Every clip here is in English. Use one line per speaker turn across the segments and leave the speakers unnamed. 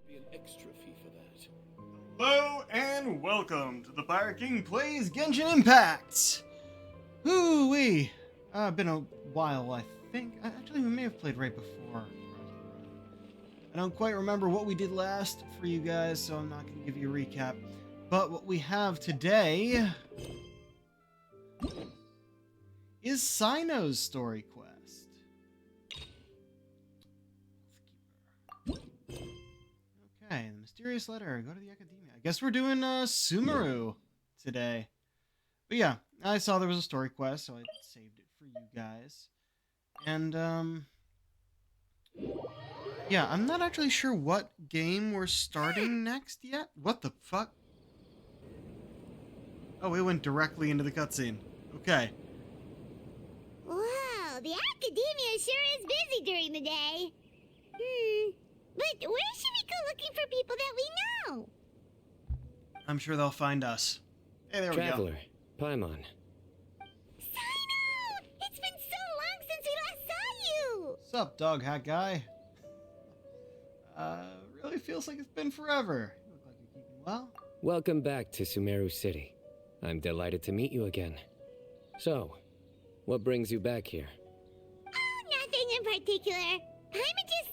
Be an extra fee for that.
Hello and welcome to the Pirate King Plays Genshin Impact! Hoo-wee! Been a while, I think. Actually, we may have played right before. I don't quite remember what we did last for you guys, so I'm not going to give you a recap. But what we have today is Sino's story quest. Okay, the mysterious letter. Go to the academia. I guess we're doing Sumeru today. But yeah, I saw there was a story quest, so I saved it for you guys. And yeah, I'm not actually sure what game we're starting next yet. What the fuck? Oh, it went directly into the cutscene. Okay.
Wow, the academia sure is busy during the day. But where should we go looking for people that we know?
I'm sure they'll find us. Hey, there we go.
Traveler, Paimon.
Sino! It's been so long since we last saw you!
Sup, dog hat guy? Really feels like it's been forever. You look like you're keeping well.
Welcome back to Sumeru City. I'm delighted to meet you again. So, what brings you back here?
Oh, nothing in particular. Paimon just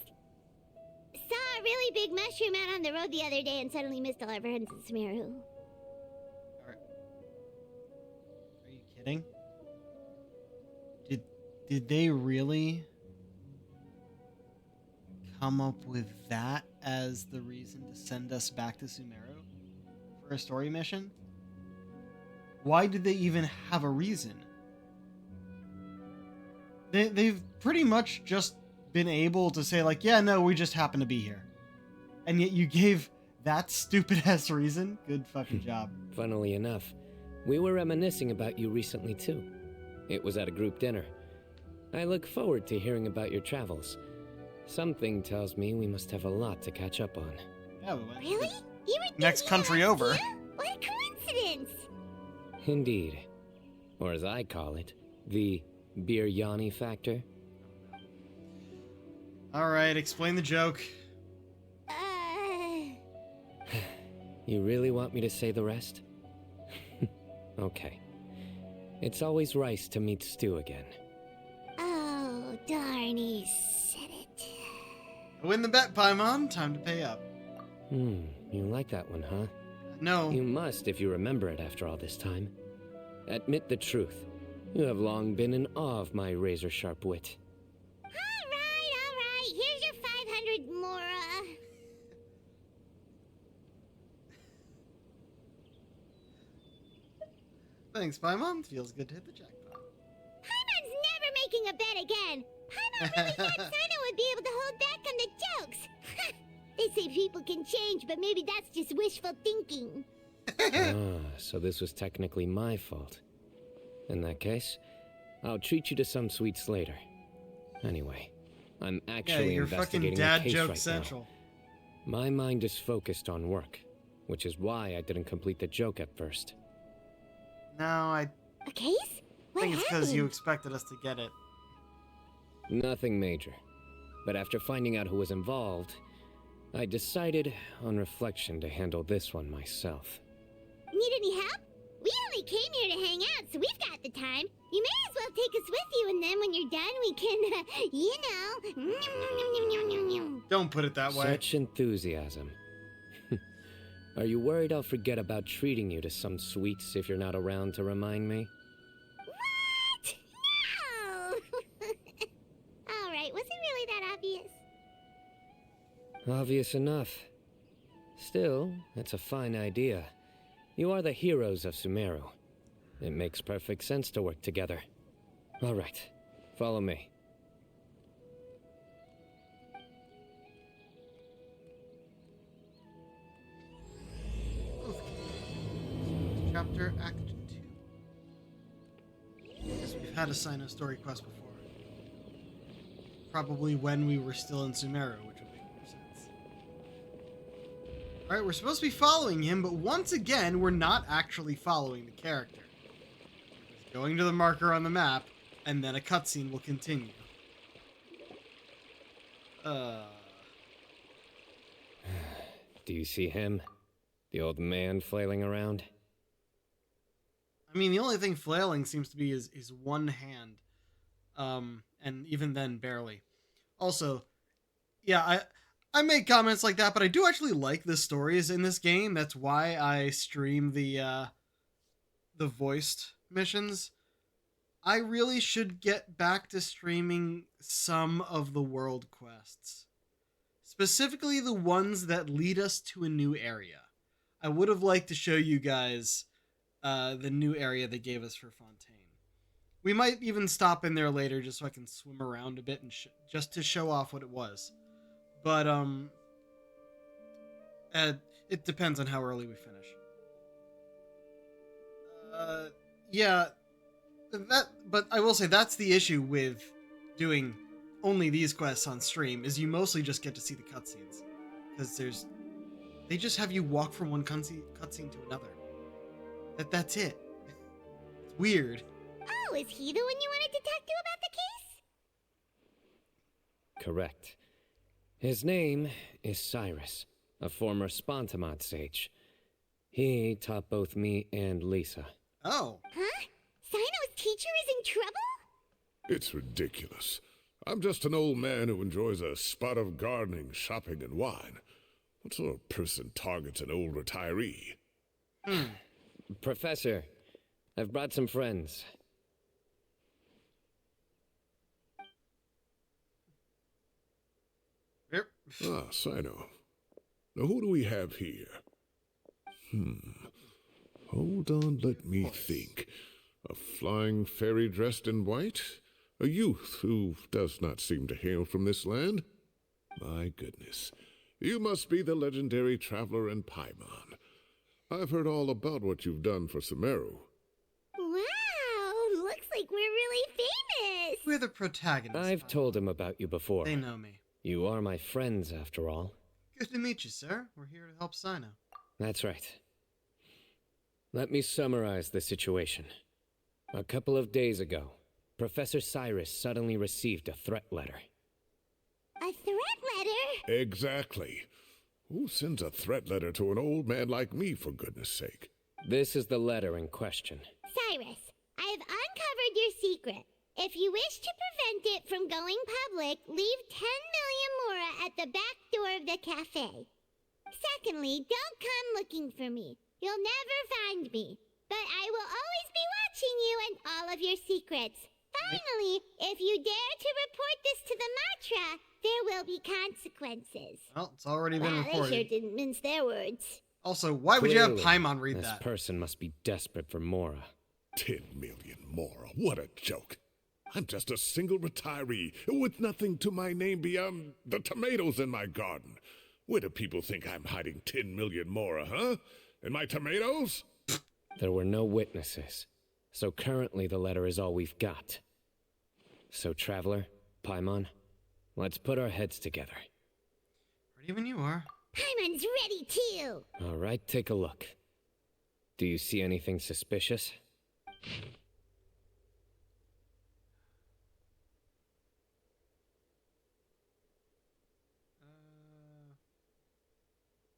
saw a really big mushroom out on the road the other day and suddenly missed all our friends in Sumeru.
Are you kidding? Did they really come up with that as the reason to send us back to Sumeru for a story mission? Why did they even have a reason? They've pretty much just been able to say, like, yeah, no, we just happen to be here. And yet you gave that stupid-ass reason? Good fucking job.
Funnily enough, we were reminiscing about you recently too. It was at a group dinner. I look forward to hearing about your travels. Something tells me we must have a lot to catch up on.
Yeah, we went to
Really?
the
You were
next
thinking
country
of us
over.
too? What a coincidence!
Indeed. Or as I call it, the biryani factor.
Alright, explain the joke.
You really want me to say the rest? Okay. It's always rice to meet stew again.
Oh, darn, he said it.
Win the bet, Paimon. Time to pay up.
You like that one, huh?
No.
You must if you remember it after all this time. Admit the truth. You have long been in awe of my razor-sharp wit.
All right. Here's your 500 Mora.
Thanks, Paimon. Feels good to hit the jackpot.
Paimon's never making a bet again. Paimon really thought Sino would be able to hold back on the jokes. They say people can change, but maybe that's just wishful thinking.
So this was technically my fault. In that case, I'll treat you to some sweets later. Anyway, I'm
Yeah,
actually
you're fucking
investigating a
dad
case
joke
right
central.
now. My mind is focused on work, which is why I didn't complete the joke at first.
No, I
A case? What
think it's because
happened?
you expected us to get it.
Nothing major. But after finding out who was involved, I decided, on reflection, to handle this one myself.
Need any help? We only came here to hang out, so we've got the time. You may as well take us with you, and then when you're done, we can, you know...
Don't put it that way.
Such enthusiasm. Are you worried I'll forget about treating you to some sweets if you're not around to remind me?
What? No! Alright, was it really that obvious?
Obvious enough. Still, it's a fine idea. You are the heroes of Sumeru. It makes perfect sense to work together. All right, follow me.
Chapter Act 2. Yes, we've had a Sino story quest before. Probably when we were still in Sumeru, which would make more sense. Alright, we're supposed to be following him, but once again, we're not actually following the character. We're just going to the marker on the map, and then a cutscene will continue.
Do you see him? The old man flailing around?
I mean, the only thing flailing seems to be his one hand. And even then, barely. Also, yeah, I make comments like that, but I do actually like the stories in this game. That's why I stream the voiced missions. I really should get back to streaming some of the world quests. Specifically the ones that lead us to a new area. I would have liked to show you guys the new area they gave us for Fontaine. We might even stop in there later just so I can swim around a bit and just to show off what it was. But it depends on how early we finish. Yeah, but I will say that's the issue with doing only these quests on stream is you mostly just get to see the cutscenes because they just have you walk from one cutscene to another. That's it. It's weird.
Oh, is he the one you wanted to talk to about the case?
Correct. His name is Cyrus, a former Spontamod sage. He taught both me and Lisa.
Oh.
Huh? Sino's teacher is in trouble?
It's ridiculous. I'm just an old man who enjoys a spot of gardening, shopping, and wine. What sort of person targets an old retiree?
Professor, I've brought some friends.
Yep.
Ah, Sino. Now who do we have here? Hold on, let me think. A flying fairy dressed in white? A youth who does not seem to hail from this land? My goodness. You must be the legendary traveler in Paimon. I've heard all about what you've done for Sumeru.
Wow, looks like we're really famous.
We're the protagonists.
I've told him about you before.
They know me.
You are my friends, after all.
Good to meet you, sir. We're here to help Sino.
That's right. Let me summarize the situation. A couple of days ago, Professor Cyrus suddenly received a threat letter.
A threat letter?
Exactly. Who sends a threat letter to an old man like me, for goodness sake?
This is the letter in question.
Cyrus, I have uncovered your secret. If you wish to prevent it from going public, leave 10 million mora at the back door of the cafe. Secondly, don't come looking for me. You'll never find me. But I will always be watching you and all of your secrets. Finally, if you dare to report this to the Matra, there will be consequences.
Well, it's already been
Wow, they
reported.
sure didn't mince their words.
Also, why would you have
Clearly,
Paimon read
this
that?
person must be desperate for Mora.
10 million more. What a joke. I'm just a single retiree with nothing to my name beyond the tomatoes in my garden. Where do people think I'm hiding 10 million more, huh? In my tomatoes?
There were no witnesses, so currently the letter is all we've got. So, Traveler, Paimon, let's put our heads together.
Ready when you are.
Paimon's ready too.
All right, take a look. Do you see anything suspicious?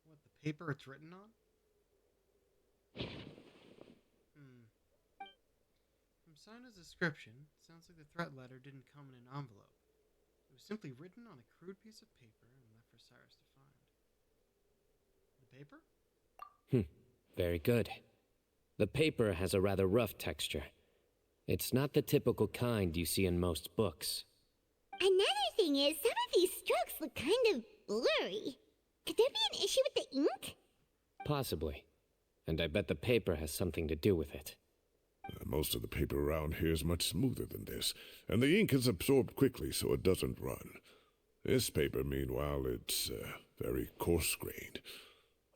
What, the paper it's written on? From Sina's description, sounds like the threat letter didn't come in an envelope. It was simply written on a crude piece of paper and left for Cyrus to find. The paper?
Very good. The paper has a rather rough texture. It's not the typical kind you see in most books.
Another thing is, some of these strokes look kind of blurry. Could there be an issue with the ink?
Possibly. And I bet the paper has something to do with it.
Most of the paper around here is much smoother than this, and the ink is absorbed quickly so it doesn't run. This paper, meanwhile, it's very coarse-grained,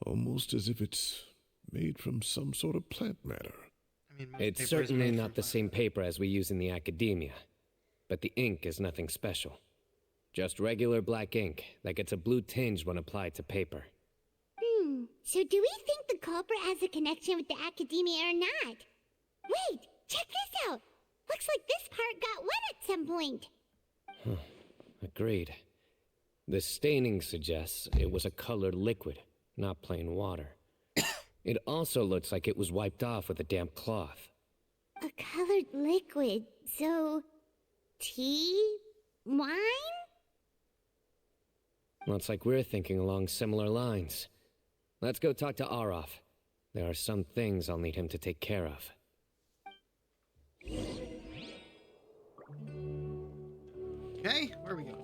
almost as if it's made from some sort of plant matter.
I mean, most
It's
paper is
certainly
made
not
from
the same paper as we use in the academia, but the ink is nothing special. Just regular black ink that gets a blue tinge when applied to paper.
So do we think the culprit has a connection with the academia or not? Wait, check this out. Looks like this part got wet at some point.
Agreed. The staining suggests it was a colored liquid, not plain water. It also looks like it was wiped off with a damp cloth.
A colored liquid, so... tea? Wine?
Looks like we're thinking along similar lines. Let's go talk to Arof. There are some things I'll need him to take care of.
Okay, where are we going?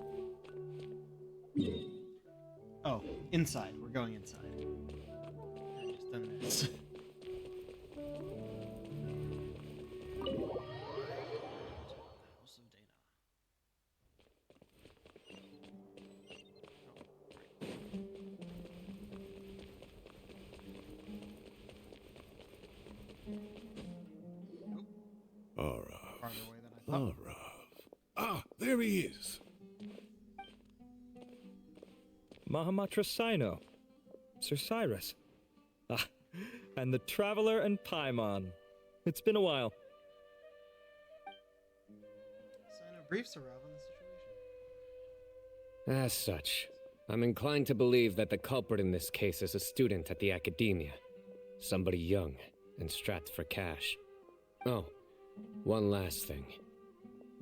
Oh, inside. We're going inside. I just done this. House of Dana.
Arav.
Farther away than I thought.
Arav. Ah, there he is.
Mahamatra Sino. Sir Cyrus. Ah, and the Traveler and Paimon. It's been a while.
Sign of briefs arrive on the situation.
As such, I'm inclined to believe that the culprit in this case is a student at the academia. Somebody young and strapped for cash. Oh, one last thing.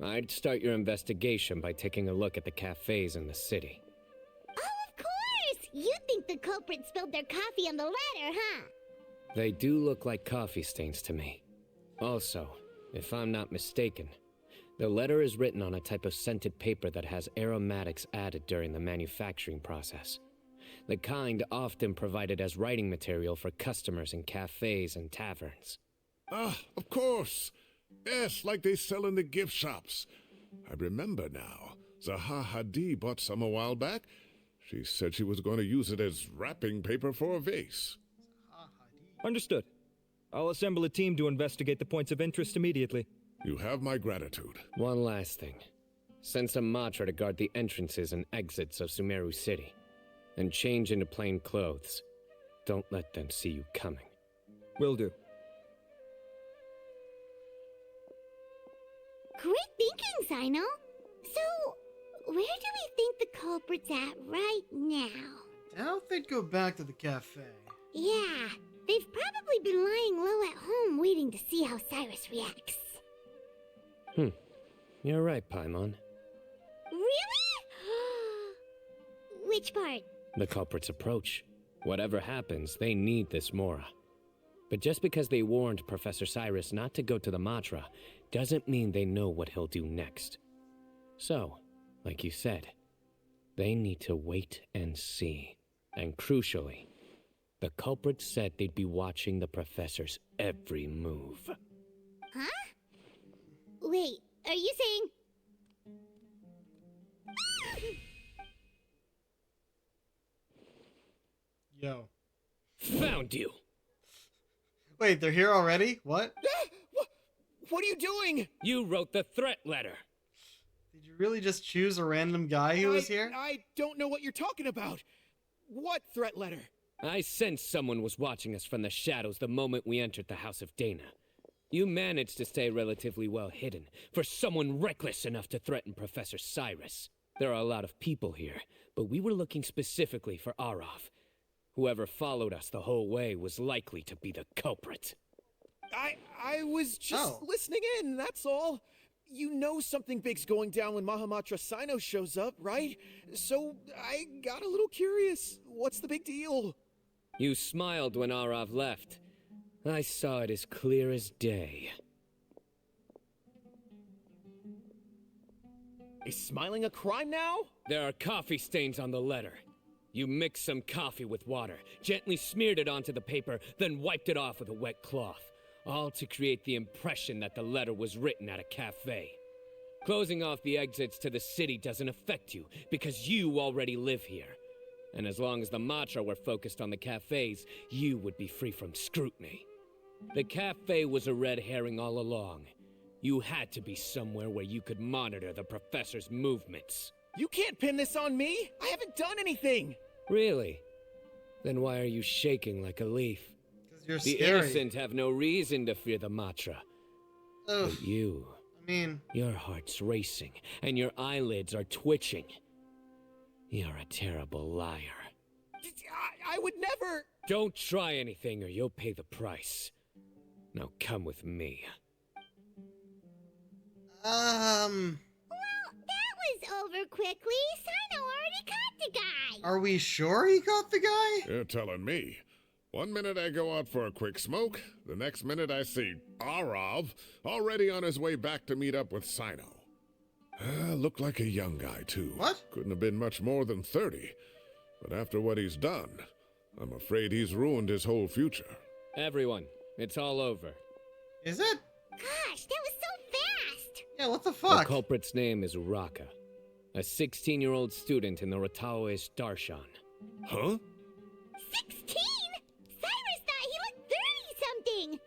I'd start your investigation by taking a look at the cafes in the city.
Oh, of course! You think the culprit spilled their coffee on the ladder, huh?
They do look like coffee stains to me. Also, if I'm not mistaken, the letter is written on a type of scented paper that has aromatics added during the manufacturing process. The kind often provided as writing material for customers in cafes and taverns.
Ah, of course. Yes, like they sell in the gift shops. I remember now. Zaha Hadi bought some a while back. She said she was going to use it as wrapping paper for a vase.
Understood. I'll assemble a team to investigate the points of interest immediately.
You have my gratitude.
One last thing. Send some Matra to guard the entrances and exits of Sumeru City. And change into plain clothes. Don't let them see you coming.
Will do.
Great thinking, Sino. So, where do we think the culprit's at right now?
Doubt they'd go back to the cafe.
Yeah, they've probably been lying low at home waiting to see how Cyrus reacts.
You're right, Paimon.
Really? Which part?
The culprit's approach. Whatever happens, they need this Mora. But just because they warned Professor Cyrus not to go to the Matra, doesn't mean they know what he'll do next. So, like you said, they need to wait and see. And crucially, the culprit said they'd be watching the professor's every move.
Huh? Wait, are you saying...
Yo.
Found you!
Wait, they're here already? What?
What are you doing?
You wrote the threat letter!
Did you really just choose a random guy who was here?
I don't know what you're talking about. What threat letter?
I sensed someone was watching us from the shadows the moment we entered the House of Dana. You managed to stay relatively well hidden for someone reckless enough to threaten Professor Cyrus. There are a lot of people here, but we were looking specifically for Arof. Whoever followed us the whole way was likely to be the culprit.
I was just listening in, that's all. You know something big's going down when Mahamatra Sino shows up, right? So I got a little curious. What's the big deal?
You smiled when Arof left. I saw it as clear as day.
Is smiling a crime now?
There are coffee stains on the letter. You mixed some coffee with water, gently smeared it onto the paper, then wiped it off with a wet cloth. All to create the impression that the letter was written at a cafe. Closing off the exits to the city doesn't affect you, because you already live here. And as long as the Matra were focused on the cafes, you would be free from scrutiny. The cafe was a red herring all along. You had to be somewhere where you could monitor the professor's movements.
You can't pin this on me! I haven't done anything!
Really? Then why are you shaking like a leaf?
You're
The
scary.
innocent have no reason to fear the Matra.
Ugh.
But you,
I mean,
your heart's racing, and your eyelids are twitching. You're a terrible liar.
I would never.
Don't try anything or you'll pay the price. Now come with me.
Well, that was over quickly. Sino already caught the guy.
Are we sure he caught the guy?
You're telling me. One minute I go out for a quick smoke, the next minute I see Arav already on his way back to meet up with Sino. Looked like a young guy, too.
What?
Couldn't have been much more than 30. But after what he's done, I'm afraid he's ruined his whole future.
Everyone, it's all over.
Is it?
Gosh, that was so fast.
Yeah, what the
The
fuck?
culprit's name is Raka, a 16-year-old student in the Rataoish Darshan.
Huh?
16? Cyrus thought he looked 30-something.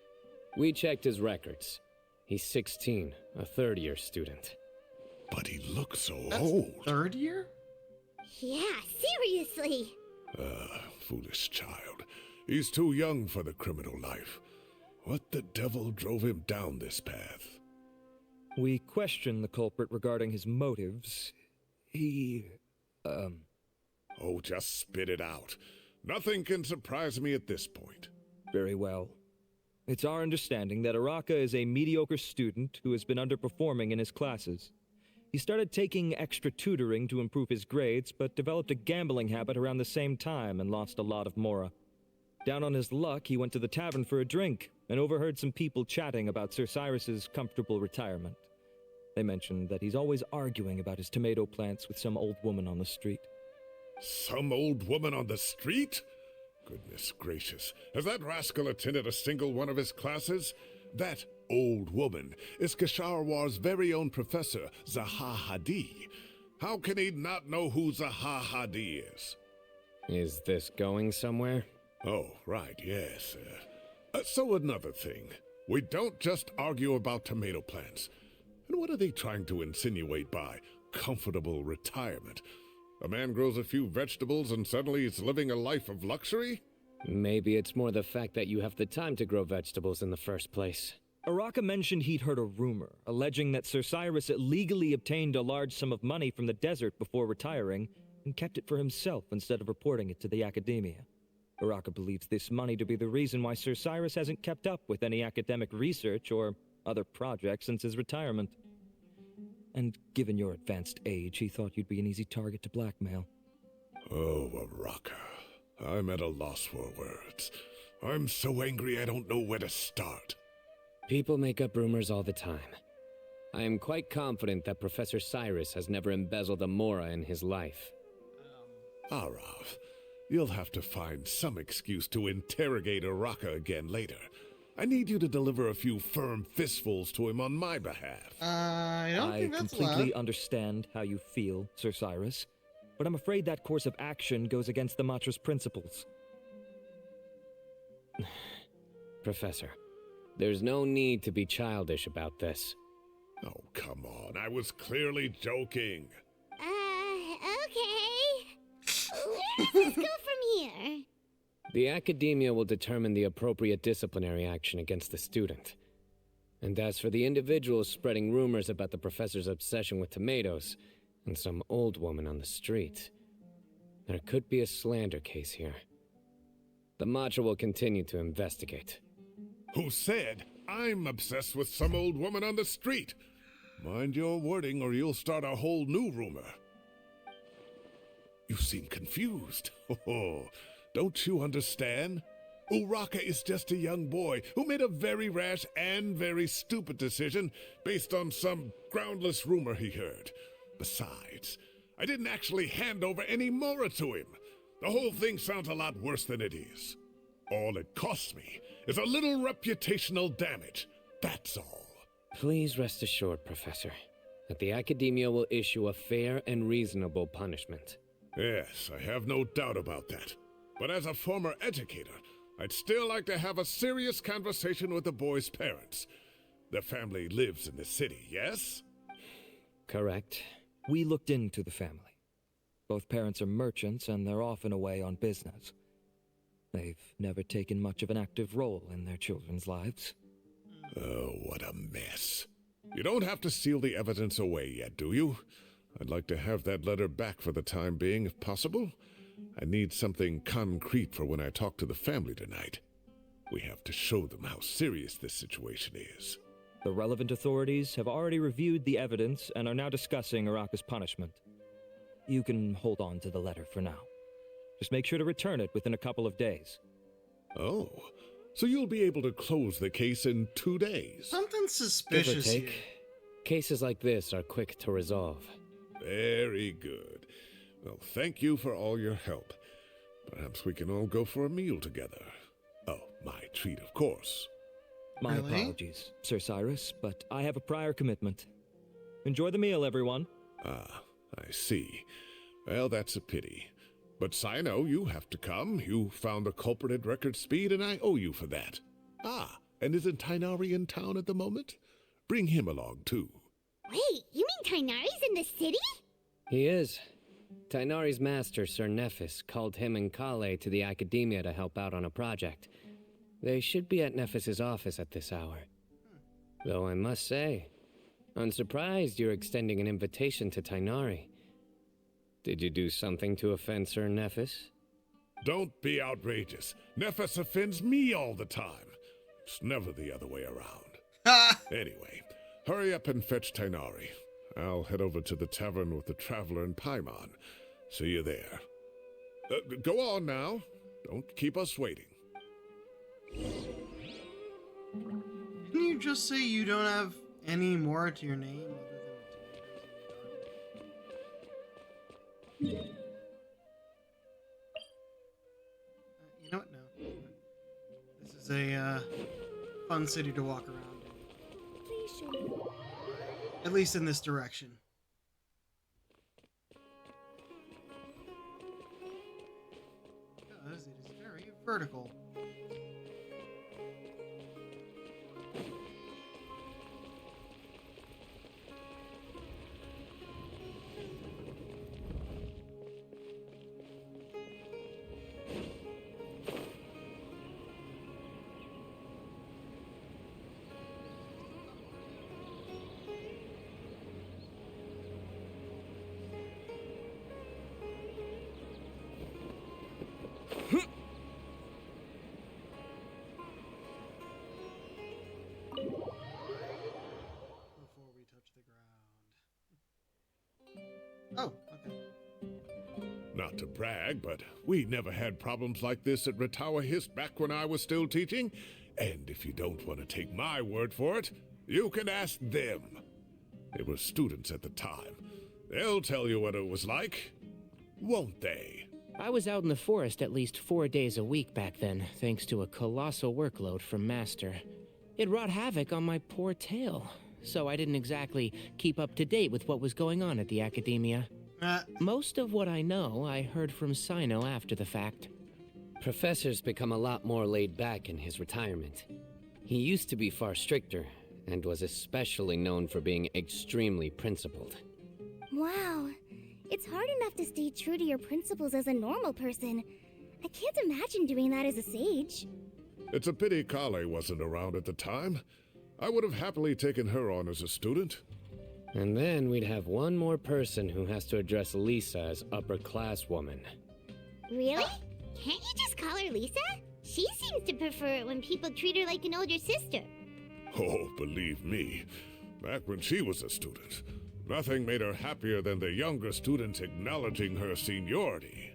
We checked his records. He's 16, a third-year student.
But he looks so
That's
old.
third year?
Yeah, seriously.
Foolish child. He's too young for the criminal life. What the devil drove him down this path?
We questioned the culprit regarding his motives.
Oh, just spit it out. Nothing can surprise me at this point.
Very well. It's our understanding that Araka is a mediocre student who has been underperforming in his classes. He started taking extra tutoring to improve his grades, but developed a gambling habit around the same time and lost a lot of mora. Down on his luck, he went to the tavern for a drink and overheard some people chatting about Sir Cyrus's comfortable retirement. They mentioned that he's always arguing about his tomato plants with some old woman on the street.
Some old woman on the street? Goodness gracious. Has that rascal attended a single one of his classes? That old woman is Kasharwar's very own professor, Zaha Hadi. How can he not know who Zaha Hadi is?
Is this going somewhere?
Oh, right, yes. So another thing. We don't just argue about tomato plants. And what are they trying to insinuate by comfortable retirement? A man grows a few vegetables and suddenly he's living a life of luxury?
Maybe it's more the fact that you have the time to grow vegetables in the first place.
Araka mentioned he'd heard a rumor, alleging that Sir Cyrus illegally obtained a large sum of money from the desert before retiring, and kept it for himself instead of reporting it to the academia. Araka believes this money to be the reason why Sir Cyrus hasn't kept up with any academic research or other projects since his retirement. And given your advanced age, he thought you'd be an easy target to blackmail.
Oh, Araka. I'm at a loss for words. I'm so angry I don't know where to start.
People make up rumors all the time. I am quite confident that Professor Cyrus has never embezzled a mora in his life.
Arav, you'll have to find some excuse to interrogate Araka again later. I need you to deliver a few firm fistfuls to him on my behalf.
I don't
I
think that's
completely
allowed.
understand how you feel, Sir Cyrus, but I'm afraid that course of action goes against the Matra's principles.
Professor, there's no need to be childish about this.
Oh, come on. I was clearly joking.
Okay. Where does this go from here?
The academia will determine the appropriate disciplinary action against the student. And as for the individuals spreading rumors about the professor's obsession with tomatoes and some old woman on the street, there could be a slander case here. The Matra will continue to investigate.
Who said I'm obsessed with some old woman on the street? Mind your wording or you'll start a whole new rumor. You seem confused. Oh, don't you understand? Uraka is just a young boy who made a very rash and very stupid decision based on some groundless rumor he heard. Besides, I didn't actually hand over any mora to him. The whole thing sounds a lot worse than it is. All it costs me is a little reputational damage. That's all.
Please rest assured, Professor, that the academia will issue a fair and reasonable punishment.
Yes, I have no doubt about that. But as a former educator, I'd still like to have a serious conversation with the boy's parents. The family lives in the city, yes?
Correct.
We looked into the family. Both parents are merchants and they're often away on business. They've never taken much of an active role in their children's lives.
Oh, what a mess. You don't have to seal the evidence away yet, do you? I'd like to have that letter back for the time being, if possible. I need something concrete for when I talk to the family tonight. We have to show them how serious this situation is.
The relevant authorities have already reviewed the evidence and are now discussing Araka's punishment. You can hold on to the letter for now. Just make sure to return it within a couple of days.
Oh, so you'll be able to close the case in 2 days.
Something
Give or
suspicious here.
take. Cases like this are quick to resolve.
Very good. Well, thank you for all your help. Perhaps we can all go for a meal together. Oh, my treat, of course.
My
Really?
apologies, Sir Cyrus, but I have a prior commitment. Enjoy the meal, everyone.
Ah, I see. Well, that's a pity. But Sino, you have to come. You found the culprit at record speed, and I owe you for that. Ah, and isn't Tainari in town at the moment? Bring him along, too.
Wait, you mean Tainari's in the city?
He is. Tainari's master, Sir Nephis, called him and Kale to the academia to help out on a project. They should be at Nephis's office at this hour. Though I must say, I'm surprised you're extending an invitation to Tainari. Did you do something to offend Sir Nephis?
Don't be outrageous. Nephis offends me all the time. It's never the other way around. Anyway, hurry up and fetch Tainari. I'll head over to the tavern with the Traveler and Paimon. See you there. Go on now. Don't keep us waiting.
Can you just say you don't have any more to your name other than you know what? No. This is a fun city to walk around in.
Please show me.
At least in this direction. Because it is very vertical. Before we touch the ground. Oh, okay.
Not to brag, but we never had problems like this at Ratawa Hist back when I was still teaching. And if you don't want to take my word for it, you can ask them. They were students at the time. They'll tell you what it was like, won't they?
I was out in the forest at least 4 days a week back then, thanks to a colossal workload from Master. It wrought havoc on my poor tail, so I didn't exactly keep up to date with what was going on at the academia. Most of what I know, I heard from Sino after the fact.
Professor's become a lot more laid back in his retirement. He used to be far stricter, and was especially known for being extremely principled.
Wow. It's hard enough to stay true to your principles as a normal person. I can't imagine doing that as a sage.
It's a pity Kale wasn't around at the time. I would have happily taken her on as a student.
And then we'd have one more person who has to address Lisa as upper-class woman.
Really? Can't you just call her Lisa? She seems to prefer it when people treat her like an older sister.
Oh, believe me, back when she was a student, nothing made her happier than the younger students acknowledging her seniority.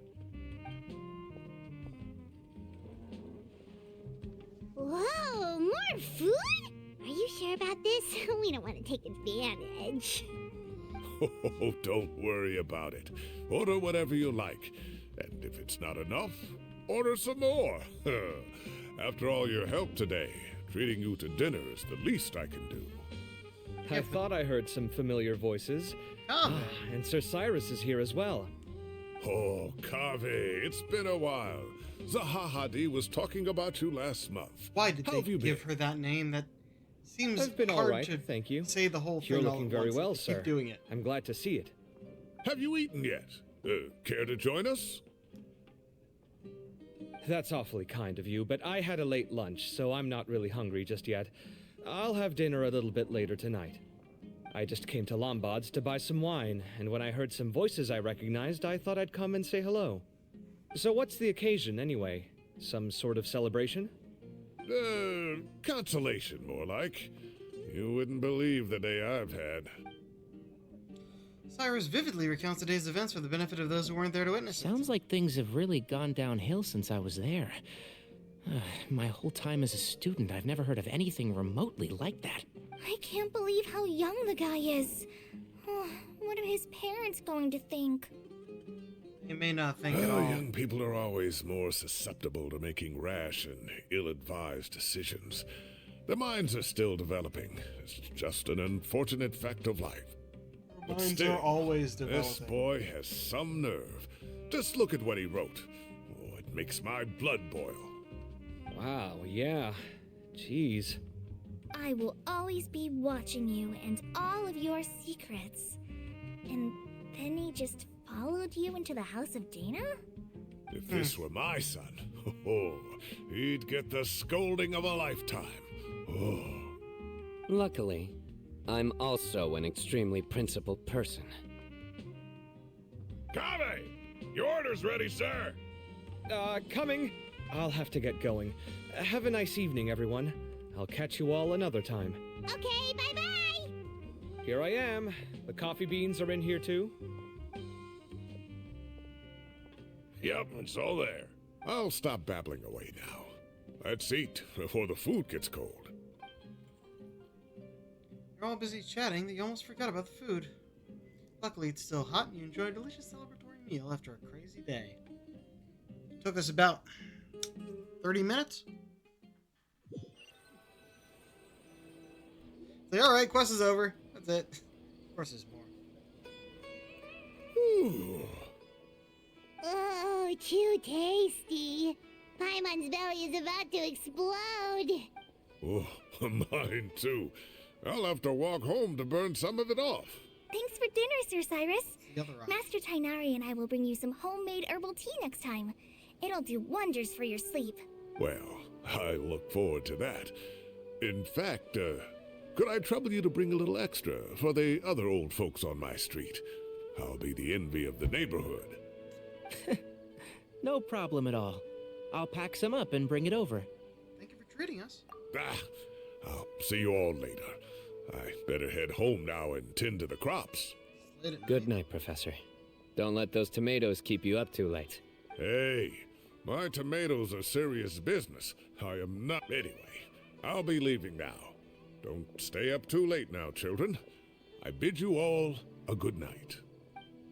Whoa, more food? Are you sure about this? We don't want to take advantage.
Oh, don't worry about it. Order whatever you like. And if it's not enough, order some more. After all your help today, treating you to dinner is the least I can do.
I thought I heard some familiar voices.
Oh.
And Sir Cyrus is here as well.
Oh, Kave, it's been a while. Zahahadi was talking about you last month.
Why did
How
they
have you
give
been?
her that name? That seems
I've been all
hard
right,
to
thank you.
say the whole
You're
thing all
looking
at
very
once.
well,
They
sir.
Keep doing it.
I'm glad to see it.
Have you eaten yet? Care to join us?
That's awfully kind of you, but I had a late lunch, so I'm not really hungry just yet. I'll have dinner a little bit later tonight. I just came to Lombard's to buy some wine, and when I heard some voices I recognized, I thought I'd come and say hello. So what's the occasion, anyway? Some sort of celebration?
Consolation, more like. You wouldn't believe the day I've had.
Cyrus vividly recounts the day's events for the benefit of those who weren't there to witness it.
Sounds like things have really gone downhill since I was there. My whole time as a student, I've never heard of anything remotely like that.
I can't believe how young the guy is. Oh, what are his parents going to think?
They may not think at all.
Young people are always more susceptible to making rash and ill-advised decisions. Their minds are still developing. It's just an unfortunate fact of life. But
Minds
still,
are always developing.
this boy has some nerve. Just look at what he wrote. Oh, it makes my blood boil.
Wow, yeah. Jeez.
I will always be watching you and all of your secrets. And then he just followed you into the house of Dana?
If this were my son, he'd get the scolding of a lifetime. Oh.
Luckily, I'm also an extremely principled person.
Kave! Your order's ready, sir!
Coming. I'll have to get going. Have a nice evening, everyone. I'll catch you all another time.
Okay, bye-bye!
Here I am. The coffee beans are in here too.
Yep, it's all there. I'll stop babbling away now. Let's eat before the food gets cold.
You're all busy chatting that you almost forgot about the food. Luckily, it's still hot and you enjoy a delicious celebratory meal after a crazy day. Took us about 30 minutes. Say, alright, quest is over. That's it. Of course there's more.
Ooh.
Oh, too tasty. Paimon's belly is about to explode.
Oh, mine too. I'll have to walk home to burn some of it off.
Thanks for dinner, Sir Cyrus.
The other eye.
Master Tainari and I will bring you some homemade herbal tea next time. It'll do wonders for your sleep.
Well, I look forward to that. In fact, could I trouble you to bring a little extra for the other old folks on my street? I'll be the envy of the neighborhood.
No problem at all. I'll pack some up and bring it over.
Thank you for treating us.
I'll see you all later. I better head home now and tend to the crops.
It's late at
Good night, Professor. Don't let those tomatoes keep you up too late.
Hey, my tomatoes are serious business. I am not. Anyway, I'll be leaving now. Don't stay up too late now, children. I bid you all a good night.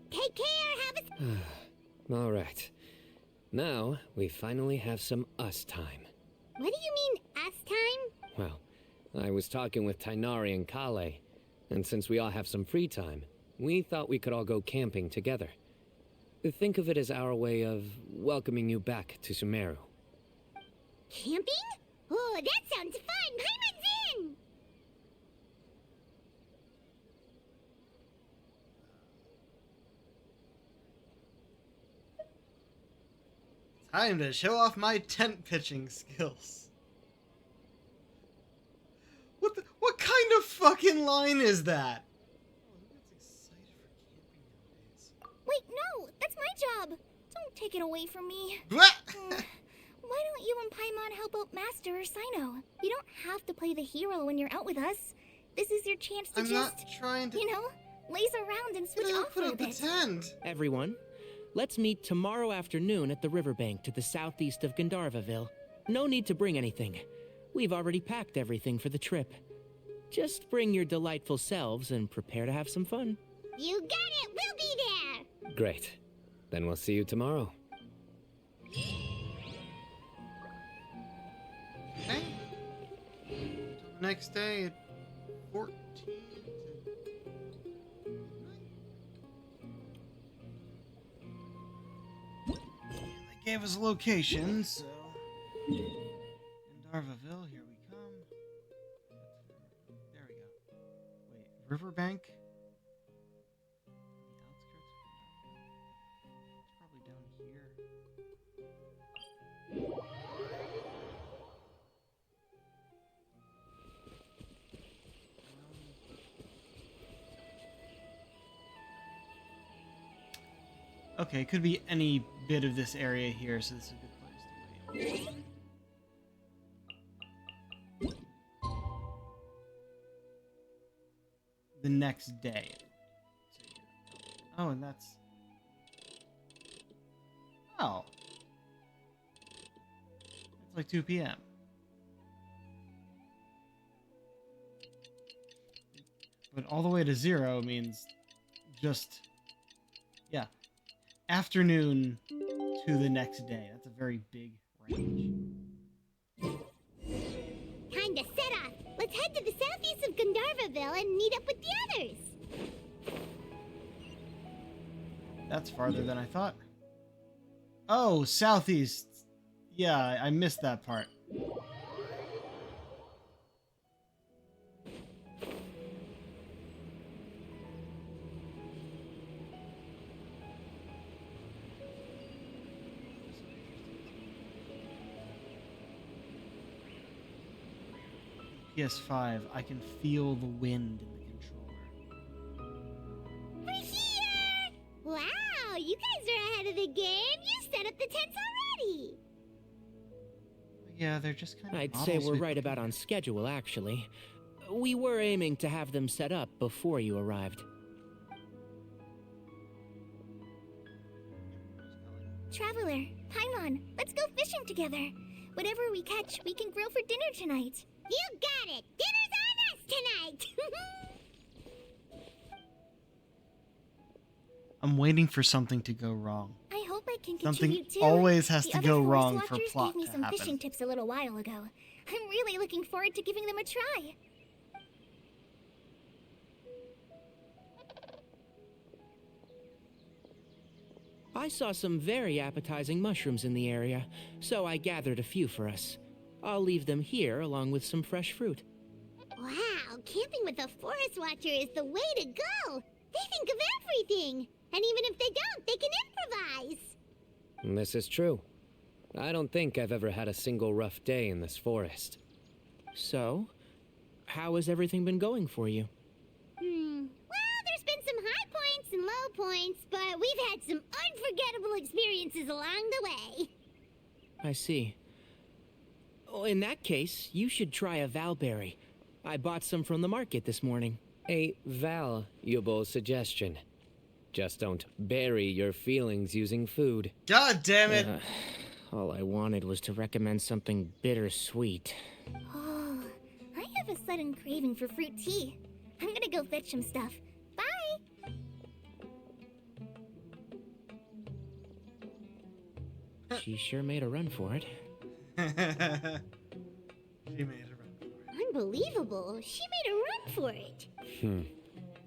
Take care, have a...
All right. Now, we finally have some us time.
What do you mean, us time?
Well, I was talking with Tainari and Kale, and since we all have some free time, we thought we could all go camping together. Think of it as our way of welcoming you back to Sumeru.
Camping? Oh, that sounds fun! Paimon's in!
Time to show off my tent pitching skills. What kind of fucking line is that? Oh, who gets excited for camping nowadays?
Wait, no! That's my job! Don't take it away from me.
Blah!
Why don't you and Paimon help out Master or Sino? You don't have to play the hero when you're out with us. This is your chance to
I'm not trying to.
you know, laze around and switch off
put
for a
up the
bit.
tent.
Everyone, let's meet tomorrow afternoon at the riverbank to the southeast of Gandharvaville. No need to bring anything. We've already packed everything for the trip. Just bring your delightful selves and prepare to have some fun.
You got it! We'll be there!
Great. Then we'll see you tomorrow.
Okay. Next day at 14 to... They gave us a location, so... In Darvaville, here we come. There we go. Wait, Riverbank? The outskirts of Darvaville? It's probably down here. Okay, it could be any bit of this area here, so this is a good place to wait. The next day. Oh, and that's... Oh. It's like 2 p.m. But all the way to 0 means just... Yeah. Afternoon to the next day. That's a very big range.
Time to set off. Let's head to the southeast of Gandharvaville and meet up with the others.
That's farther than I thought. Oh, southeast. Yeah, I missed that part. PS5, I can feel the wind in the controller.
We're here! Wow, you guys are ahead of the game. You set up the tents already.
Yeah, they're just kind of
I'd say we're right about on schedule, actually. We were aiming to have them set up before you arrived.
Traveler, Paimon, let's go fishing together. Whatever we catch, we can grill for dinner tonight. You got it! Dinner's on us tonight!
I'm waiting for something to go wrong.
I hope I can
Something
contribute too.
always has
The
to
other
go
forest
wrong for
watchers
plot
gave me
to
some
happen.
fishing tips a little while ago. I'm really looking forward to giving them a try.
I saw some very appetizing mushrooms in the area, so I gathered a few for us. I'll leave them here along with some fresh fruit.
Wow, camping with a forest watcher is the way to go. They think of everything. And even if they don't, they can improvise.
This is true. I don't think I've ever had a single rough day in this forest.
So, how has everything been going for you?
Well, there's been some high points and low points, but we've had some unforgettable experiences along the way.
I see. Oh, in that case, you should try a valberry. I bought some from the market this morning.
A valuable suggestion. Just don't bury your feelings using food.
God damn it!
All I wanted was to recommend something bittersweet.
Oh, I have a sudden craving for fruit tea. I'm gonna go fetch some stuff. Bye!
She sure made a run for it.
She made a run for it.
Unbelievable. She made a run for it.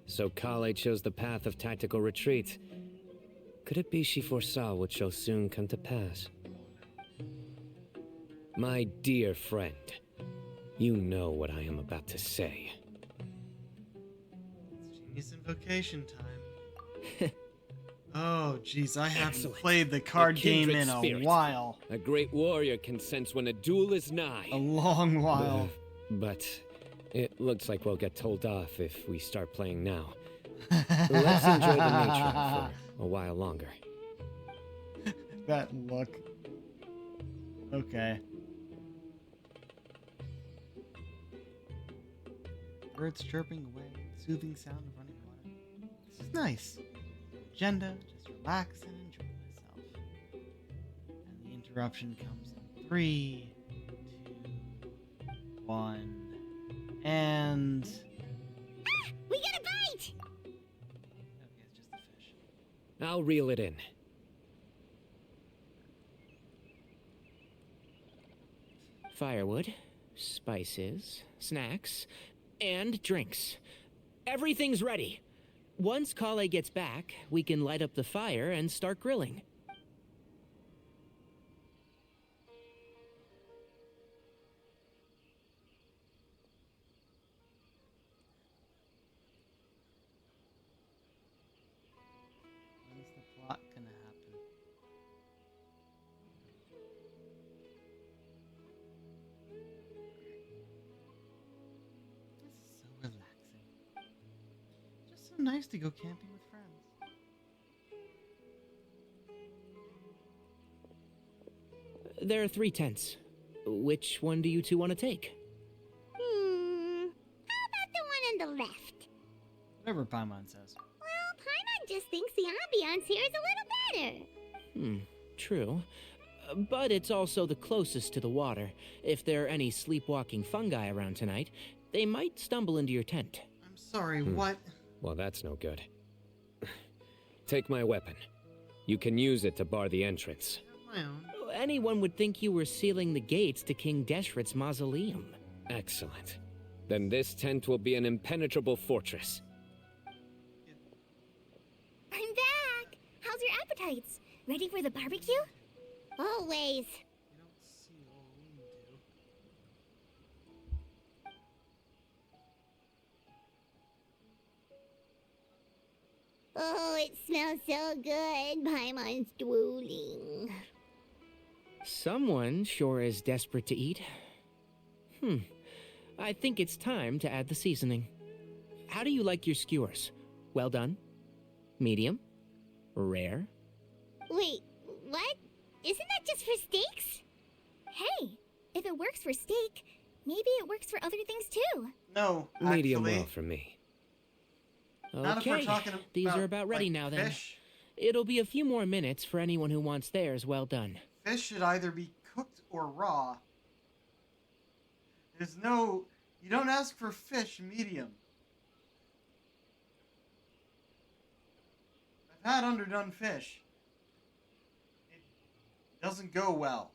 So Kale chose the path of tactical retreat. Could it be she foresaw what shall soon come to pass? My dear friend, you know what I am about to say.
It's Genius Invocation time. Oh, jeez, I haven't
Excellent.
played the card
A
game
kindred
in a
spirit.
while.
A great warrior can sense when a duel is nigh.
A long while.
But it looks like we'll get told off if we start playing now. Let's enjoy the nature for a while longer.
That look. Okay. Birds chirping away, soothing sound of running water. This is nice. Agenda, just relax and enjoy myself. And the interruption comes in 3, 2, 1, and...
We got a bite!
Okay, it's just the fish.
I'll reel it in.
Firewood, spices, snacks, and drinks. Everything's ready. Once Kale gets back, we can light up the fire and start grilling.
When's the plot gonna happen? This is so relaxing. Just so nice to go camping with friends.
There are 3 tents. Which one do you two want to take?
How about the one on the left?
Whatever Paimon says.
Well, Paimon just thinks the ambiance here is a little better.
True. But it's also the closest to the water. If there are any sleepwalking fungi around tonight, they might stumble into your tent.
I'm sorry, what?
Well, that's no good. Take my weapon. You can use it to bar the entrance.
My own.
Anyone would think you were sealing the gates to King Deshret's mausoleum.
Excellent. Then this tent will be an impenetrable fortress.
I'm back. How's your appetites? Ready for the barbecue? Always.
You don't see Olin do.
Oh, it smells so good. Paimon's drooling.
Someone sure is desperate to eat. I think it's time to add the seasoning. How do you like your skewers? Well done? Medium? Rare?
Wait, what? Isn't that just for steaks?
Hey, if it works for steak, maybe it works for other things too.
No,
Medium
actually.
well for me.
Not if we're
Okay,
talking
these are about ready
like,
now then.
Fish.
It'll be a few more minutes for anyone who wants theirs well done.
Fish should either be cooked or raw. There's no... You don't ask for fish medium. I've had underdone fish. It doesn't go well.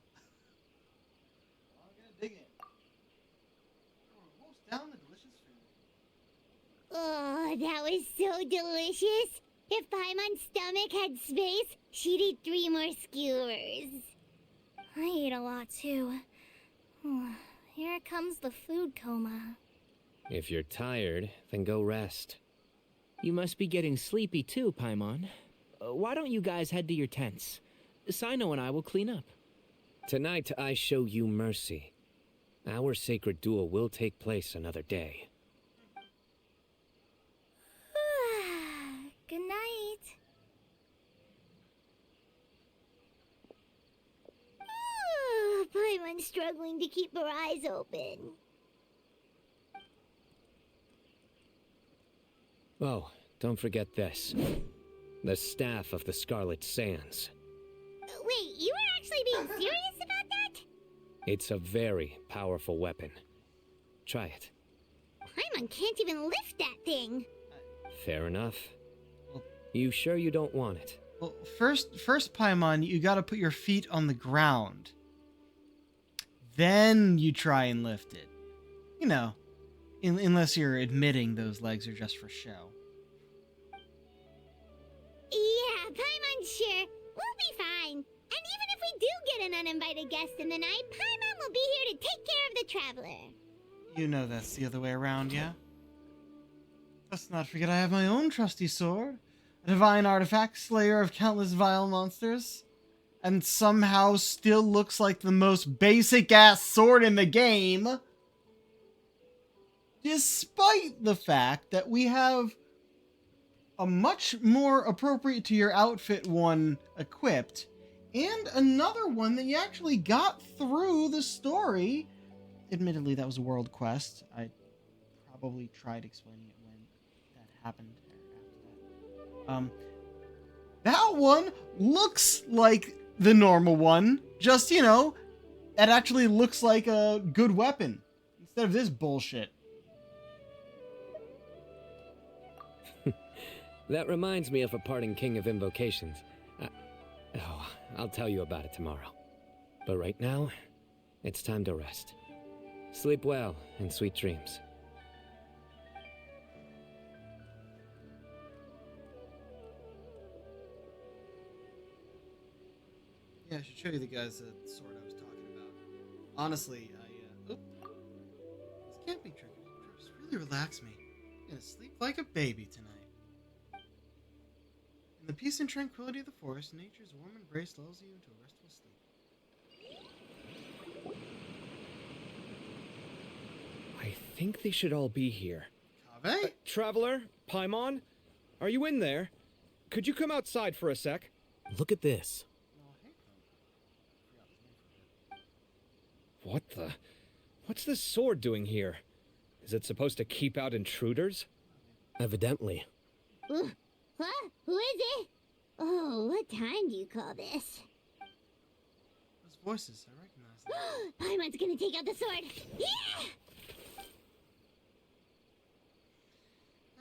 I'm gonna dig in. Roast down the delicious food.
Oh, that was so delicious. If Paimon's stomach had space, she'd eat 3 more skewers.
I ate a lot too. Here comes the food coma.
If you're tired, then go rest.
You must be getting sleepy too, Paimon. Why don't you guys head to your tents? Sino and I will clean up.
Tonight I show you mercy. Our sacred duel will take place another day.
Good night.
Paimon's struggling to keep her eyes open.
Oh, don't forget this. The Staff of the Scarlet Sands.
Wait, you were actually being serious about that?
It's a very powerful weapon. Try it.
Paimon can't even lift that thing.
Fair enough. You sure you don't want it?
Well, first Paimon, you gotta put your feet on the ground. Then you try and lift it. You know, unless you're admitting those legs are just for show.
Yeah, Paimon's sure. We'll be fine. And even if we do get an uninvited guest in the night, Paimon will be here to take care of the traveler.
You know that's the other way around, yeah? Let's not forget I have my own trusty sword. A divine artifact, slayer of countless vile monsters. And somehow still looks like the most basic-ass sword in the game. Despite the fact that we have a much more appropriate to your outfit one equipped, and another one that you actually got through the story. Admittedly, that was a world quest. I probably tried explaining it when that happened. That one looks like the normal one. Just, you know, it actually looks like a good weapon instead of this bullshit.
That reminds me of a parting king of invocations. I'll tell you about it tomorrow. But right now, it's time to rest. Sleep well and sweet dreams.
Yeah, I should show you the guy's sword I was talking about. Honestly, this camping trip just really relaxed me. I'm gonna sleep like a baby tonight. In the peace and tranquility of the forest, nature's warm embrace lulls you into a restful sleep.
I think they should all be here.
Kaveh?
Traveler? Paimon? Are you in there? Could you come outside for a sec?
Look at this.
Oh, hey,
What the? What's this sword doing here? Is it supposed to keep out intruders?
Evidently.
What? Who is it? Oh, what time do you call this?
Those voices, I recognize them.
Paimon's gonna take out the sword. Yeah!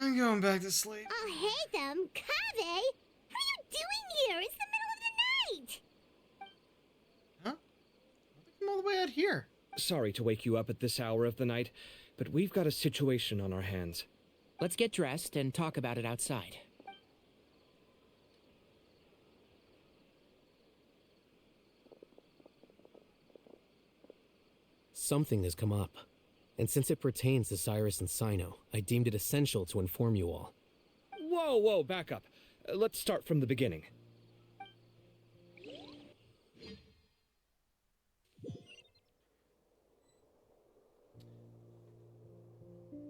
I'm going back to sleep.
I'll hate them. Kave! What are you doing here? It's the middle of the night!
Huh? I come all the way out here.
Sorry to wake you up at this hour of the night, but we've got a situation on our hands.
Let's get dressed and talk about it outside.
Something has come up. And since it pertains to Cyrus and Sino, I deemed it essential to inform you all.
Whoa, back up. Let's start from the beginning.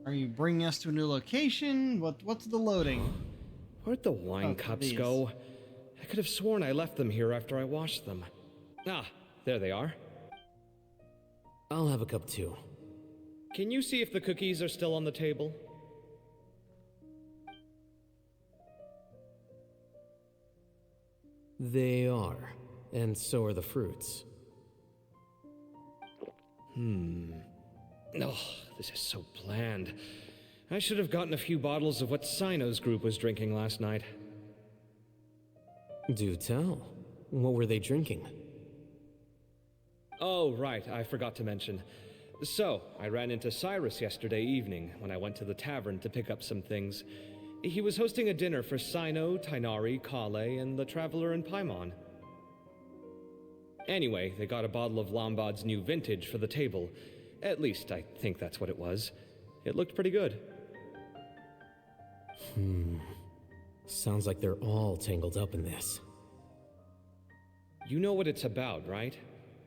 Are you bringing us to a new location? What's the loading?
Where'd the wine cups go? I could have sworn I left them here after I washed them. Ah, there they are.
I'll have a cup too.
Can you see if the cookies are still on the table?
They are, and so are the fruits.
Oh, this is so bland. I should have gotten a few bottles of what Sino's group was drinking last night.
Do tell. What were they drinking?
Oh, right, I forgot to mention. So, I ran into Cyrus yesterday evening when I went to the tavern to pick up some things. He was hosting a dinner for Sino, Tighnari, Kale, and the Traveler and Paimon. Anyway, they got a bottle of Lombard's new vintage for the table. At least, I think that's what it was. It looked pretty good.
Sounds like they're all tangled up in this.
You know what it's about, right?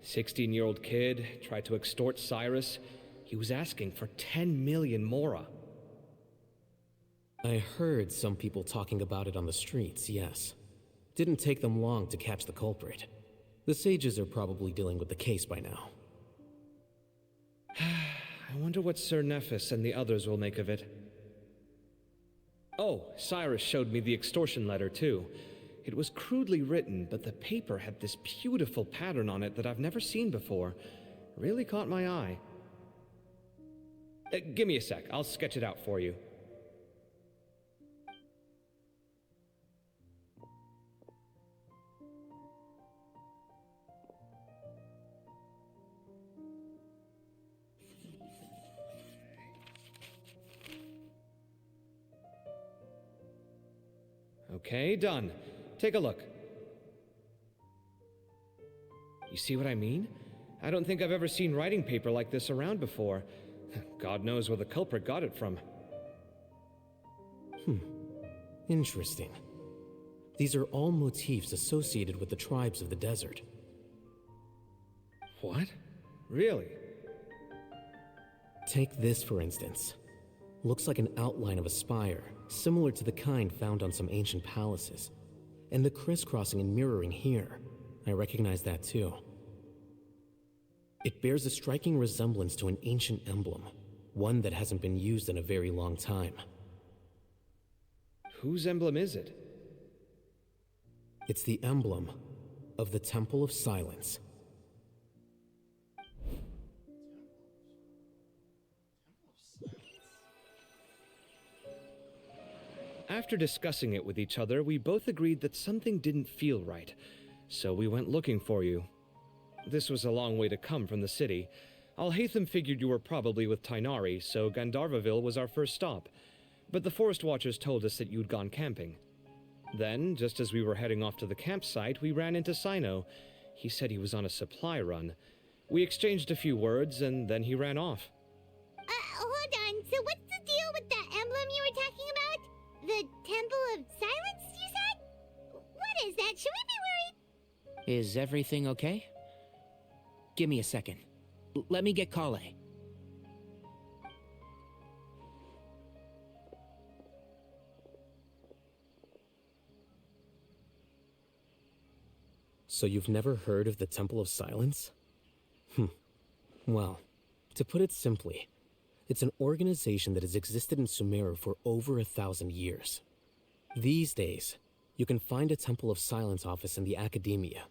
16-year-old kid tried to extort Cyrus. He was asking for 10 million mora.
I heard some people talking about it on the streets, yes. Didn't take them long to catch the culprit. The sages are probably dealing with the case by now.
I wonder what Sir Nephis and the others will make of it. Oh, Cyrus showed me the extortion letter, too. It was crudely written, but the paper had this beautiful pattern on it that I've never seen before. Really caught my eye. Give me a sec, I'll sketch it out for you. Okay, done. Take a look. You see what I mean? I don't think I've ever seen writing paper like this around before. God knows where the culprit got it from.
Interesting. These are all motifs associated with the tribes of the desert.
What? Really?
Take this, for instance. Looks like an outline of a spire, similar to the kind found on some ancient palaces. And the crisscrossing and mirroring here, I recognize that too. It bears a striking resemblance to an ancient emblem, one that hasn't been used in a very long time.
Whose emblem is it?
It's the emblem of the Temple of Silence.
After discussing it with each other, we both agreed that something didn't feel right, so we went looking for you. This was a long way to come from the city. Alhaitham figured you were probably with Tighnari, so Gandharvaville was our first stop, but the Forest Watchers told us that you'd gone camping. Then, just as we were heading off to the campsite, we ran into Sino. He said he was on a supply run. We exchanged a few words, and then he ran off.
Hold on. So what's the deal with that emblem you were talking about? The Temple of Silence, you said? What is that? Should we be worried?
Is everything okay? Give me a second. Let me get Kale.
So you've never heard of the Temple of Silence?
Well, to put it simply, it's an organization that has existed in Sumeru for over 1,000 years. These days, you can find a Temple of Silence office in the academia.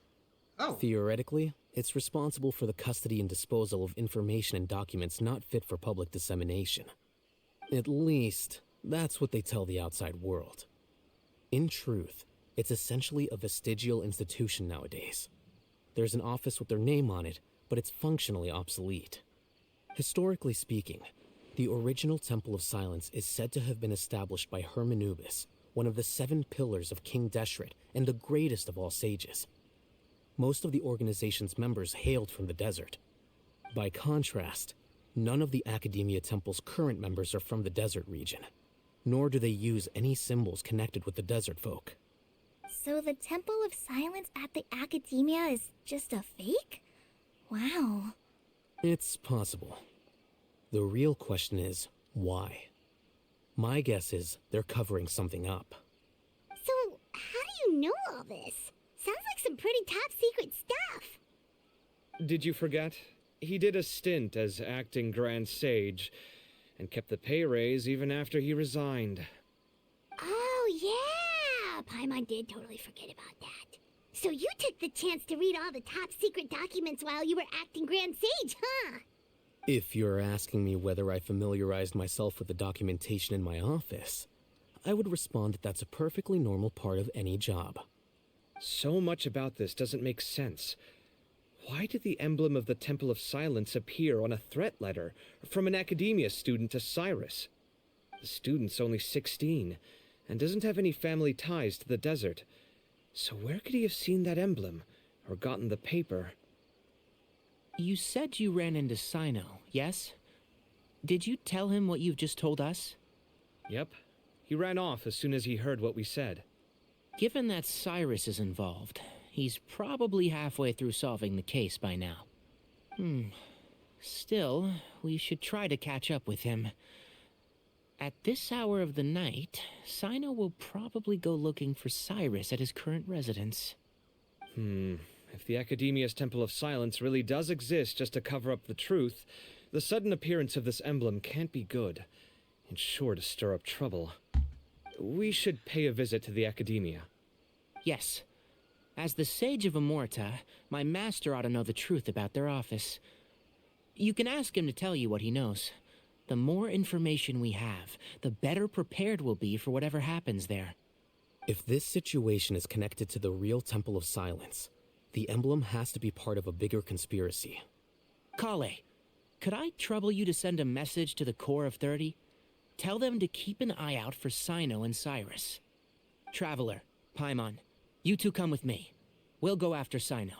Oh.
Theoretically, it's responsible for the custody and disposal of information and documents not fit for public dissemination. At least, that's what they tell the outside world. In truth, it's essentially a vestigial institution nowadays. There's an office with their name on it, but it's functionally obsolete. Historically speaking, the original Temple of Silence is said to have been established by Hermanubis, one of the 7 pillars of King Deshret and the greatest of all sages. Most of the organization's members hailed from the desert. By contrast, none of the Academia Temple's current members are from the desert region, nor do they use any symbols connected with the desert folk.
So the Temple of Silence at the Academia is just a fake? Wow.
It's possible. The real question is, why? My guess is they're covering something up.
So, how do you know all this? Sounds like some pretty top secret stuff.
Did you forget? He did a stint as acting Grand Sage, and kept the pay raise even after he resigned.
Oh, yeah! Paimon did totally forget about that. So you took the chance to read all the top secret documents while you were acting Grand Sage, huh?
If you're asking me whether I familiarized myself with the documentation in my office, I would respond that that's a perfectly normal part of any job.
So much about this doesn't make sense. Why did the emblem of the Temple of Silence appear on a threat letter from an Academia student to Cyrus? The student's only 16, and doesn't have any family ties to the desert. So where could he have seen that emblem, or gotten the paper?
You said you ran into Sino, yes? Did you tell him what you've just told us?
Yep. He ran off as soon as he heard what we said.
Given that Cyrus is involved, he's probably halfway through solving the case by now. Still, we should try to catch up with him. At this hour of the night, Sino will probably go looking for Cyrus at his current residence.
If the Academia's Temple of Silence really does exist just to cover up the truth, the sudden appearance of this emblem can't be good, and sure to stir up trouble. We should pay a visit to the Academia.
Yes. As the Sage of Amorta, my master ought to know the truth about their office. You can ask him to tell you what he knows. The more information we have, the better prepared we'll be for whatever happens there.
If this situation is connected to the real Temple of Silence, the emblem has to be part of a bigger conspiracy.
Kale, could I trouble you to send a message to the Core of 30? Tell them to keep an eye out for Sino and Cyrus. Traveler, Paimon, you two come with me. We'll go after Sino.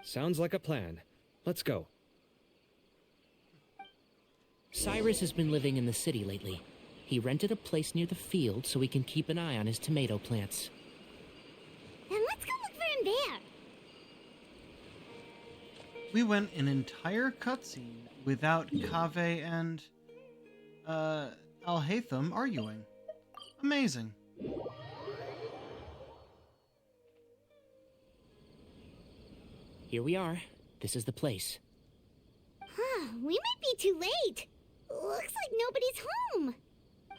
Sounds like a plan. Let's go.
Cyrus has been living in the city lately. He rented a place near the field so he can keep an eye on his tomato plants.
Then let's go look for him there.
We went an entire cutscene without Kaveh and, Alhaitham arguing. Amazing.
Here we are. This is the place.
We might be too late. Looks like nobody's home.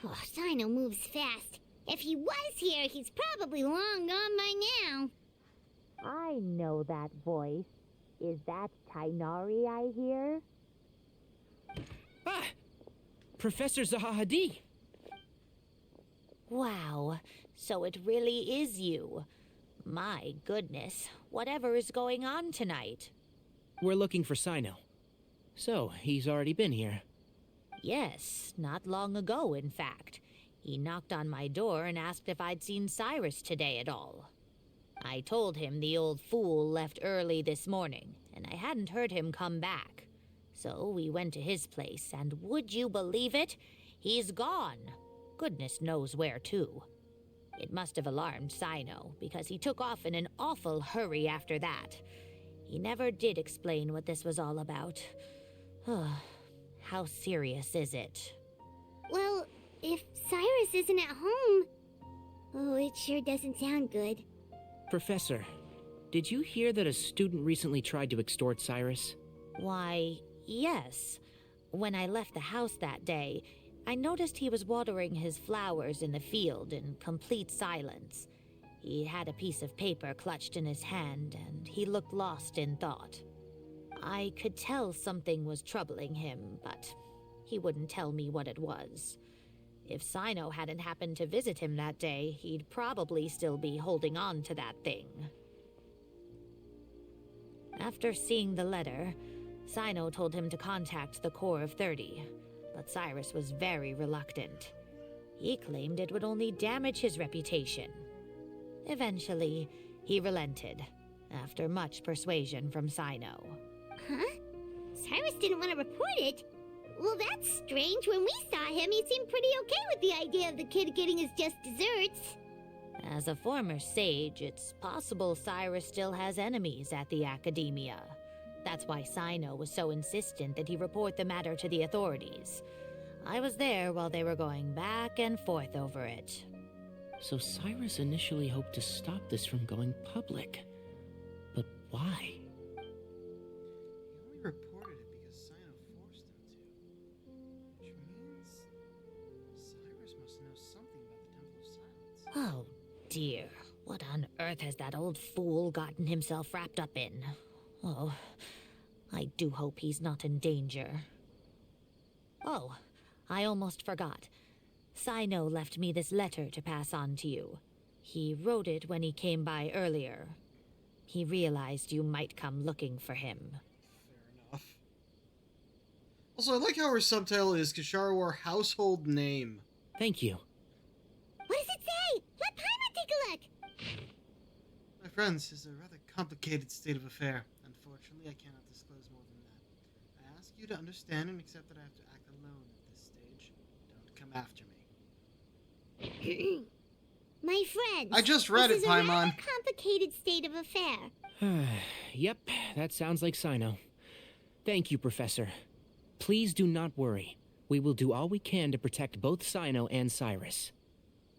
Oh, Sino moves fast. If he was here, he's probably long gone by now.
I know that voice. Is that Tainari I hear?
Ah! Professor Zahahadi!
Wow, so it really is you. My goodness, whatever is going on tonight?
We're looking for Sino. So, he's already been here.
Yes, not long ago, in fact. He knocked on my door and asked if I'd seen Cyrus today at all. I told him the old fool left early this morning, and I hadn't heard him come back. So we went to his place, and would you believe it? He's gone. Goodness knows where to. It must have alarmed Sino, because he took off in an awful hurry after that. He never did explain what this was all about. How serious is it?
Well, if Cyrus isn't at home... Oh, it sure doesn't sound good.
Professor, did you hear that a student recently tried to extort Cyrus?
Why, Yes. When I left the house that day, I noticed he was watering his flowers in the field in complete silence. He had a piece of paper clutched in his hand, and he looked lost in thought. I could tell something was troubling him, but he wouldn't tell me what it was. If Sino hadn't happened to visit him that day, he'd probably still be holding on to that thing. After seeing the letter, Sino told him to contact the Corps of 30, but Cyrus was very reluctant. He claimed it would only damage his reputation. Eventually, he relented, after much persuasion from Sino.
Huh? Cyrus didn't want to report it? Well, that's strange. When we saw him, he seemed pretty okay with the idea of the kid getting his just desserts.
As a former sage, it's possible Cyrus still has enemies at the Academia. That's why Sino was so insistent that he report the matter to the authorities. I was there while they were going back and forth over it.
So Cyrus initially hoped to stop this from going public. But why?
He only reported it because Sino forced him to. Which means Cyrus must know something about the Temple of Silence.
Oh dear, what on earth has that old fool gotten himself wrapped up in? Oh, I do hope he's not in danger. Oh, I almost forgot. Sino left me this letter to pass on to you. He wrote it when he came by earlier. He realized you might come looking for him.
Fair enough. Also, I like how her subtitle is Kisharwar Household Name.
Thank you.
What does it say? Let Paimon take a look.
My friends, it's a rather complicated state of affair. Unfortunately, I cannot disclose more than that. I ask you to understand and accept that I have to act alone at this stage. Don't come after me.
My friends.
I just read
this
it,
is a
Paimon.
rather complicated state of affair.
Yep, that sounds like Sino. Thank you, Professor. Please do not worry. We will do all we can to protect both Sino and Cyrus.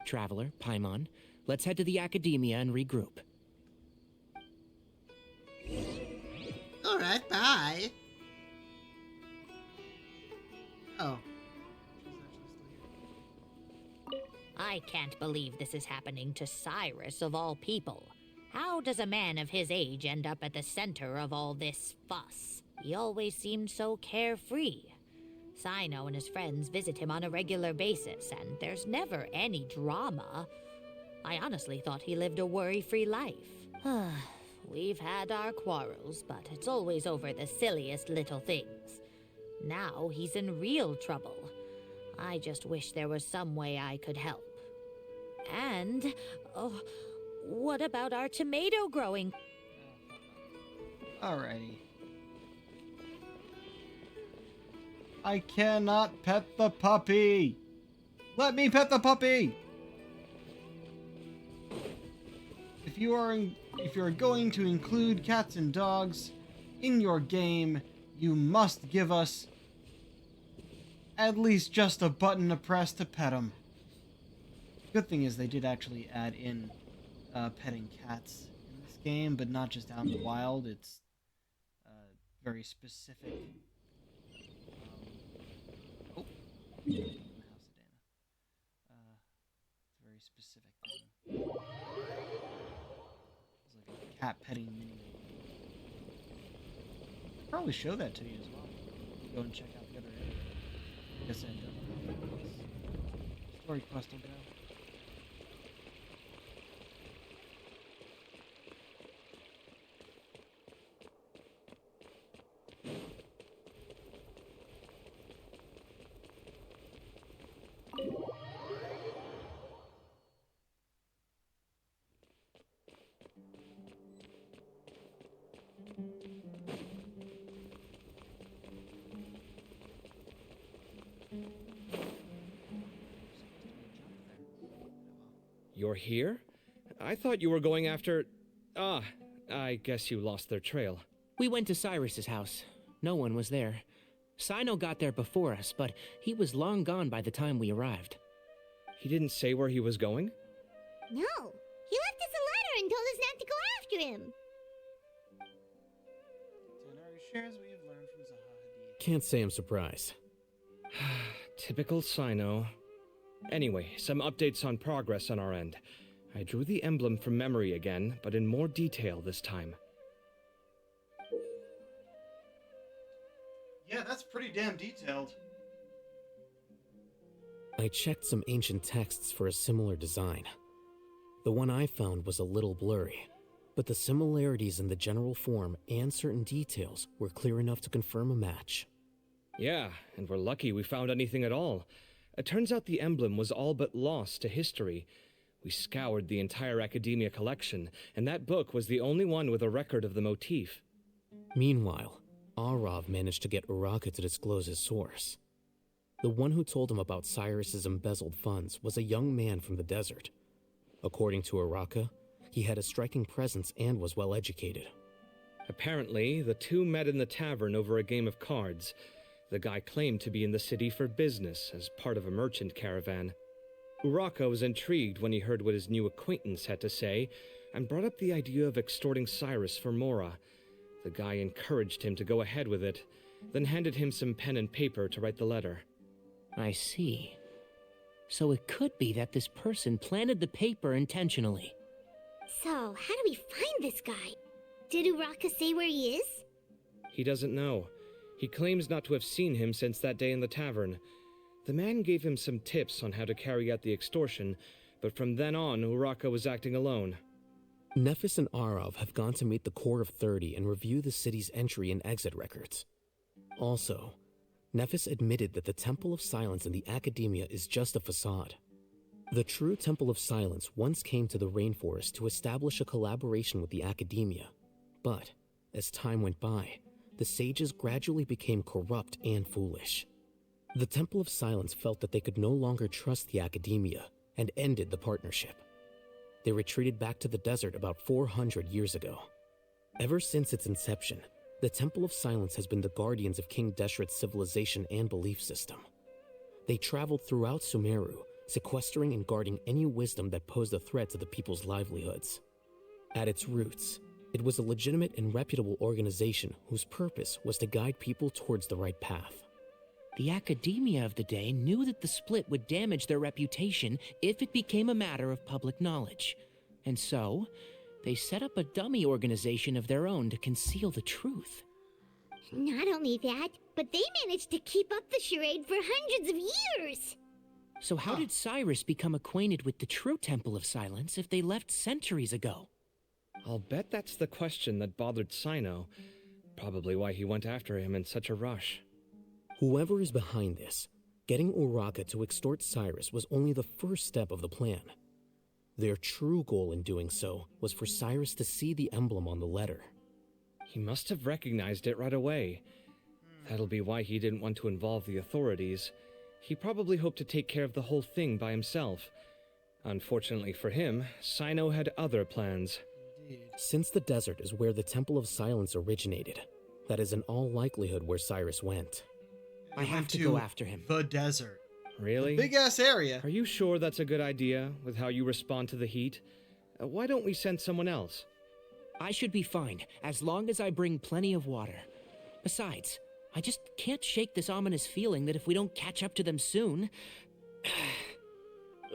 Traveler, Paimon, let's head to the Academia and regroup.
Alright, bye. Oh.
I can't believe this is happening to Cyrus of all people. How does a man of his age end up at the center of all this fuss? He always seemed so carefree. Sino and his friends visit him on a regular basis, and there's never any drama. I honestly thought he lived a worry-free life. We've had our quarrels, but it's always over the silliest little things. Now he's in real trouble. I just wish there was some way I could help. And, oh, what about our tomato growing?
Alrighty. I cannot pet the puppy! Let me pet the puppy! If you are going to include cats and dogs in your game, you must give us at least just a button to press to pet them. Good thing is they did actually add in petting cats in this game, but not just out in the wild. It's very specific. House of Dana. It's a very specific thing. It's like a cat petting mini. I'll probably show that to you as well. Go and check out the other area. I guess I don't know. Story quest will go.
You're here? I thought you were going after... Ah, I guess you lost their trail.
We went to Cyrus's house. No one was there. Sino got there before us, but he was long gone by the time we arrived.
He didn't say where he was going?
No. He left us a letter and told us not to go after him.
Can't say I'm surprised.
Typical Sino. Anyway, some updates on progress on our end. I drew the emblem from memory again, but in more detail this time.
Yeah, that's pretty damn detailed.
I checked some ancient texts for a similar design. The one I found was a little blurry, but the similarities in the general form and certain details were clear enough to confirm a match.
Yeah, and we're lucky we found anything at all. It turns out the emblem was all but lost to history. We scoured the entire academia collection, and that book was the only one with a record of the motif.
Meanwhile, Arav managed to get Uraka to disclose his source. The one who told him about Cyrus's embezzled funds was a young man from the desert. According to Uraka, he had a striking presence and was well educated.
Apparently, the two met in the tavern over a game of cards. The guy claimed to be in the city for business as part of a merchant caravan. Uraka was intrigued when he heard what his new acquaintance had to say and brought up the idea of extorting Cyrus for Mora. The guy encouraged him to go ahead with it, then handed him some pen and paper to write the letter.
I see. So it could be that this person planted the paper intentionally.
So, how do we find this guy? Did Uraka say where he is?
He doesn't know. He claims not to have seen him since that day in the tavern. The man gave him some tips on how to carry out the extortion, but from then on, Uraka was acting alone.
Nephis and Arav have gone to meet the Core of 30 and review the city's entry and exit records. Also, Nephis admitted that the Temple of Silence in the Academia is just a facade. The true Temple of Silence once came to the rainforest to establish a collaboration with the Academia, but as time went by, the sages gradually became corrupt and foolish. The Temple of Silence felt that they could no longer trust the Academia and ended the partnership. They retreated back to the desert about 400 years ago. Ever since its inception, the Temple of Silence has been the guardians of King Deshret's civilization and belief system. They traveled throughout Sumeru, sequestering and guarding any wisdom that posed a threat to the people's livelihoods. At its roots, it was a legitimate and reputable organization whose purpose was to guide people towards the right path.
The academia of the day knew that the split would damage their reputation if it became a matter of public knowledge. And so, they set up a dummy organization of their own to conceal the truth.
Not only that, but they managed to keep up the charade for hundreds of years!
So how did Cyrus become acquainted with the true Temple of Silence if they left centuries ago?
I'll bet that's the question that bothered Sino. Probably why he went after him in such a rush.
Whoever is behind this, getting Uraka to extort Cyrus was only the first step of the plan. Their true goal in doing so was for Cyrus to see the emblem on the letter.
He must have recognized it right away. That'll be why he didn't want to involve the authorities. He probably hoped to take care of the whole thing by himself. Unfortunately for him, Sino had other plans.
Since the desert is where the Temple of Silence originated, that is in all likelihood where Cyrus went.
I have to go after him.
The desert.
Really?
Big ass area.
Are you sure that's a good idea, with how you respond to the heat? Why don't we send someone else?
I should be fine, as long as I bring plenty of water. Besides, I just can't shake this ominous feeling that if we don't catch up to them soon...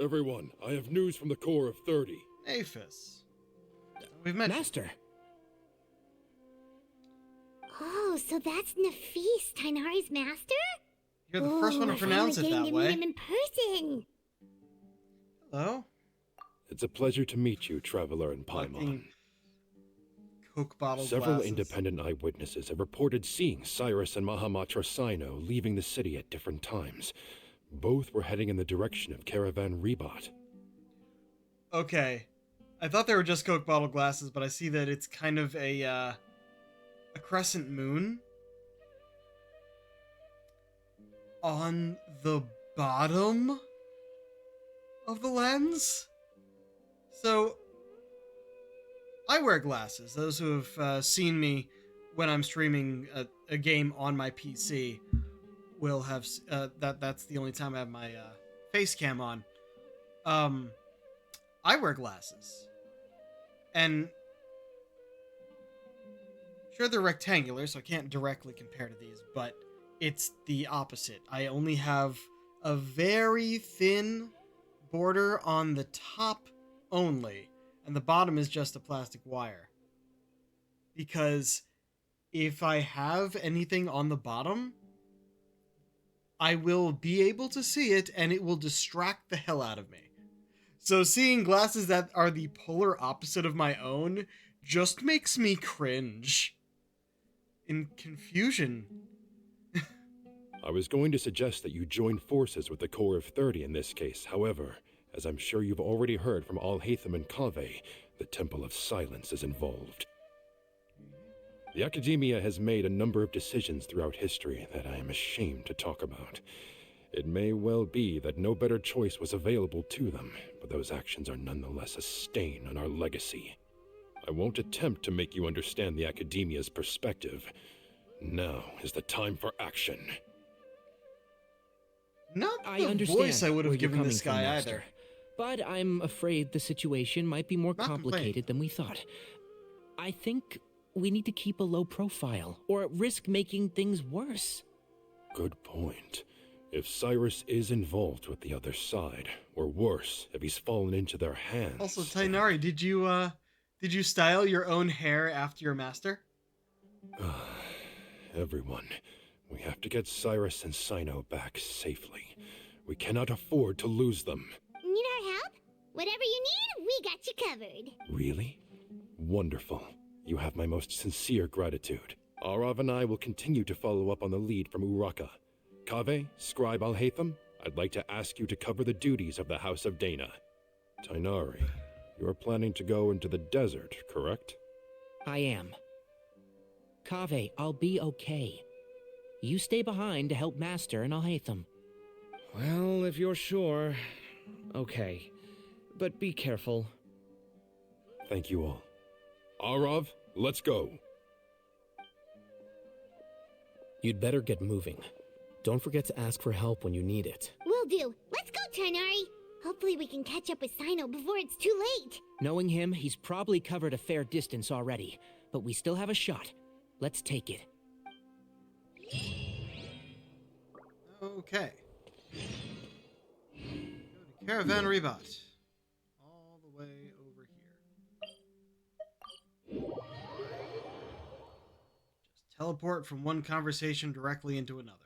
Everyone, I have news from the Core of 30.
Aphis. We've met.
Master!
Oh, so that's Nafis, Tainari's master?
You're the first one to pronounce it that
getting to
way.
meet him in person.
Hello?
It's a pleasure to meet you, traveler in Paimon.
Fucking Coke bottle
Several
glasses.
independent eyewitnesses have reported seeing Cyrus and Mahamatra Sino leaving the city at different times. Both were heading in the direction of Caravan Rebot.
Okay. I thought they were just Coke bottle glasses, but I see that it's kind of a crescent moon on the bottom of the lens. So, I wear glasses. Those who have seen me when I'm streaming a game on my PC will have that's the only time I have my face cam on. I wear glasses, and sure they're rectangular, so I can't directly compare to these, but it's the opposite. I only have a very thin border on the top only, and the bottom is just a plastic wire. Because if I have anything on the bottom, I will be able to see it, and it will distract the hell out of me. So seeing glasses that are the polar opposite of my own just makes me cringe. In confusion.
I was going to suggest that you join forces with the Corps of 30 in this case. However, as I'm sure you've already heard from Alhaitham and Kaveh, the Temple of Silence is involved. The Academia has made a number of decisions throughout history that I am ashamed to talk about. It may well be that no better choice was available to them, but those actions are nonetheless a stain on our legacy. I won't attempt to make you understand the Academia's perspective. Now is the time for action.
Not
I
the
understand
voice I would
where
have
you're
given this
coming from,
guy
Master.
either.
But I'm afraid the situation might be more
Not
complicated than we thought. I think we need to keep a low profile, or risk making things worse.
Good point. If Cyrus is involved with the other side, or worse, if he's fallen into their hands...
Also, Tainari, did you style your own hair after your master?
Everyone, we have to get Cyrus and Sino back safely. We cannot afford to lose them.
Need our help? Whatever you need, we got you covered.
Really? Wonderful. You have my most sincere gratitude. Arav and I will continue to follow up on the lead from Uraka. Kaveh, Scribe Alhaitham, I'd like to ask you to cover the duties of the House of Dana. Tainari, you are planning to go into the desert, correct?
I am. Kaveh, I'll be okay. You stay behind to help Master and Alhaitham.
Well, if you're sure. Okay. But be careful.
Thank you all. Arav, let's go.
You'd better get moving. Don't forget to ask for help when you need it.
Will do. Let's go, Tainari. Hopefully we can catch up with Sino before it's too late.
Knowing him, he's probably covered a fair distance already, but we still have a shot. Let's take it.
Okay. Go to Caravan Rebat. All the way over here. Just teleport from one conversation directly into another.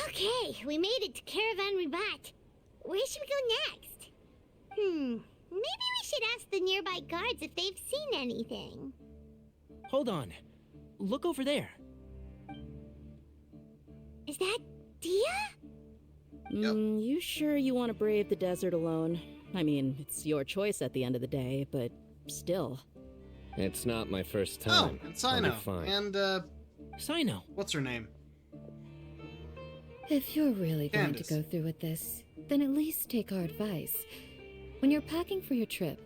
Okay, we made it to Caravan Rebat. Where should we go next? Maybe we should ask the nearby guards if they've seen anything.
Hold on. Look over there.
Is that Dia?
You sure you want to brave the desert alone? I mean, it's your choice at the end of the day, but still.
It's not my first time.
Oh, and Sino.
Fine.
And,
Sino.
what's her name?
If you're really going
Candace.
to go through with this, then at least take our advice. When you're packing for your trip,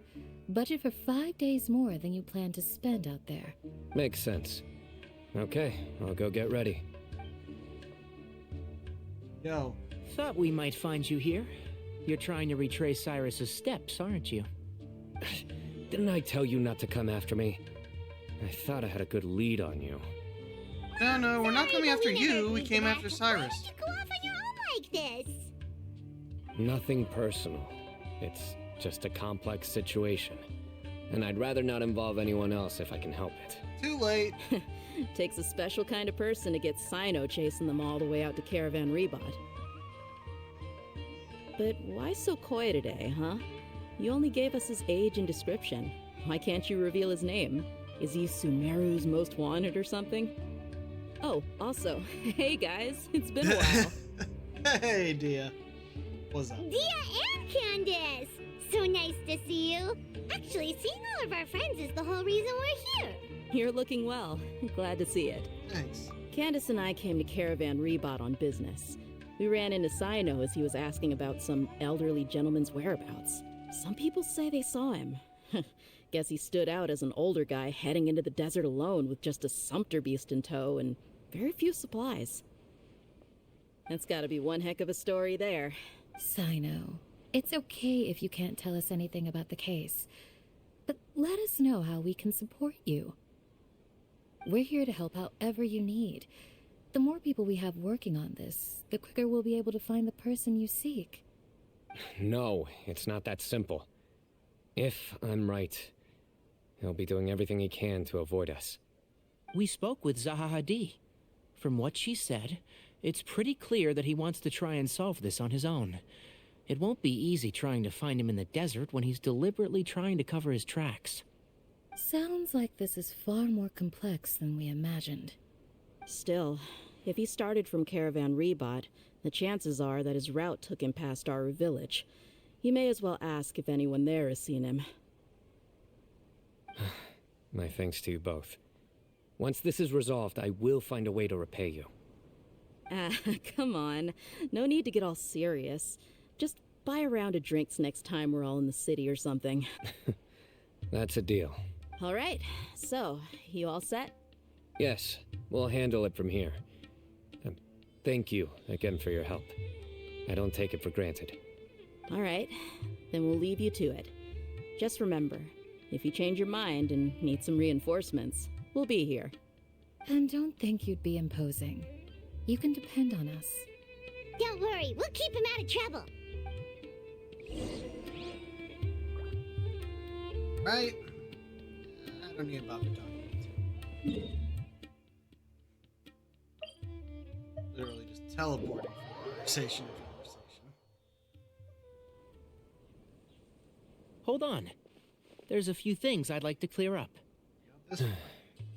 budget for 5 days more than you plan to spend out there.
Makes sense. Okay, I'll go get ready.
Yo.
Thought we might find you here. You're trying to retrace Cyrus's steps, aren't you?
Didn't I tell you not to come after me? I thought I had a good lead on you.
No, we're not coming after
we never
you. We
agreed
came
to that.
after Cyrus.
Why did you go off on your own like this?
Nothing personal. It's just a complex situation. And I'd rather not involve anyone else if I can help it.
Too late.
Takes a special kind of person to get Sino chasing them all the way out to Caravan Rebat. But why so coy today, huh? You only gave us his age and description. Why can't you reveal his name? Is he Sumeru's most wanted or something? Oh, also, hey guys, it's been a while.
Hey, Dia. What's up?
Dia and Candace! So nice to see you. Actually, seeing all of our friends is the whole reason we're here.
You're looking well. Glad to see it.
Thanks.
Candace and I came to Caravan Rebat on business. We ran into Sino as he was asking about some elderly gentleman's whereabouts. Some people say they saw him. Guess he stood out as an older guy heading into the desert alone with just a sumpter beast in tow and very few supplies. That's gotta be one heck of a story there.
Sino, it's okay if you can't tell us anything about the case. But let us know how we can support you. We're here to help however you need. The more people we have working on this, the quicker we'll be able to find the person you seek.
No, it's not that simple. If I'm right, he'll be doing everything he can to avoid us.
We spoke with Zaha Hadid. From what she said, it's pretty clear that he wants to try and solve this on his own. It won't be easy trying to find him in the desert when he's deliberately trying to cover his tracks.
Sounds like this is far more complex than we imagined.
Still, if he started from Caravan Rebot, the chances are that his route took him past Aru village. You may as well ask if anyone there has seen him.
My thanks to you both. Once this is resolved, I will find a way to repay you.
Ah, come on. No need to get all serious. Just buy a round of drinks next time we're all in the city or something.
That's a deal.
All right, so, you all set?
Yes, we'll handle it from here. Thank you again for your help. I don't take it for granted.
All right, then we'll leave you to it. Just remember, if you change your mind and need some reinforcements, we'll be here.
And don't think you'd be imposing. You can depend on us.
Don't worry, we'll keep him out of trouble.
Right? I don't need Bobby talking. Literally just teleporting from conversation to conversation.
Hold on. There's a few things I'd like to clear up.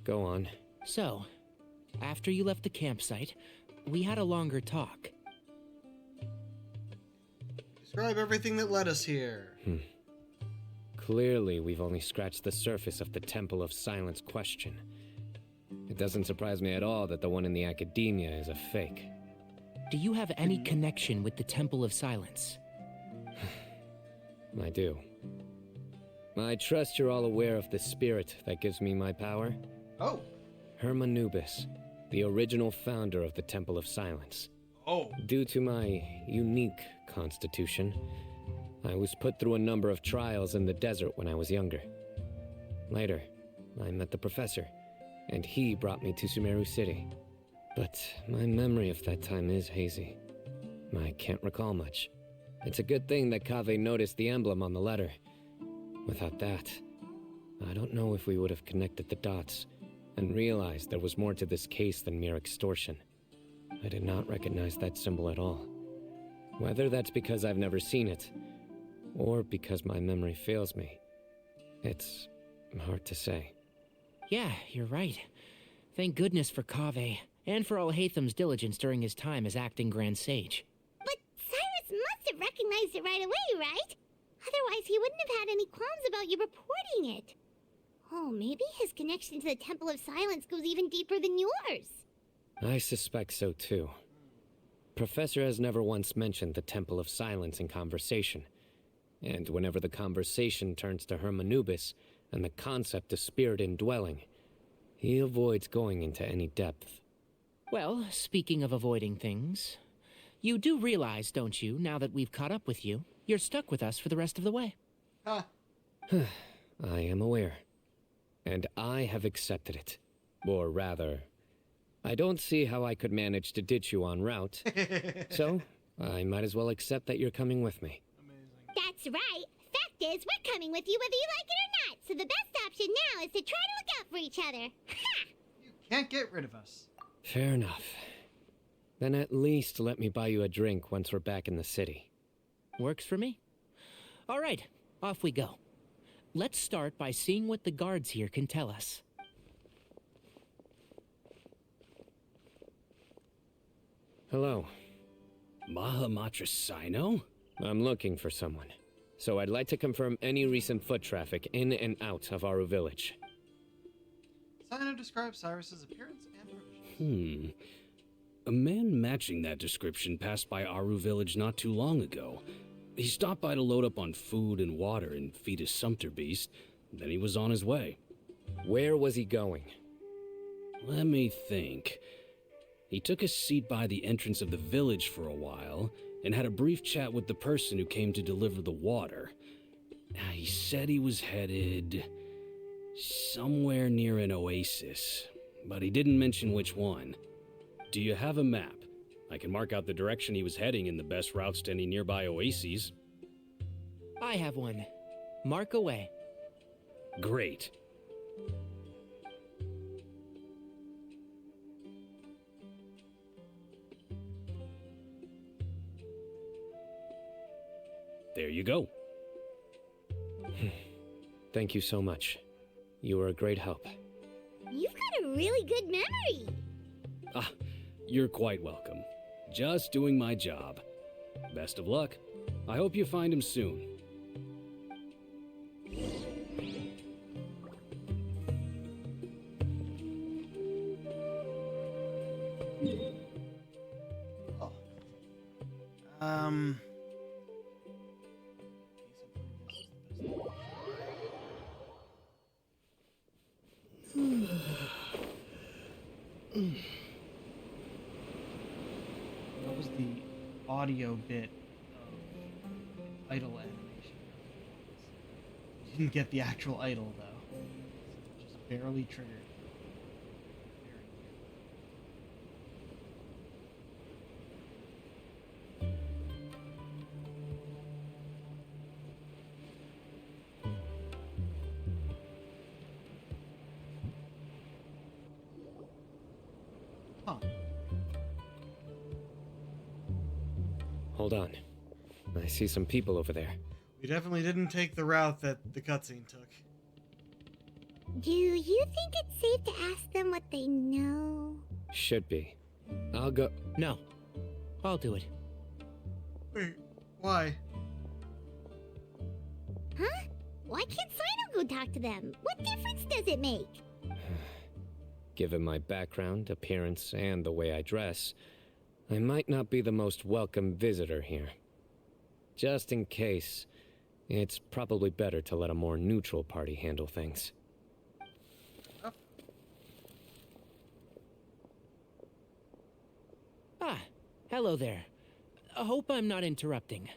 Go on.
So, after you left the campsite, we had a longer talk.
Describe everything that led us here.
Clearly, we've only scratched the surface of the Temple of Silence question. It doesn't surprise me at all that the one in the academia is a fake.
Do you have any connection with the Temple of Silence?
I do. I trust you're all aware of the spirit that gives me my power.
Oh.
Hermanubis, the original founder of the Temple of Silence.
Oh.
Due to my unique constitution, I was put through a number of trials in the desert when I was younger. Later, I met the professor, and he brought me to Sumeru City. But my memory of that time is hazy. I can't recall much. It's a good thing that Kaveh noticed the emblem on the letter. Without that, I don't know if we would have connected the dots and realized there was more to this case than mere extortion. I did not recognize that symbol at all. Whether that's because I've never seen it, or because my memory fails me, it's hard to say.
Yeah, you're right. Thank goodness for Kaveh, and for Alhaitham's diligence during his time as acting Grand Sage.
But Cyrus must have recognized it right away, right? Otherwise, he wouldn't have had any qualms about you reporting it. Oh, maybe his connection to the Temple of Silence goes even deeper than yours.
I suspect so too. Professor has never once mentioned the Temple of Silence in conversation. And whenever the conversation turns to Hermanubis and the concept of spirit indwelling, he avoids going into any depth.
Well, speaking of avoiding things, you do realize, don't you, now that we've caught up with you, you're stuck with us for the rest of the way.
Ah.
I am aware. And I have accepted it. Or rather, I don't see how I could manage to ditch you en route. So, I might as well accept that you're coming with me.
That's right. Fact is, we're coming with you whether you like it or not. So the best option now is to try to look out for each other. Ha!
You can't get rid of us.
Fair enough. Then at least let me buy you a drink once we're back in the city.
Works for me. All right, off we go. Let's start by seeing what the guards here can tell us.
Hello.
Mahamatra Sino?
I'm looking for someone. So I'd like to confirm any recent foot traffic in and out of Aru village.
Sino describes Cyrus's appearance and provisions.
A man matching that description passed by Aru village not too long ago. He stopped by to load up on food and water and feed his sumpter beast. Then he was on his way.
Where was he going?
Let me think. He took a seat by the entrance of the village for a while and had a brief chat with the person who came to deliver the water. He said he was headed somewhere near an oasis. but he didn't mention which one. Do you have a map? I can mark out the direction he was heading and the best routes to any nearby oases.
I have one. Mark away.
Great. There you go.
Thank you so much. You were a great help.
You've got a really good memory.
Ah, you're quite welcome. Just doing my job. Best of luck. I hope you find him soon.
Um... What was the audio bit of idol animation? Didn't get the actual idol though. Just barely triggered. Huh.
Hold on. I see some people over there.
We definitely didn't take the route that the cutscene took.
Do you think it's safe to ask them what they know?
Should be. I'll go.
No. I'll do it.
Wait, why?
Huh? Why can't Sino go talk to them? What difference does it make?
Given my background, appearance, and the way I dress, I might not be the most welcome visitor here. Just in case, it's probably better to let a more neutral party handle things.
Ah, hello there. I hope I'm not interrupting.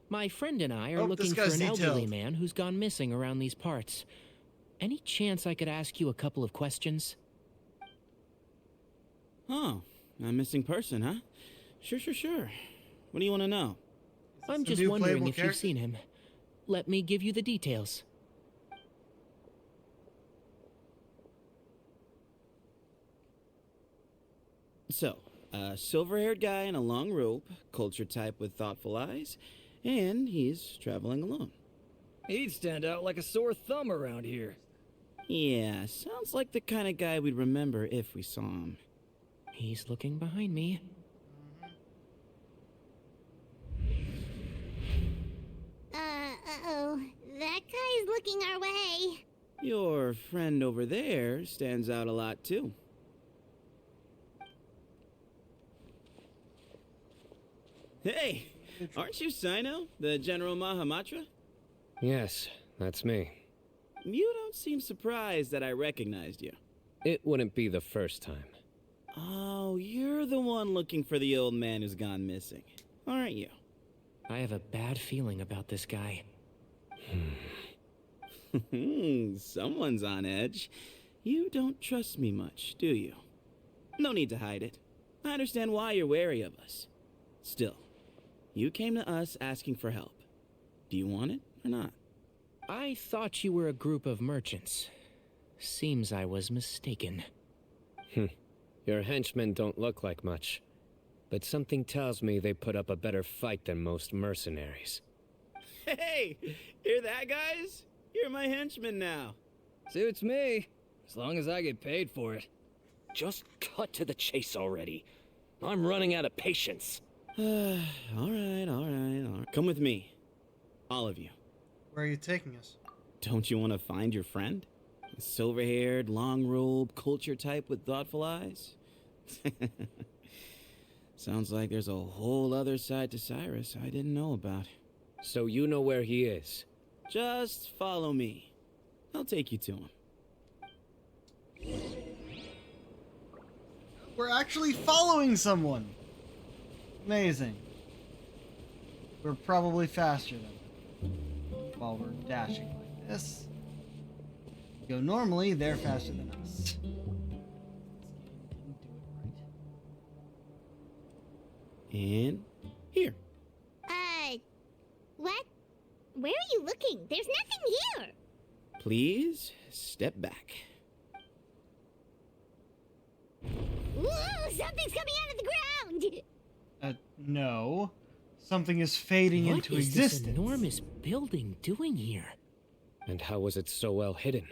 My friend and I are looking for an elderly man who's gone missing around these parts. Any chance I could ask you a couple of questions?
Oh, a missing person, huh? Sure. What do you want to know?
I'm just wondering if you've seen him. Let me give you the details.
So, a silver-haired guy in a long robe, culture type with thoughtful eyes, and he's traveling alone.
He'd stand out like a sore thumb around here.
Yeah, sounds like the kind of guy we'd remember if we saw him.
He's looking behind me.
Uh-oh. That guy's looking our way.
Your friend over there stands out a lot, too. Hey, aren't you Sino, the General Mahamatra?
Yes, that's me.
You don't seem surprised that I recognized you.
It wouldn't be the first time.
Oh, you're the one looking for the old man who's gone missing, aren't you?
I have a bad feeling about this guy.
Someone's on edge. You don't trust me much, do you? No need to hide it. I understand why you're wary of us. Still, you came to us asking for help. Do you want it or not?
I thought you were a group of merchants. Seems I was mistaken.
Your henchmen don't look like much, but something tells me they put up a better fight than most mercenaries.
Hey, hear that, guys? You're my henchman now.
Suits me, as long as I get paid for it.
Just cut to the chase already. I'm running out of patience.
All right. Come with me. All of you.
Where are you taking us?
Don't you want to find your friend? A silver-haired, long-robe, culture type with thoughtful eyes? Sounds like there's a whole other side to Cyrus I didn't know about.
So you know where he is?
Just follow me. I'll take you to him.
We're actually following someone! Amazing. We're probably faster than them. While we're dashing like this. Go normally, they're faster than us.
And here.
What? Where are you looking? There's nothing here.
Please step back.
Whoa, something's coming out of the ground!
No. Something is fading into
What is
existence.
this enormous building doing here?
And how was it so well hidden?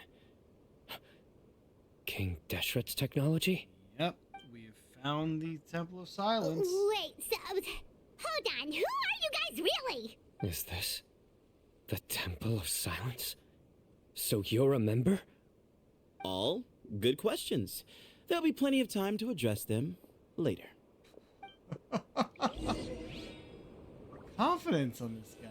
King Deshret's technology?
Yep, we've found the Temple of Silence.
Wait, so, hold on, who are you guys really?
Is this the Temple of Silence? So you're a member?
All good questions. There'll be plenty of time to address them later.
Confidence on this guy.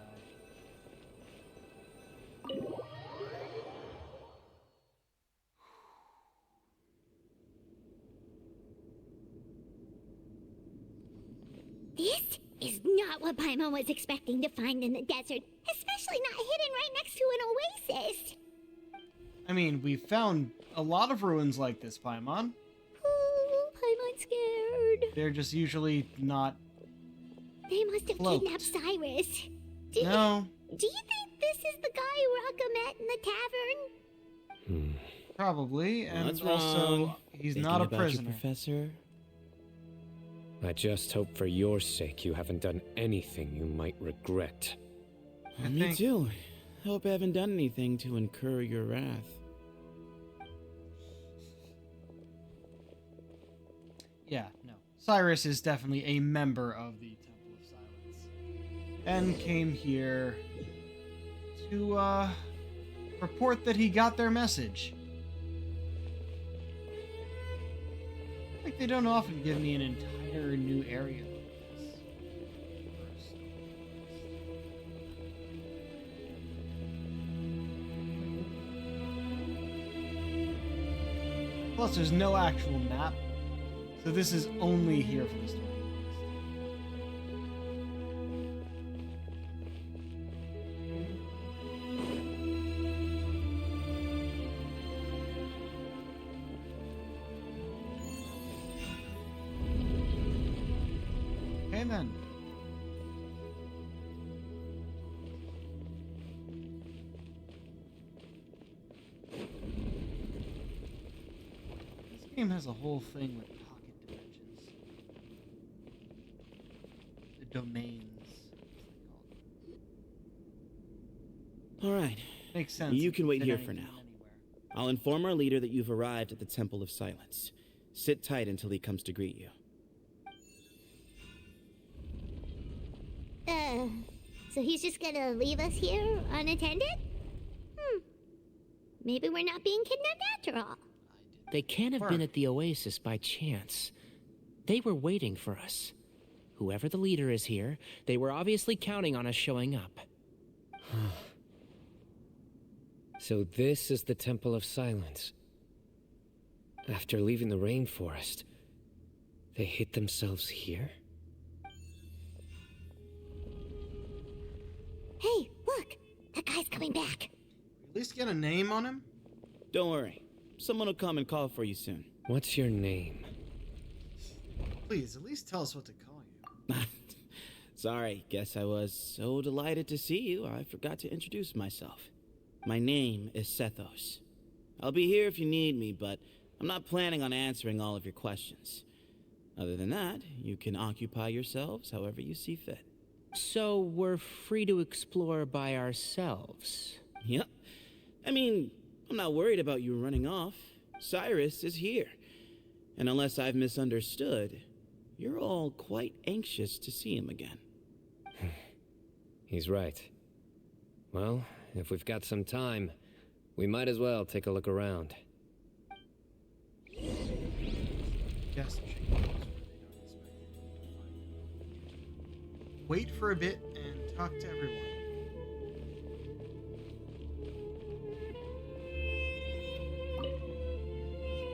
This is not what Paimon was expecting to find in the desert, especially not hidden right next to an oasis.
I mean, we found a lot of ruins like this, Paimon.
Oh, Paimon's scared.
They're just usually not.
They must have
Cloaked.
kidnapped Cyrus.
No.
Do you think this is the guy Raka met in the tavern?
Probably, and
That's
also
wrong.
he's
Thinking
not a
about you,
prisoner.
Professor.
I just hope for your sake you haven't done anything you might regret.
Me too. Hope I haven't done anything to incur your wrath.
Yeah, no. Cyrus is definitely a member of the Temple of Silence. And came here to, report that he got their message. Like, they don't often give me an entire new area like this. Plus, there's no actual map. So this is only here for the story. Okay then. This game has a whole thing with pocket dimensions. The domains.
All right.
Makes sense.
You can wait
Fit
here for
anything
now. I'll inform our leader that you've arrived at the Temple of Silence. Sit tight until he comes to greet you.
So he's just gonna leave us here unattended? Maybe we're not being kidnapped after all.
They can't have been at the oasis by chance. They were waiting for us. Whoever the leader is here, they were obviously counting on us showing up.
So this is the Temple of Silence. After leaving the rainforest, they hid themselves here?
Hey, look! That guy's coming back.
At least get a name on him?
Don't worry. Someone will come and call for you soon.
What's your name?
Please, at least tell us what to call you.
Sorry, guess I was so delighted to see you, I forgot to introduce myself. My name is Sethos. I'll be here if you need me, but I'm not planning on answering all of your questions. Other than that, you can occupy yourselves however you see fit.
So we're free to explore by ourselves.
Yep. I mean, I'm not worried about you running off. Cyrus is here. And unless I've misunderstood, you're all quite anxious to see him again.
He's right. Well, if we've got some time, we might as well take a look around.
Yes. Wait for a bit and talk to everyone.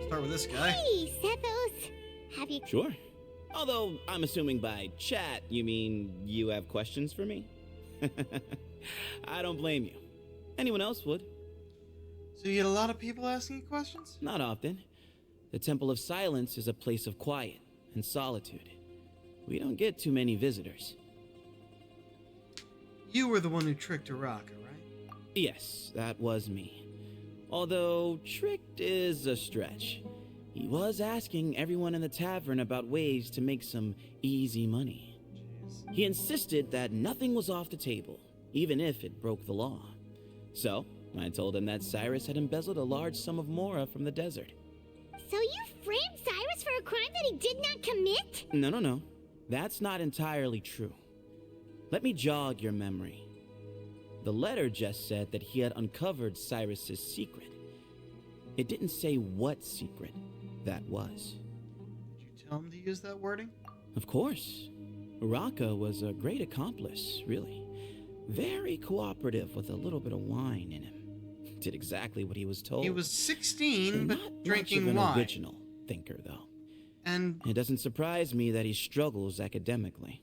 Start with this guy.
Hey, Sethos! Have you...
Sure. Although, I'm assuming by chat, you mean you have questions for me? I don't blame you. Anyone else would.
So you get a lot of people asking you questions?
Not often. The Temple of Silence is a place of quiet and solitude. We don't get too many visitors.
You were the one who tricked Araka, right?
Yes, that was me. Although, tricked is a stretch. He was asking everyone in the tavern about ways to make some easy money. He insisted that nothing was off the table, even if it broke the law. So, I told him that Cyrus had embezzled a large sum of mora from the desert.
So you framed Cyrus for a crime that he did not commit?
No. That's not entirely true. Let me jog your memory. The letter just said that he had uncovered Cyrus's secret. It didn't say what secret that was.
Did you tell him to use that wording?
Of course. Uraka was a great accomplice, really. Very cooperative with a little bit of wine in him. Did exactly what he was told.
He was 16, but
not
drinking
much of an
wine.
Original thinker, though.
And
it doesn't surprise me that he struggles academically.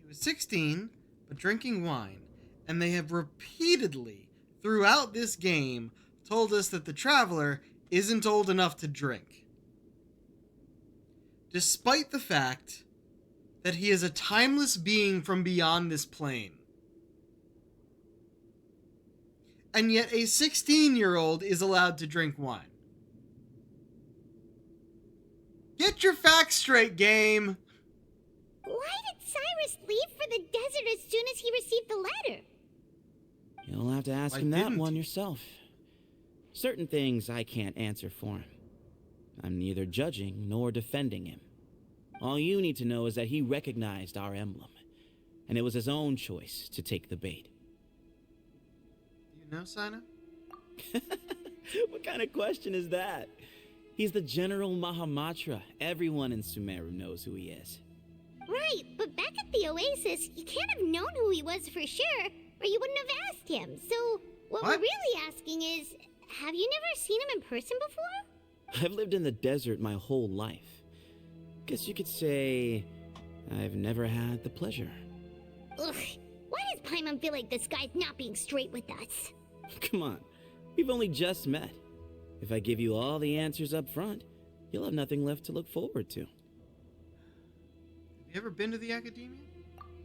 He was 16, but drinking wine. And they have repeatedly, throughout this game, told us that the Traveler isn't old enough to drink. Despite the fact that he is a timeless being from beyond this plane. And yet a 16-year-old is allowed to drink wine. Get your facts straight, game!
Why did Cyrus leave for the desert as soon as he received the letter?
You'll have to ask him that one yourself. Certain things I can't answer for him. I'm neither judging nor defending him. All you need to know is that he recognized our emblem, and it was his own choice to take the bait.
Do you know Sino?
What kind of question is that? He's the General Mahamatra. Everyone in Sumeru knows who he is.
Right, but back at the Oasis, you can't have known who he was for sure, or you wouldn't have asked him. So, what we're really asking is, have you never seen him in person before?
I've lived in the desert my whole life. Guess you could say I've never had the pleasure.
Ugh, why does Paimon feel like this guy's not being straight with us?
Come on, we've only just met. If I give you all the answers up front, you'll have nothing left to look forward to.
Have you ever been to the Academia?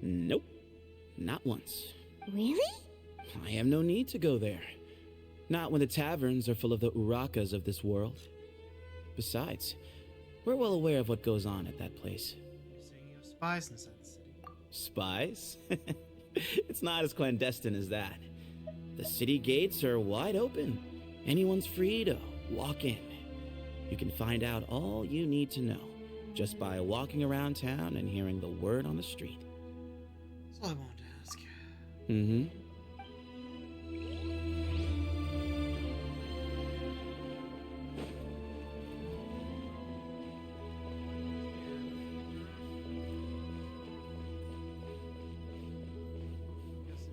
Nope, not once.
Really?
I have no need to go there. Not when the taverns are full of the Urakas of this world. Besides, we're well aware of what goes on at that place.
You're saying you have spies inside the city.
Spies? It's not as clandestine as that. The city gates are wide open. Anyone's free to walk in. You can find out all you need to know just by walking around town and hearing the word on the street.
That's all I wanted to ask.
Mm-hmm.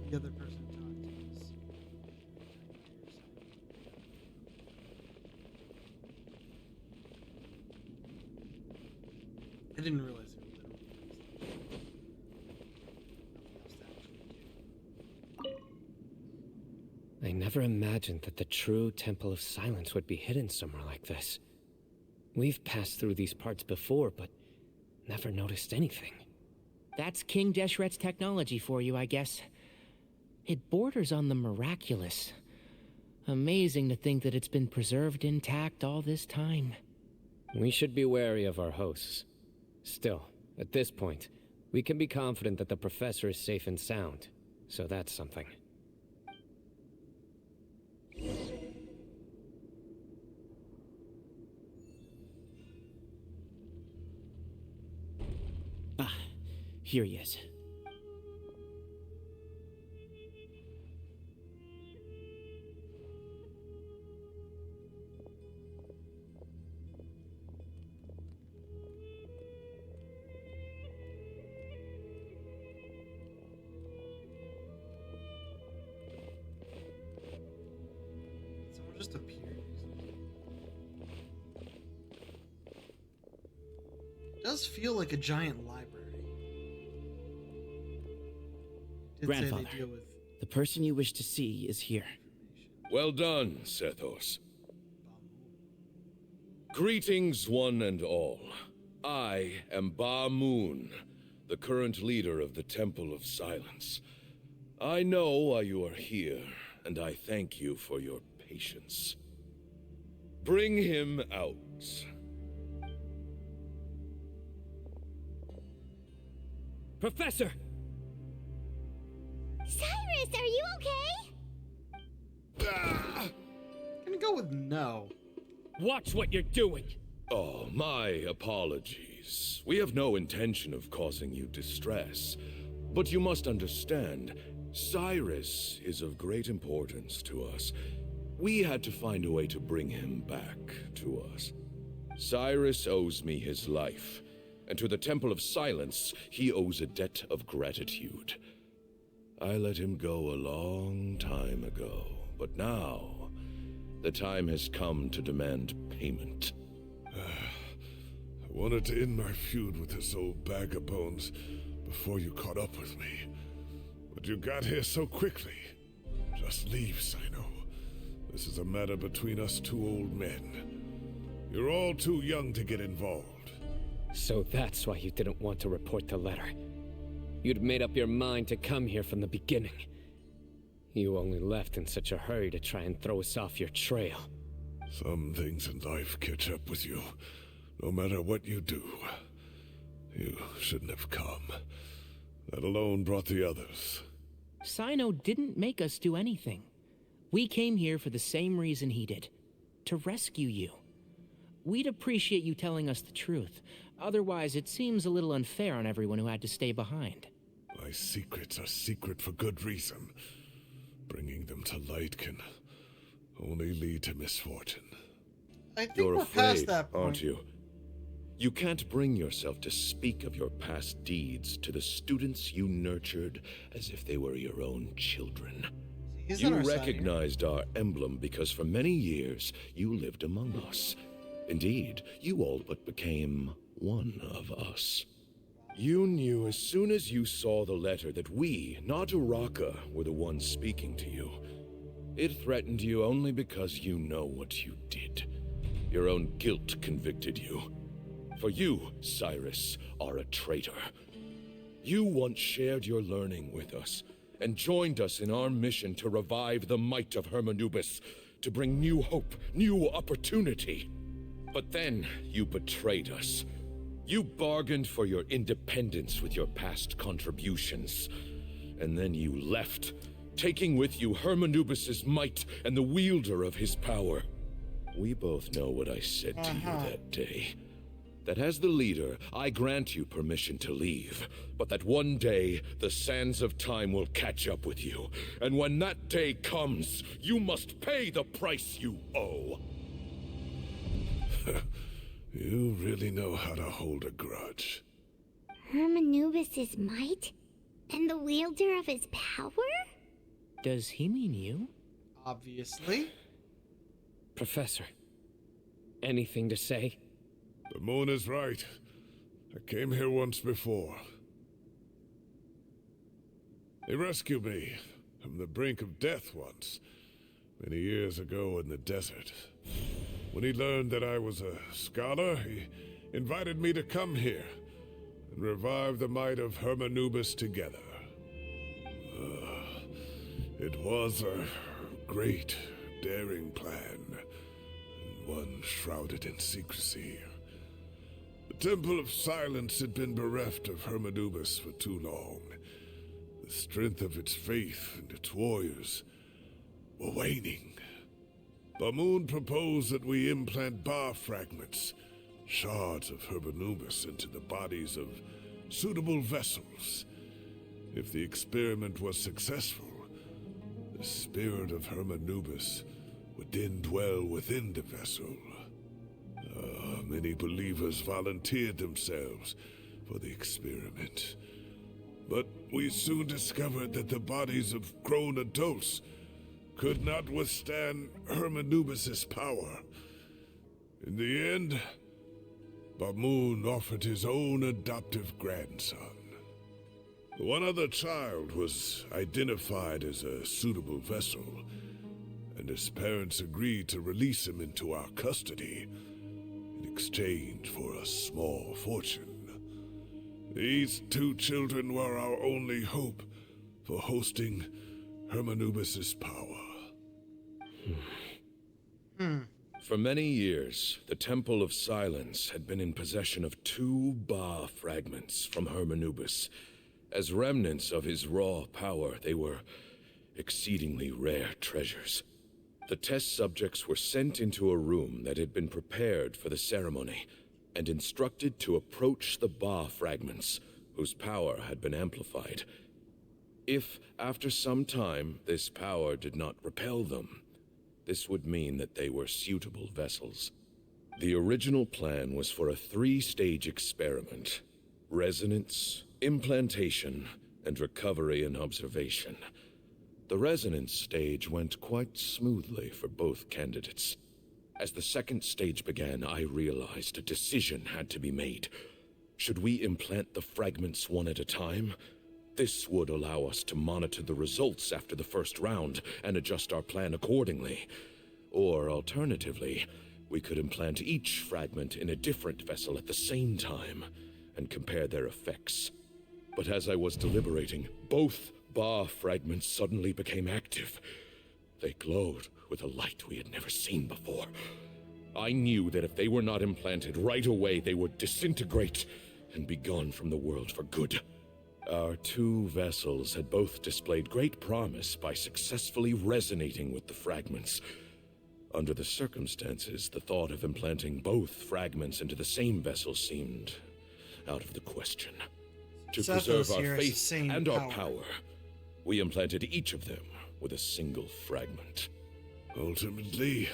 The other person talked to us. I didn't realize it was literally
I never imagined that the true Temple of Silence would be hidden somewhere like this. We've passed through these parts before, but never noticed anything.
That's King Deshret's technology for you, I guess. It borders on the miraculous. Amazing to think that it's been preserved intact all this time.
We should be wary of our hosts. Still, at this point, we can be confident that the professor is safe and sound, so that's something.
Ah, here he is.
Someone just appeared. It does feel like a giant library. Did
Grandfather,
say they deal with
the person you wish to see is here.
Well done, Sethos. Greetings, one and all.
I am Ba Moon, the current leader of the Temple of Silence. I know why you are here, and I thank you for your patience. Bring him out.
Professor!
Cyrus, are you okay?
I'm gonna go with no.
Watch what you're doing!
Oh, my apologies. We have no intention of causing you distress. But you must understand, Cyrus is of great importance to us. We had to find a way to bring him back to us. Cyrus owes me his life, and to the Temple of Silence, he owes a debt of gratitude. I let him go a long time ago, but now the time has come to demand payment.
I wanted to end my feud with this old bag of bones before you caught up with me. But you got here so quickly. Just leave, Sino. This is a matter between us two old men. You're all too young to get involved.
So that's why you didn't want to report the letter. You'd made up your mind to come here from the beginning. You only left in such a hurry to try and throw us off your trail.
Some things in life catch up with you, no matter what you do. You shouldn't have come. That alone brought the others.
Sino didn't make us do anything. We came here for the same reason he did. To rescue you. We'd appreciate you telling us the truth. Otherwise, it seems a little unfair on everyone who had to stay behind.
My secrets are secret for good reason. Bringing them to light can only lead to misfortune.
I think
You're
we're
afraid,
past that point.
aren't you? You can't bring yourself to speak of your past deeds to the students you nurtured as if they were your own children.
He's
You
on our side here.
recognized our emblem because for many years you lived among us. Indeed, you all but became one of us. You knew as soon as you saw the letter that we, not Uraka, were the ones speaking to you. It threatened you only because you know what you did. Your own guilt convicted you. For you, Cyrus, are a traitor. You once shared your learning with us, and joined us in our mission to revive the might of Hermanubis, to bring new hope, new opportunity. But then you betrayed us. You bargained for your independence with your past contributions. And then you left, taking with you Hermanubis' might and the wielder of his power. We both know what I said to you that day. That as the leader, I grant you permission to leave, but that one day, the sands of time will catch up with you. And when that day comes, you must pay the price you owe.
You really know how to hold a grudge.
Hermanubis' might? And the wielder of his power?
Does he mean you?
Obviously.
Professor, anything to say?
The moon is right. I came here once before. He rescued me from the brink of death once, many years ago in the desert. When he learned that I was a scholar, he invited me to come here and revive the might of Hermanubis together. It was a great, daring plan, and one shrouded in secrecy. The Temple of Silence had been bereft of Hermanubis for too long. The strength of its faith and its warriors were waning. Bamoon proposed that we implant bar fragments, shards of Hermanubis, into the bodies of suitable vessels. If the experiment was successful, the spirit of Hermanubis would then dwell within the vessel. Many believers volunteered themselves for the experiment. But we soon discovered that the bodies of grown adults could not withstand Hermanubis' power. In the end, Bamoon offered his own adoptive grandson. One other child was identified as a suitable vessel, and his parents agreed to release him into our custody in exchange for a small fortune. These two children were our only hope for hosting Hermanubis's power.
For many years, the Temple of Silence had been in possession of 2 Ba fragments from Hermanubis. As remnants of his raw power, they were exceedingly rare treasures. The test subjects were sent into a room that had been prepared for the ceremony, and instructed to approach the Ba fragments, whose power had been amplified. If, after some time, this power did not repel them, this would mean that they were suitable vessels. The original plan was for a 3-stage experiment: resonance, implantation, and recovery and observation. The resonance stage went quite smoothly for both candidates. As the second stage began, I realized a decision had to be made. Should we implant the fragments one at a time? This would allow us to monitor the results after the first round and adjust our plan accordingly. Or alternatively, we could implant each fragment in a different vessel at the same time and compare their effects. But as I was deliberating, both Ba fragments suddenly became active. They glowed with a light we had never seen before. I knew that if they were not implanted right away, they would disintegrate and be gone from the world for good. Our 2 vessels had both displayed great promise by successfully resonating with the fragments. Under the circumstances, the thought of implanting both fragments into the same vessel seemed out of the question. To preserve our faith and our power, we implanted each of them with a single fragment.
Ultimately,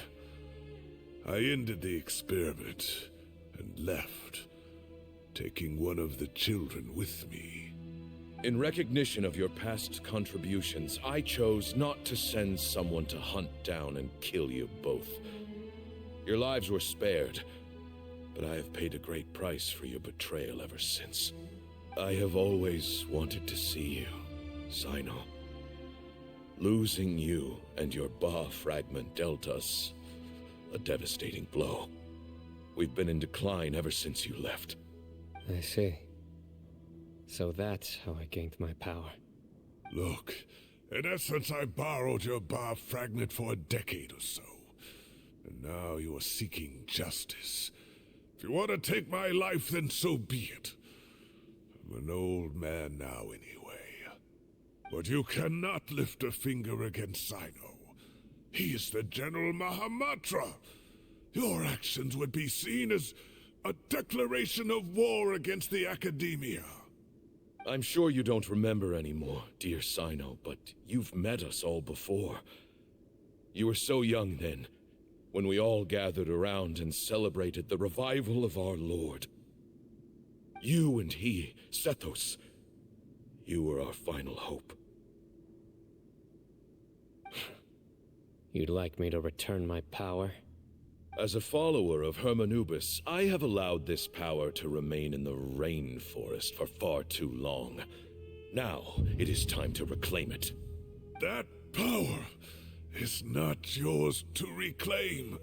I ended the experiment and left, taking one of the children with me.
In recognition of your past contributions, I chose not to send someone to hunt down and kill you both. Your lives were spared, but I have paid a great price for your betrayal ever since. I have always wanted to see you, Sino. Losing you and your Ba fragment dealt us a devastating blow. We've been in decline ever since you left.
I see. So that's how I gained my power.
Look, in essence, I borrowed your Ba fragment for a decade or so. And now you are seeking justice. If you want to take my life, then so be it. I'm an old man now anyway. But you cannot lift a finger against Sino. He is the General Mahamatra. Your actions would be seen as a declaration of war against the Academia.
I'm sure you don't remember anymore, dear Sino, but you've met us all before. You were so young then, when we all gathered around and celebrated the revival of our Lord. You and he, Sethos, you were our final hope.
You'd like me to return my power?
As a follower of Hermanubis, I have allowed this power to remain in the rainforest for far too long. Now, it is time to reclaim it.
That power is not yours to reclaim.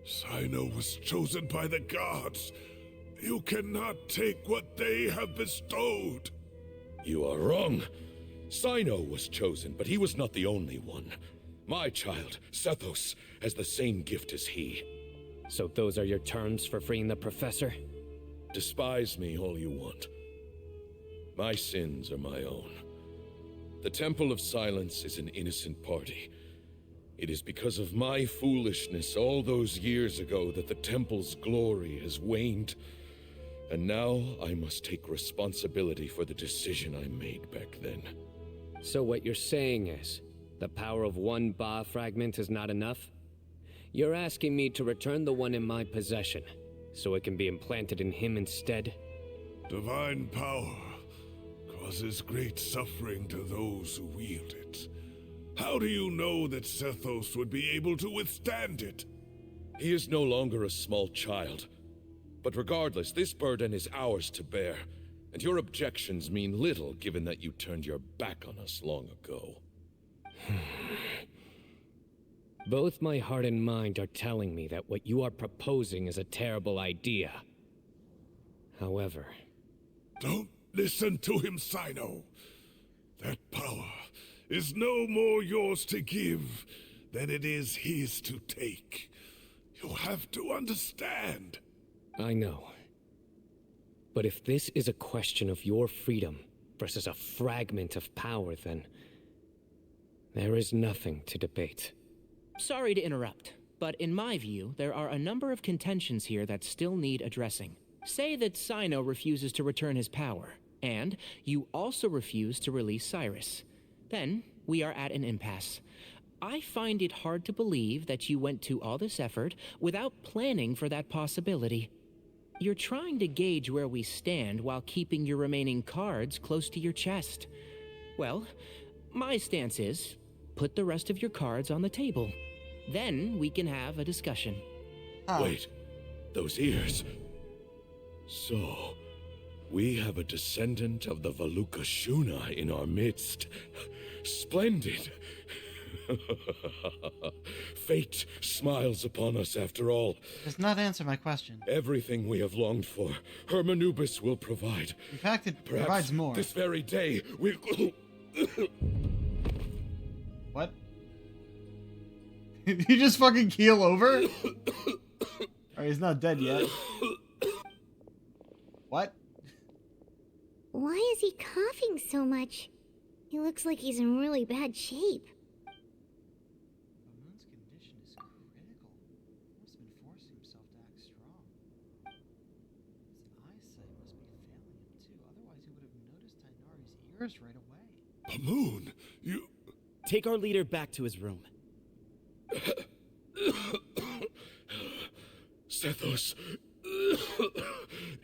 Sino was chosen by the gods. You cannot take what they have bestowed.
You are wrong. Sino was chosen, but he was not the only one. My child, Sethos, has the same gift as he.
So those are your terms for freeing the professor?
Despise me all you want. My sins are my own. The Temple of Silence is an innocent party. It is because of my foolishness all those years ago that the Temple's glory has waned. And now I must take responsibility for the decision I made back then.
So what you're saying is, the power of one Ba fragment is not enough? You're asking me to return the one in my possession, so it can be implanted in him instead?
Divine power causes great suffering to those who wield it. How do you know that Sethos would be able to withstand it?
He is no longer a small child. But regardless, this burden is ours to bear, and your objections mean little given that you turned your back on us long ago.
Both my heart and mind are telling me that what you are proposing is a terrible idea. However...
Don't listen to him, Sino. That power is no more yours to give than it is his to take. You have to understand.
I know. But if this is a question of your freedom versus a fragment of power, then there is nothing to debate.
Sorry to interrupt, but in my view, there are a number of contentions here that still need addressing. Say that Sino refuses to return his power, and you also refuse to release Cyrus. Then we are at an impasse. I find it hard to believe that you went to all this effort without planning for that possibility. You're trying to gauge where we stand while keeping your remaining cards close to your chest. Well, my stance is, put the rest of your cards on the table. Then we can have a discussion.
Wait, those ears. So, we have a descendant of the Valukashuna in our midst. Splendid. Fate smiles upon us after all.
Does not answer my question.
Everything we have longed for, Hermanubis will provide.
In fact, it
Perhaps
provides more.
this very day, we'll...
What? Did he just fucking keel over? Or he's not dead yet. What?
Why is he coughing so much? He looks like he's in really bad shape.
Moon's condition is critical. He must have been forcing himself to act strong. His eyesight must be failing him too. Otherwise, he would have noticed Tainari's ears right away.
Moon, you...
Take our leader back to his room.
Sethos...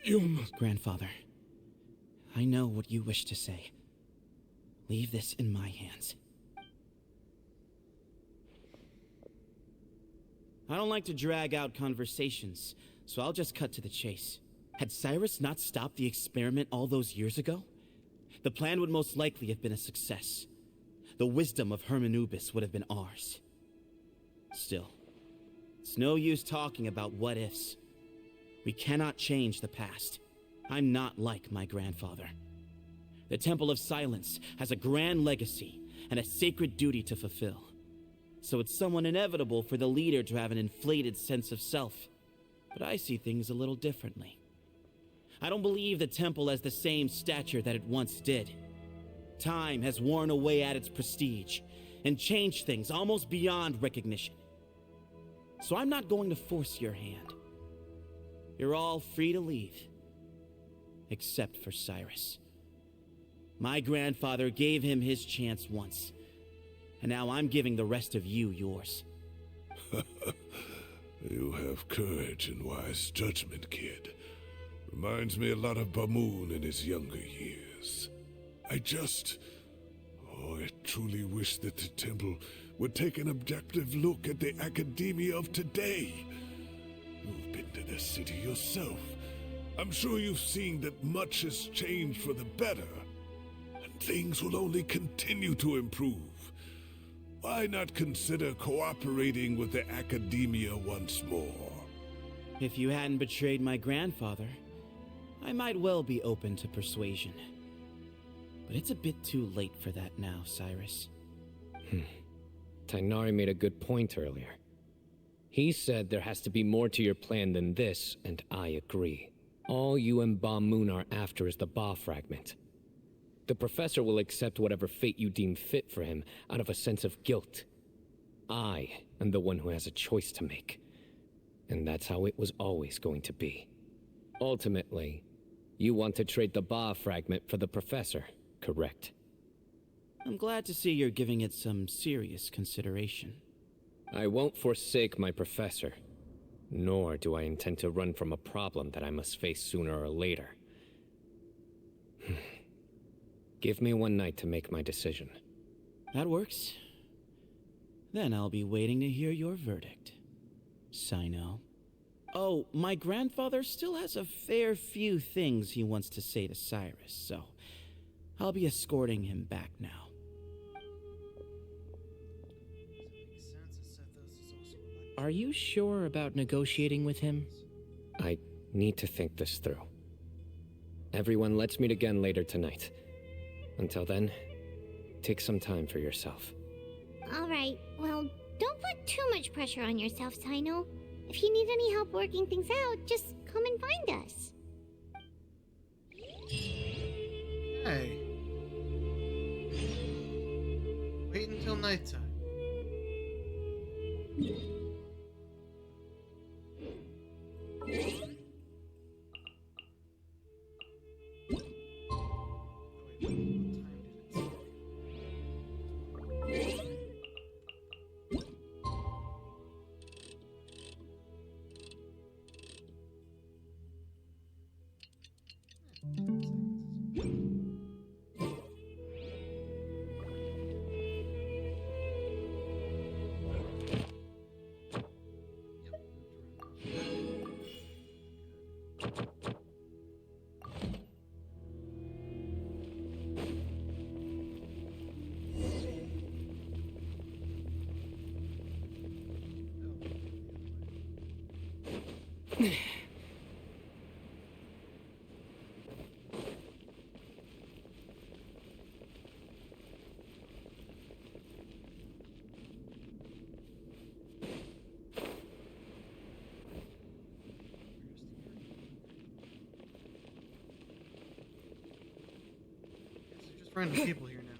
You...
Grandfather, I know what you wish to say. Leave this in my hands. I don't like to drag out conversations, so I'll just cut to the chase. Had Cyrus not stopped the experiment all those years ago, the plan would most likely have been a success. The wisdom of Hermanubis would have been ours. Still, it's no use talking about what-ifs. We cannot change the past. I'm not like my grandfather. The Temple of Silence has a grand legacy and a sacred duty to fulfill. So it's somewhat inevitable for the leader to have an inflated sense of self. But I see things a little differently. I don't believe the temple has the same stature that it once did. Time has worn away at its prestige and changed things almost beyond recognition. So I'm not going to force your hand. You're all free to leave. Except for Cyrus. My grandfather gave him his chance once, and now I'm giving the rest of you yours.
You have courage and wise judgment, kid. Reminds me a lot of Bamoon in his younger years. I truly wish that the temple would take an objective look at the academia of today. You've been to the city yourself. I'm sure you've seen that much has changed for the better, and things will only continue to improve. Why not consider cooperating with the academia once more?
If you hadn't betrayed my grandfather, I might well be open to persuasion. But it's a bit too late for that now, Cyrus.
Tainari made a good point earlier. He said there has to be more to your plan than this, and I agree. All you and Ba Moon are after is the Ba fragment. The professor will accept whatever fate you deem fit for him out of a sense of guilt. I am the one who has a choice to make. And that's how it was always going to be. Ultimately, you want to trade the Ba fragment for the professor, correct?
I'm glad to see you're giving it some serious consideration.
I won't forsake my professor, nor do I intend to run from a problem that I must face sooner or later. Give me one night to make my decision.
That works. Then I'll be waiting to hear your verdict, Sino. Oh, my grandfather still has a fair few things he wants to say to Cyrus, so I'll be escorting him back now.
Makes sense that Sethos
Are you sure about negotiating with him?
I need to think this through. Everyone, let's meet again later tonight. Until then, take some time for yourself.
Alright, well, don't put too much pressure on yourself, Sino. If you need any help working things out, just come and find us.
Hey. Wait until nighttime. Random people here now.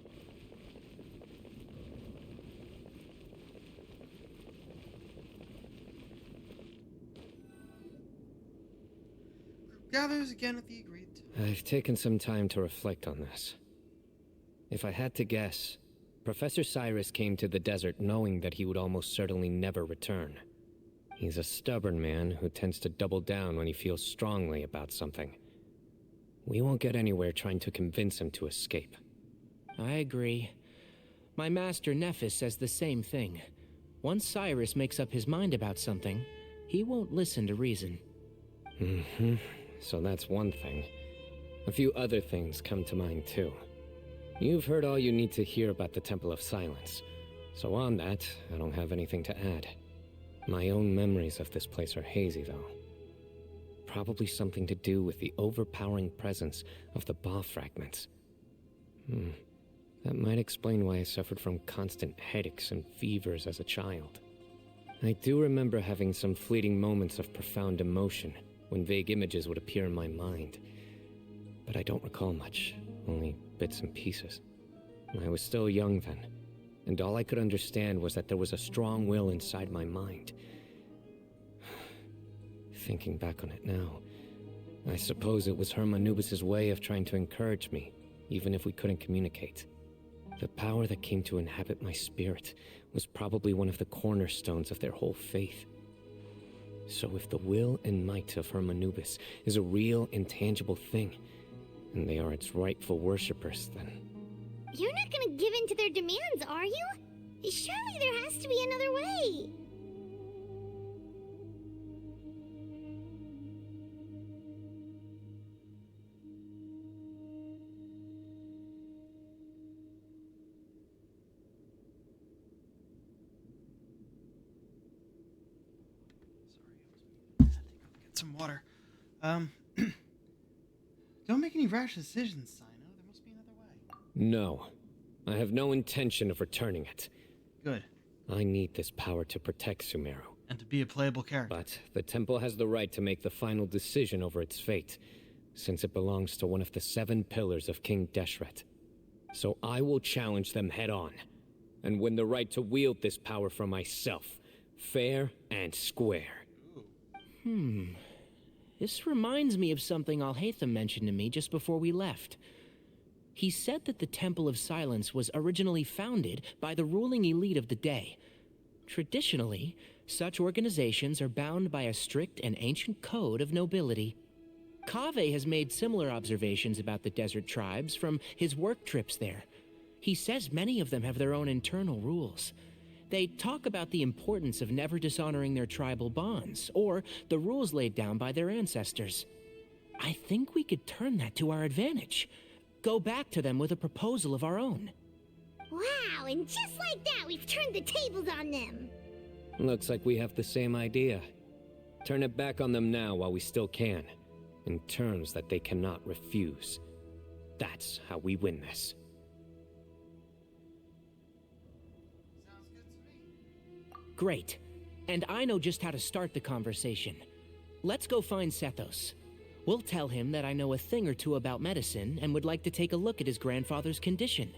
Group gathers again at the agreed time.
I've taken some time to reflect on this. If I had to guess, Professor Cyrus came to the desert knowing that he would almost certainly never return. He's a stubborn man who tends to double down when he feels strongly about something. We won't get anywhere trying to convince him to escape.
I agree. My master Nephis says the same thing. Once Cyrus makes up his mind about something, he won't listen to reason.
So that's one thing. A few other things come to mind too. You've heard all you need to hear about the Temple of Silence. So on that, I don't have anything to add. My own memories of this place are hazy though. Probably something to do with the overpowering presence of the Ba fragments. That might explain why I suffered from constant headaches and fevers as a child. I do remember having some fleeting moments of profound emotion when vague images would appear in my mind. But I don't recall much, only bits and pieces. I was still young then, and all I could understand was that there was a strong will inside my mind. Thinking back on it now, I suppose it was Hermanubis' way of trying to encourage me, even if we couldn't communicate. The power that came to inhabit my spirit was probably one of the cornerstones of their whole faith. So if the will and might of Hermanubis is a real, intangible thing, and they are its rightful worshippers, then...
You're not gonna give in to their demands, are you? Surely there has to be another way.
Some water. Don't make any rash decisions, Sino. There must be another way.
No. I have no intention of returning it.
Good.
I need this power to protect Sumeru.
And to be a playable character.
But the temple has the right to make the final decision over its fate, since it belongs to one of the 7 pillars of King Deshret. So I will challenge them head on, and win the right to wield this power for myself, fair and square.
This reminds me of something Alhaitham mentioned to me just before we left. He said that the Temple of Silence was originally founded by the ruling elite of the day. Traditionally, such organizations are bound by a strict and ancient code of nobility. Kaveh has made similar observations about the desert tribes from his work trips there. He says many of them have their own internal rules. They talk about the importance of never dishonoring their tribal bonds, or the rules laid down by their ancestors. I think we could turn that to our advantage. Go back to them with a proposal of our own.
Wow, and just like that, we've turned the tables on them.
Looks like we have the same idea. Turn it back on them now while we still can, in terms that they cannot refuse. That's how we win this.
Great. And I know just how to start the conversation. Let's go find Sethos. We'll tell him that I know a thing or two about medicine and would like to take a look at his grandfather's condition.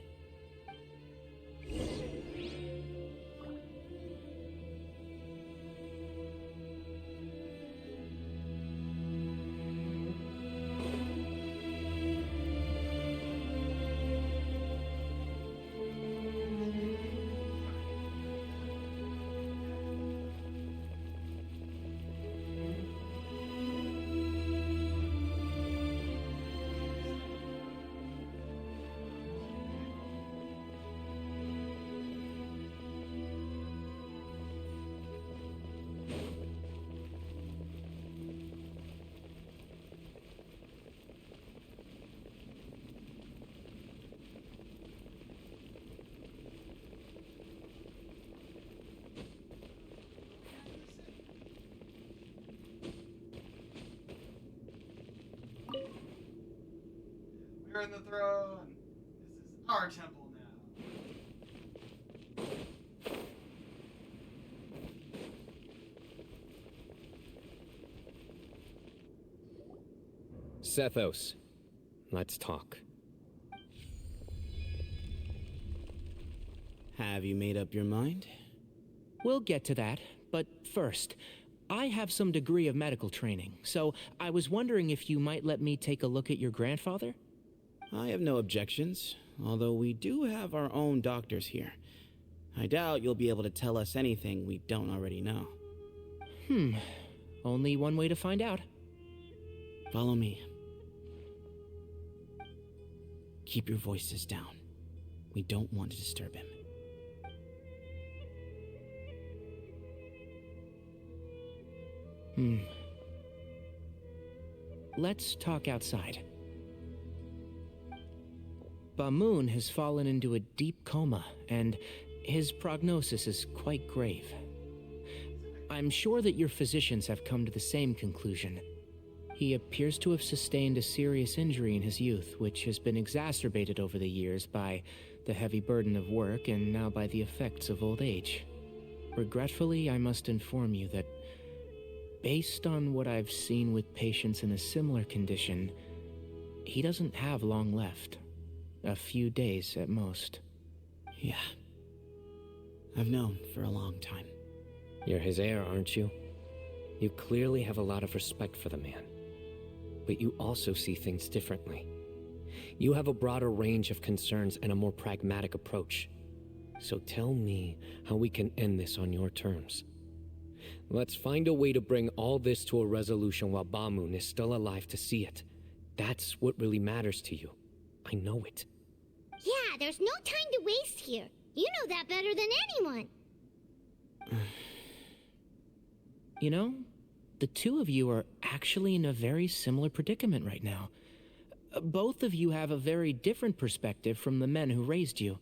We're in the throne. This is our temple now.
Sethos, let's talk.
Have you made up your mind?
We'll get to that, but first, I have some degree of medical training, so I was wondering if you might let me take a look at your grandfather?
I have no objections, although we do have our own doctors here. I doubt you'll be able to tell us anything we don't already know.
Only one way to find out.
Follow me. Keep your voices down. We don't want to disturb him.
Let's talk outside. Bamoon has fallen into a deep coma, and his prognosis is quite grave. I'm sure that your physicians have come to the same conclusion. He appears to have sustained a serious injury in his youth, which has been exacerbated over the years by the heavy burden of work and now by the effects of old age. Regretfully, I must inform you that, based on what I've seen with patients in a similar condition, he doesn't have long left. A few days at most.
Yeah. I've known for a long time.
You're his heir, aren't you? You clearly have a lot of respect for the man. But you also see things differently. You have a broader range of concerns and a more pragmatic approach. So tell me how we can end this on your terms. Let's find a way to bring all this to a resolution while Bamoon is still alive to see it. That's what really matters to you. I know it.
Yeah, there's no time to waste here. You know that better than anyone.
You know, the two of you are actually in a very similar predicament right now. Both of you have a very different perspective from the men who raised you.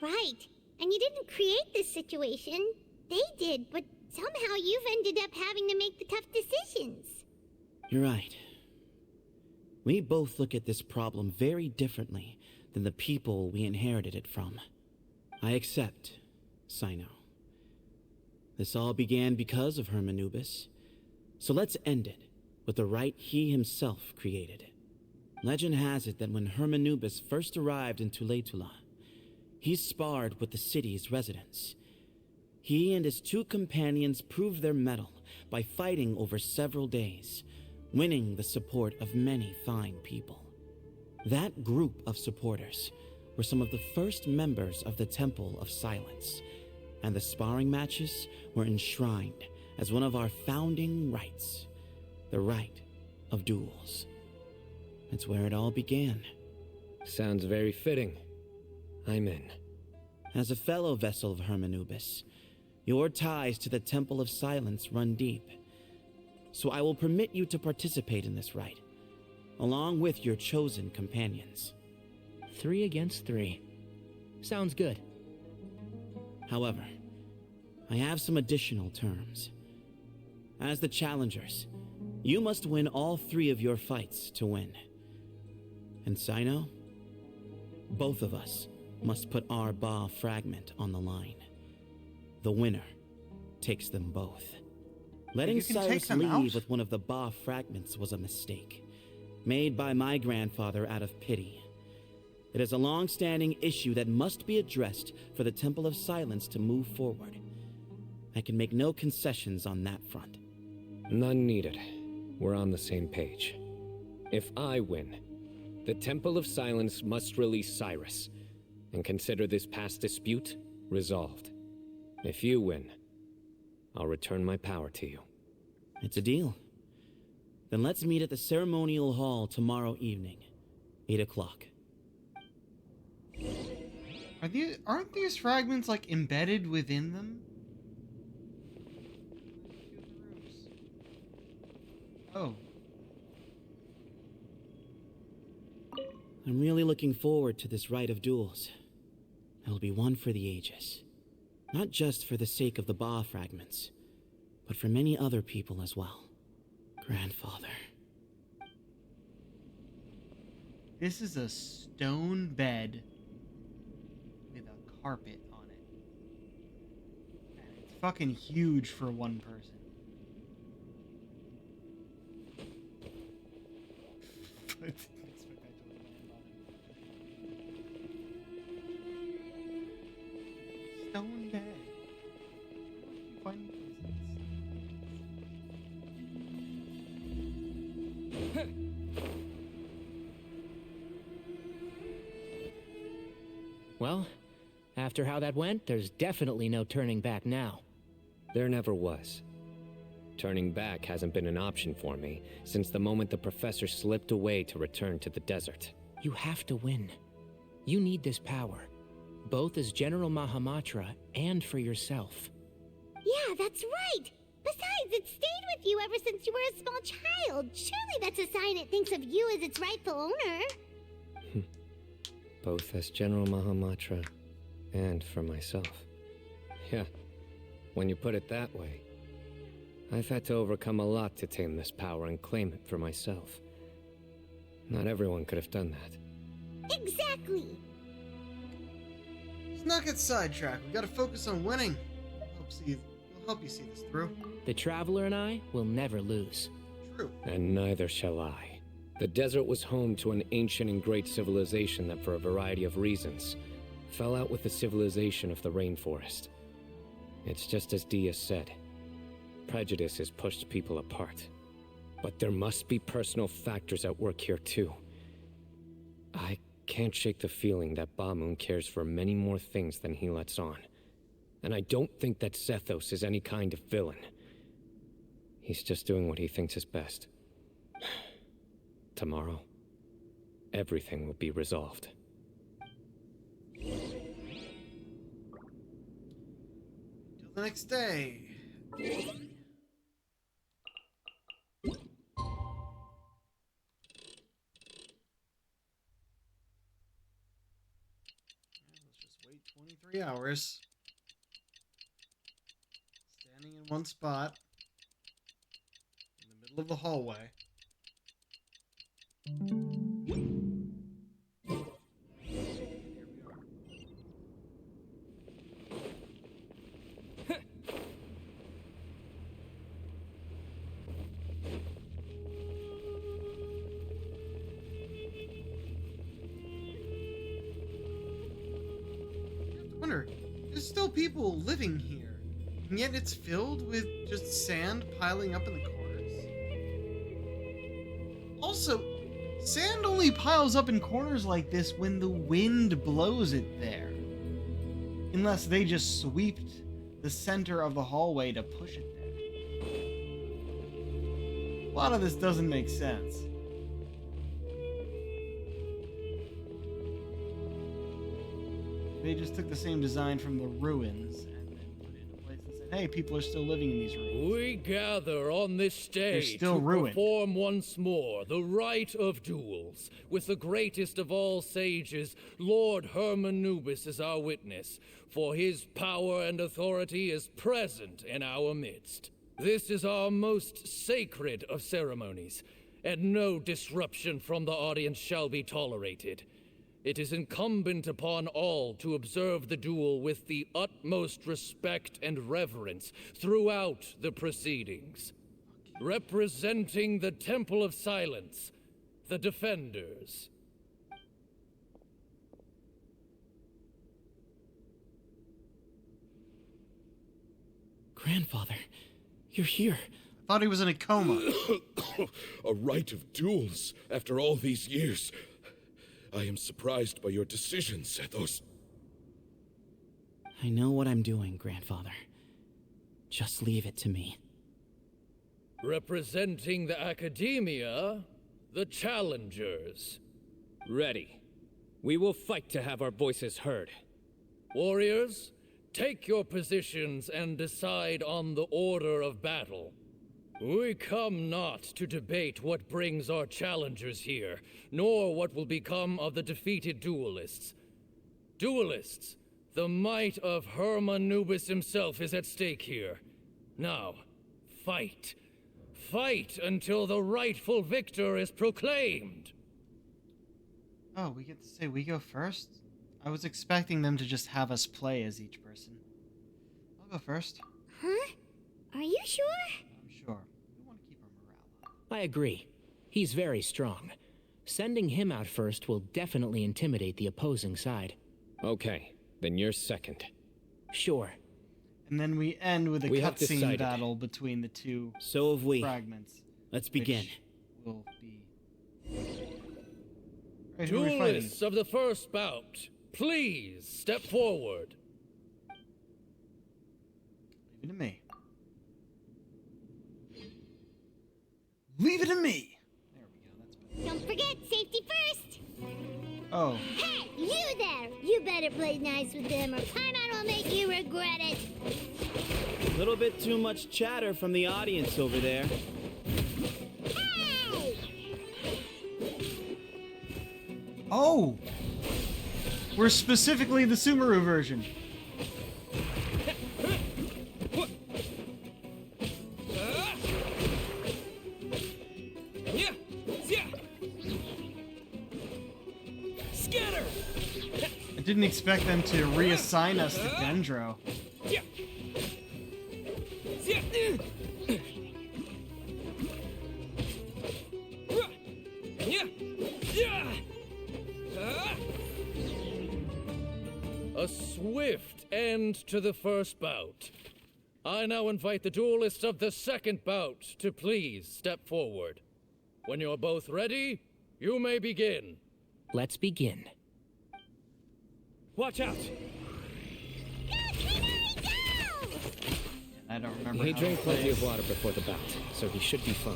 Right. And you didn't create this situation. They did, but somehow you've ended up having to make the tough decisions.
You're right. We both look at this problem very differently than the people we inherited it from. I accept, Sino. This all began because of Hermanubis. So let's end it with the right he himself created. Legend has it that when Hermanubis first arrived in Tuletula, he sparred with the city's residents. He and his two companions proved their mettle by fighting over several days, winning the support of many fine people. That group of supporters were some of the first members of the Temple of Silence, and the sparring matches were enshrined as one of our founding rights, the right of duels. That's where it all began.
Sounds very fitting. I'm in.
As a fellow vessel of Hermanubis, your ties to the Temple of Silence run deep. So I will permit you to participate in this rite, along with your chosen companions.
3 against 3. Sounds good.
However, I have some additional terms. As the challengers, you must win all 3 of your fights to win. And Sino, both of us must put our Ba fragment on the line. The winner takes them both. Letting
You can take
Cyrus
them
leave
out?
with one of the Ba fragments was a mistake, made by my grandfather out of pity. It is a long-standing issue that must be addressed for the Temple of Silence to move forward. I can make no concessions on that front.
None needed. We're on the same page. If I win, the Temple of Silence must release Cyrus and consider this past dispute resolved. If you win, I'll return my power to you.
It's a deal. Then let's meet at the ceremonial hall tomorrow evening, 8 o'clock.
Aren't these fragments like embedded within them? Oh.
I'm really looking forward to this rite of duels. It'll be one for the ages. Not just for the sake of the Ba fragments, but for many other people as well. Grandfather.
This is a stone bed with a carpet on it. And it's fucking huge for one person. Stone bed. Fun
Well, after how that went, there's definitely no turning back now.
There never was. Turning back hasn't been an option for me since the moment the professor slipped away to return to the desert.
You have to win. You need this power, both as General Mahamatra and for yourself.
Yeah, that's right. Besides, it stayed with you ever since you were a small child. Surely that's a sign it thinks of you as its rightful owner.
Both as General Mahamatra and for myself. Yeah, when you put it that way. I've had to overcome a lot to tame this power and claim it for myself. Not everyone could have done that.
Exactly.
Let's not get sidetracked. We gotta focus on winning. We'll help you see this through.
The Traveler and I will never lose.
True.
And neither shall I. The desert was home to an ancient and great civilization that, for a variety of reasons, fell out with the civilization of the rainforest. It's just as Dia said. Prejudice has pushed people apart. But there must be personal factors at work here too. I can't shake the feeling that Bamoon cares for many more things than he lets on. And I don't think that Zethos is any kind of villain. He's just doing what he thinks is best. Tomorrow, everything will be resolved.
Till the next day. Let's just wait 23 hours. Standing in one spot. In the middle of the hallway. Wonder, there's still people living here, and yet it's filled with just sand piling up in the corners. Also, sand only piles up in corners like this when the wind blows it there. Unless they just sweeped the center of the hallway to push it there. A lot of this doesn't make sense. They just took the same design from the ruins and then put it in a place and Hey, people are still living in these ruins.
We gather on this day
still
to
ruined.
perform once more the rite of duels, with the greatest of all sages, Lord Hermanubis, as our witness, for his power and authority is present in our midst. This is our most sacred of ceremonies, and no disruption from the audience shall be tolerated. It is incumbent upon all to observe the duel with the utmost respect and reverence throughout the proceedings. Representing the Temple of Silence, the Defenders.
Grandfather, you're here.
I thought he was in a coma.
A rite of duels after all these years. I am surprised by your decision, Sethos.
I know what I'm doing, Grandfather. Just leave it to me.
Representing the Academia, the Challengers.
Ready. We will fight to have our voices heard.
Warriors, take your positions and decide on the order of battle. We come not to debate what brings our challengers here, nor what will become of the defeated duelists. Duelists, the might of Hermanubis himself is at stake here. Now, fight. Fight until the rightful victor is proclaimed.
Oh, we get to say we go first? I was expecting them to just have us play as each person. I'll go first.
Huh? Are you sure?
I'm sure. We want to keep our morale up.
I agree. He's very strong. Sending him out first will definitely intimidate the opposing side.
Okay, then you're second.
Sure.
And then we end with a
We have
cutscene
decided.
battle between the two
So have we.
fragments.
Let's begin.
Which will be... Right, who are we fighting?
Duelists of the first bout, please step forward.
Leave it to me. Leave it to me! There we go, that's better.
Don't forget, safety first!
Oh.
Hey, you there! You better play nice with them or Paimon will make you regret it!
A little bit too much chatter from the audience over there.
Hey!
Oh! We're specifically the Sumeru version.
Scatter!
I didn't expect them to reassign us to Dendro.
A swift end to the first bout. I now invite the duelists of the second bout to please step forward. When you're both ready, you may begin.
Let's begin.
Watch out!
I don't remember
He
how
drank
to
plenty
play.
of water before the bout, so he should be fine.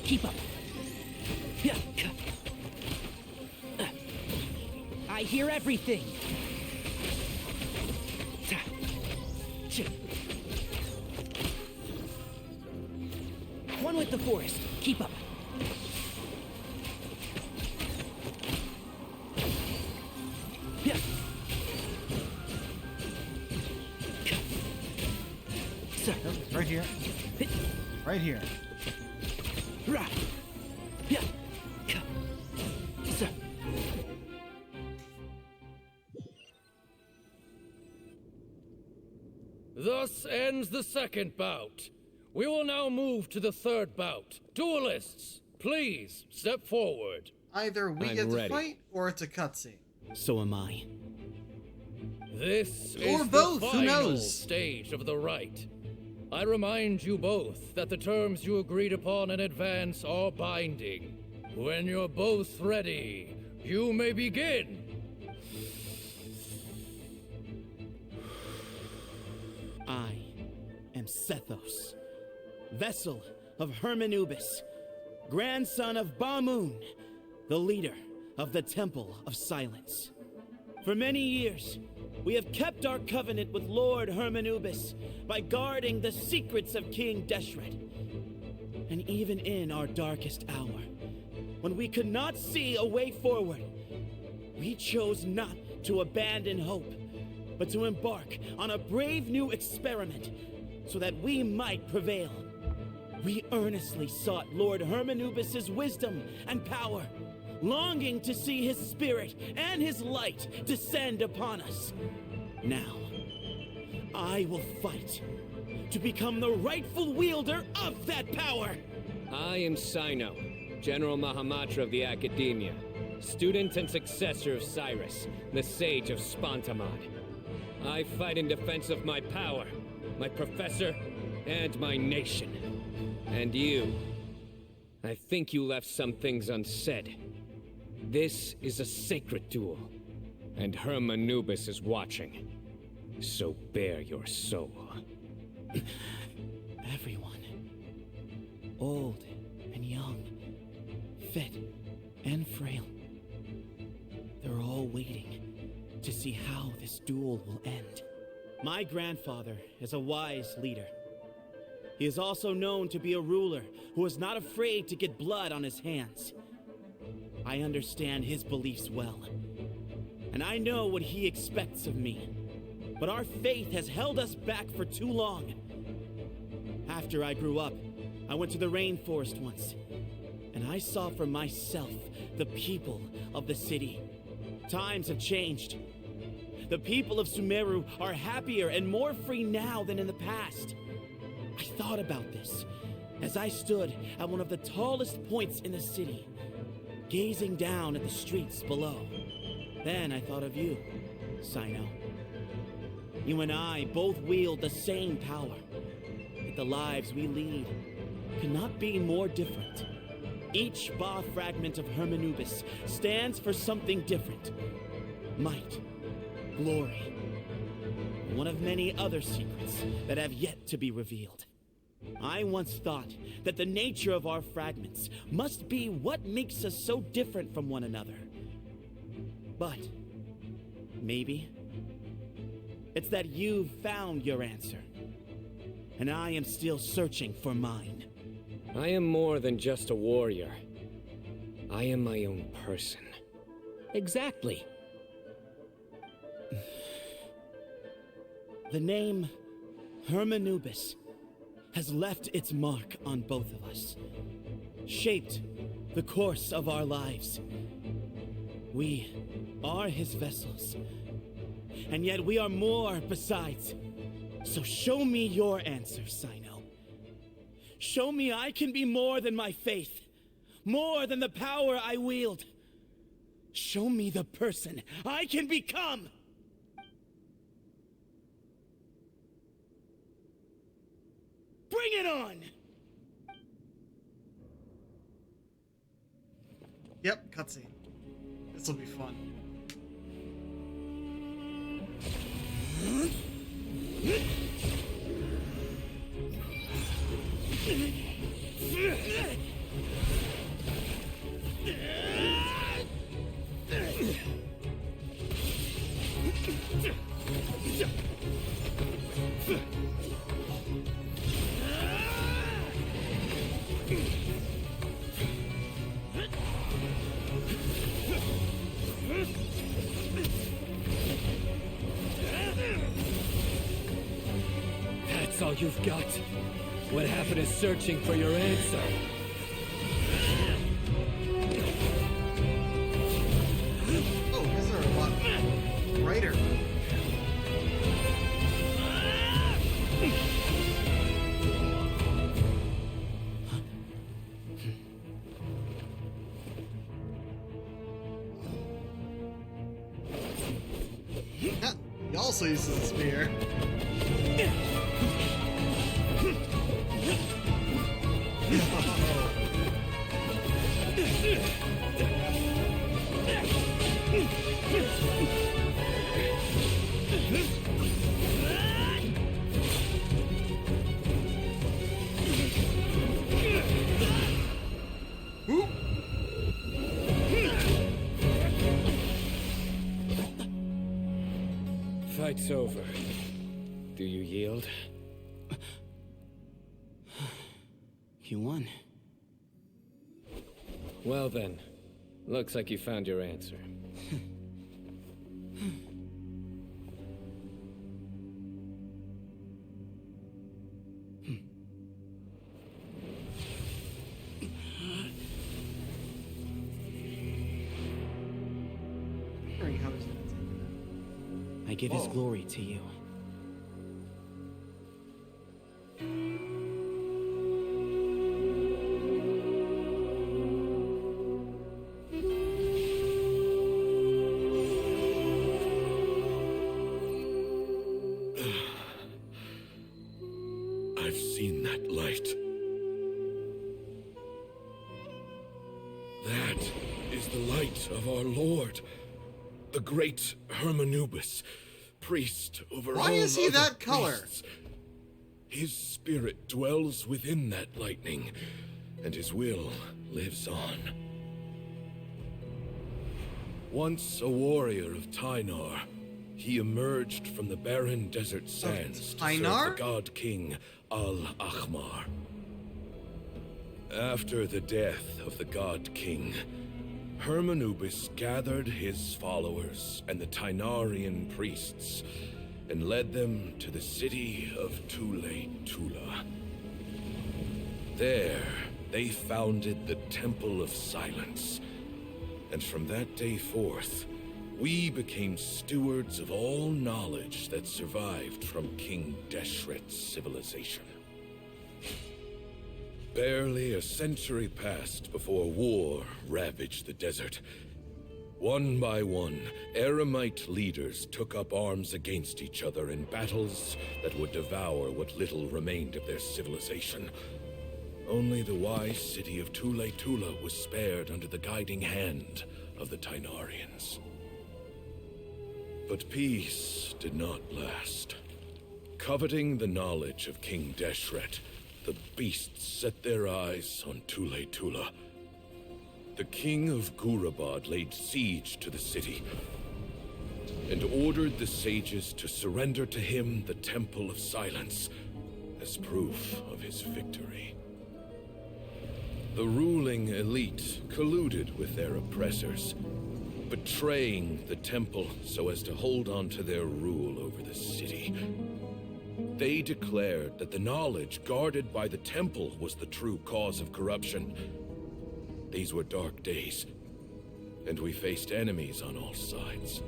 Keep up. I hear everything. One with the forest. Keep up.
Right here. Right here.
Thus ends the second bout. We will now move to the third bout. Duelists, please step forward.
Either we
I'm
get to
ready.
fight, or it's a cutscene.
So am I.
This
Or
is
both,
the
who
final
knows?
stage of the rite. I remind you both that the terms you agreed upon in advance are binding. When you're both ready, you may begin.
I am Sethos, vessel of Hermanubis, grandson of Bamoon, the leader of the Temple of Silence. For many years, we have kept our covenant with Lord Hermanubis by guarding the secrets of King Deshret. And even in our darkest hour, when we could not see a way forward, we chose not to abandon hope, but to embark on a brave new experiment so that we might prevail. We earnestly sought Lord Hermanubis' wisdom and power, longing to see his spirit and his light descend upon us. Now, I will fight to become the rightful wielder of that power.
I am Sino, General Mahamatra of the Academia, student and successor of Cyrus, the Sage of Spontamod. I fight in defense of my power, my professor, and my nation. And you, I think you left some things unsaid. This is a sacred duel, and Hermanubis is watching. So bare your soul.
Everyone, old and young, fit and frail, they're all waiting to see how this duel will end. My grandfather is a wise leader. He is also known to be a ruler who is not afraid to get blood on his hands. I understand his beliefs well, and I know what he expects of me. But our faith has held us back for too long. After I grew up, I went to the rainforest once, and I saw for myself the people of the city. Times have changed. The people of Sumeru are happier and more free now than in the past. I thought about this as I stood at one of the tallest points in the city, gazing down at the streets below. Then I thought of you, Sino. You and I both wield the same power, yet the lives we lead could not be more different. Each Ba fragment of Hermanubis stands for something different. Might, glory, one of many other secrets that have yet to be revealed. I once thought that the nature of our fragments must be what makes us so different from one another. But maybe it's that you've found your answer, and I am still searching for mine.
I am more than just a warrior. I am my own person.
Exactly.
The name Hermanubis has left its mark on both of us, shaped the course of our lives. We are his vessels, and yet we are more besides. So show me your answer, Sino. Show me I can be more than my faith, more than the power I wield. Show me the person I can become! Bring it on!
Yep, cutscene. This will be fun.
That's all you've got? What happened to searching for your answer?
Oh, these are a lot brighter. He also uses a spear.
Fight's over. Do you yield?
You won.
Well then, looks like you found your answer.
I give his glory to you.
I've seen that light. That is the light of our Lord, the great Hermanubis, priest over all
Why is he
other
that color?
priests. His spirit dwells within that lightning, and his will lives on. Once a warrior of Tynar, he emerged from the barren desert sands to serve
Tynar?
the god king Al-Ahmar. After the death of the god king, Hermanubis gathered his followers and the Tynarian priests and led them to the city of Tule-Tula. There, they founded the Temple of Silence, and from that day forth, we became stewards of all knowledge that survived from King Deshret's civilization. Barely a century passed before war ravaged the desert. One by one, Eremite leaders took up arms against each other in battles that would devour what little remained of their civilization. Only the wise city of Tule-Tula was spared under the guiding hand of the Tynarians. But peace did not last. Coveting the knowledge of King Deshret, the beasts set their eyes on Tule-Tula. The king of Gurabad laid siege to the city and ordered the sages to surrender to him the Temple of Silence as proof of his victory. The ruling elite colluded with their oppressors, betraying the temple so as to hold on to their rule over the city. They declared that the knowledge guarded by the temple was the true cause of corruption. These were dark days, and we faced enemies on all sides.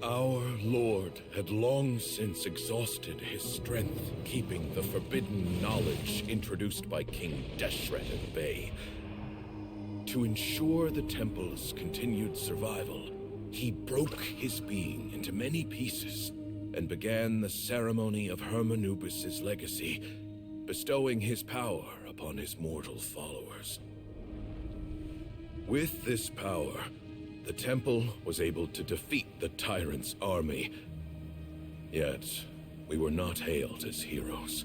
Our Lord had long since exhausted his strength, keeping the forbidden knowledge introduced by King Deshret at bay. To ensure the temple's continued survival, he broke his being into many pieces and began the ceremony of Hermanubis' legacy, bestowing his power upon his mortal followers. With this power, the temple was able to defeat the tyrant's army. Yet, we were not hailed as heroes.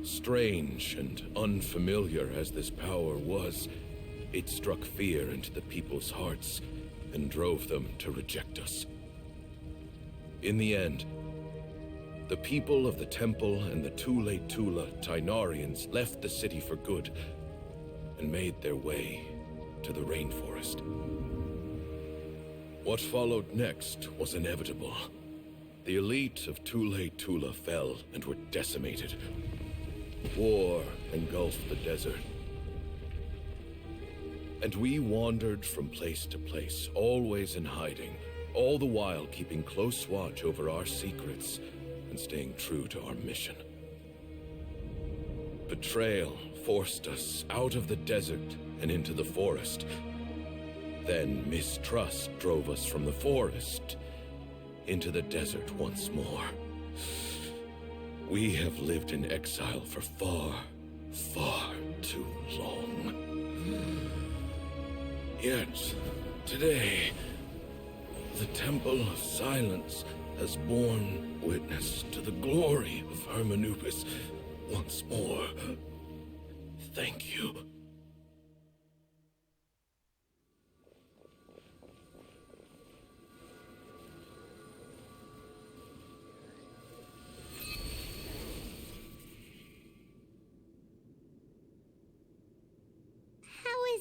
Strange and unfamiliar as this power was, it struck fear into the people's hearts and drove them to reject us. In the end, the people of the temple and the Tule-Tula Tynarians left the city for good and made their way to the rainforest. What followed next was inevitable. The elite of Tule-Tula fell and were decimated. War engulfed the desert. And we wandered from place to place, always in hiding, all the while keeping close watch over our secrets and staying true to our mission. Betrayal forced us out of the desert and into the forest. Then mistrust drove us from the forest into the desert once more. We have lived in exile for far, far too long. Yet, today, the Temple of Silence has borne witness to the glory of Hermanubis once more. Thank you.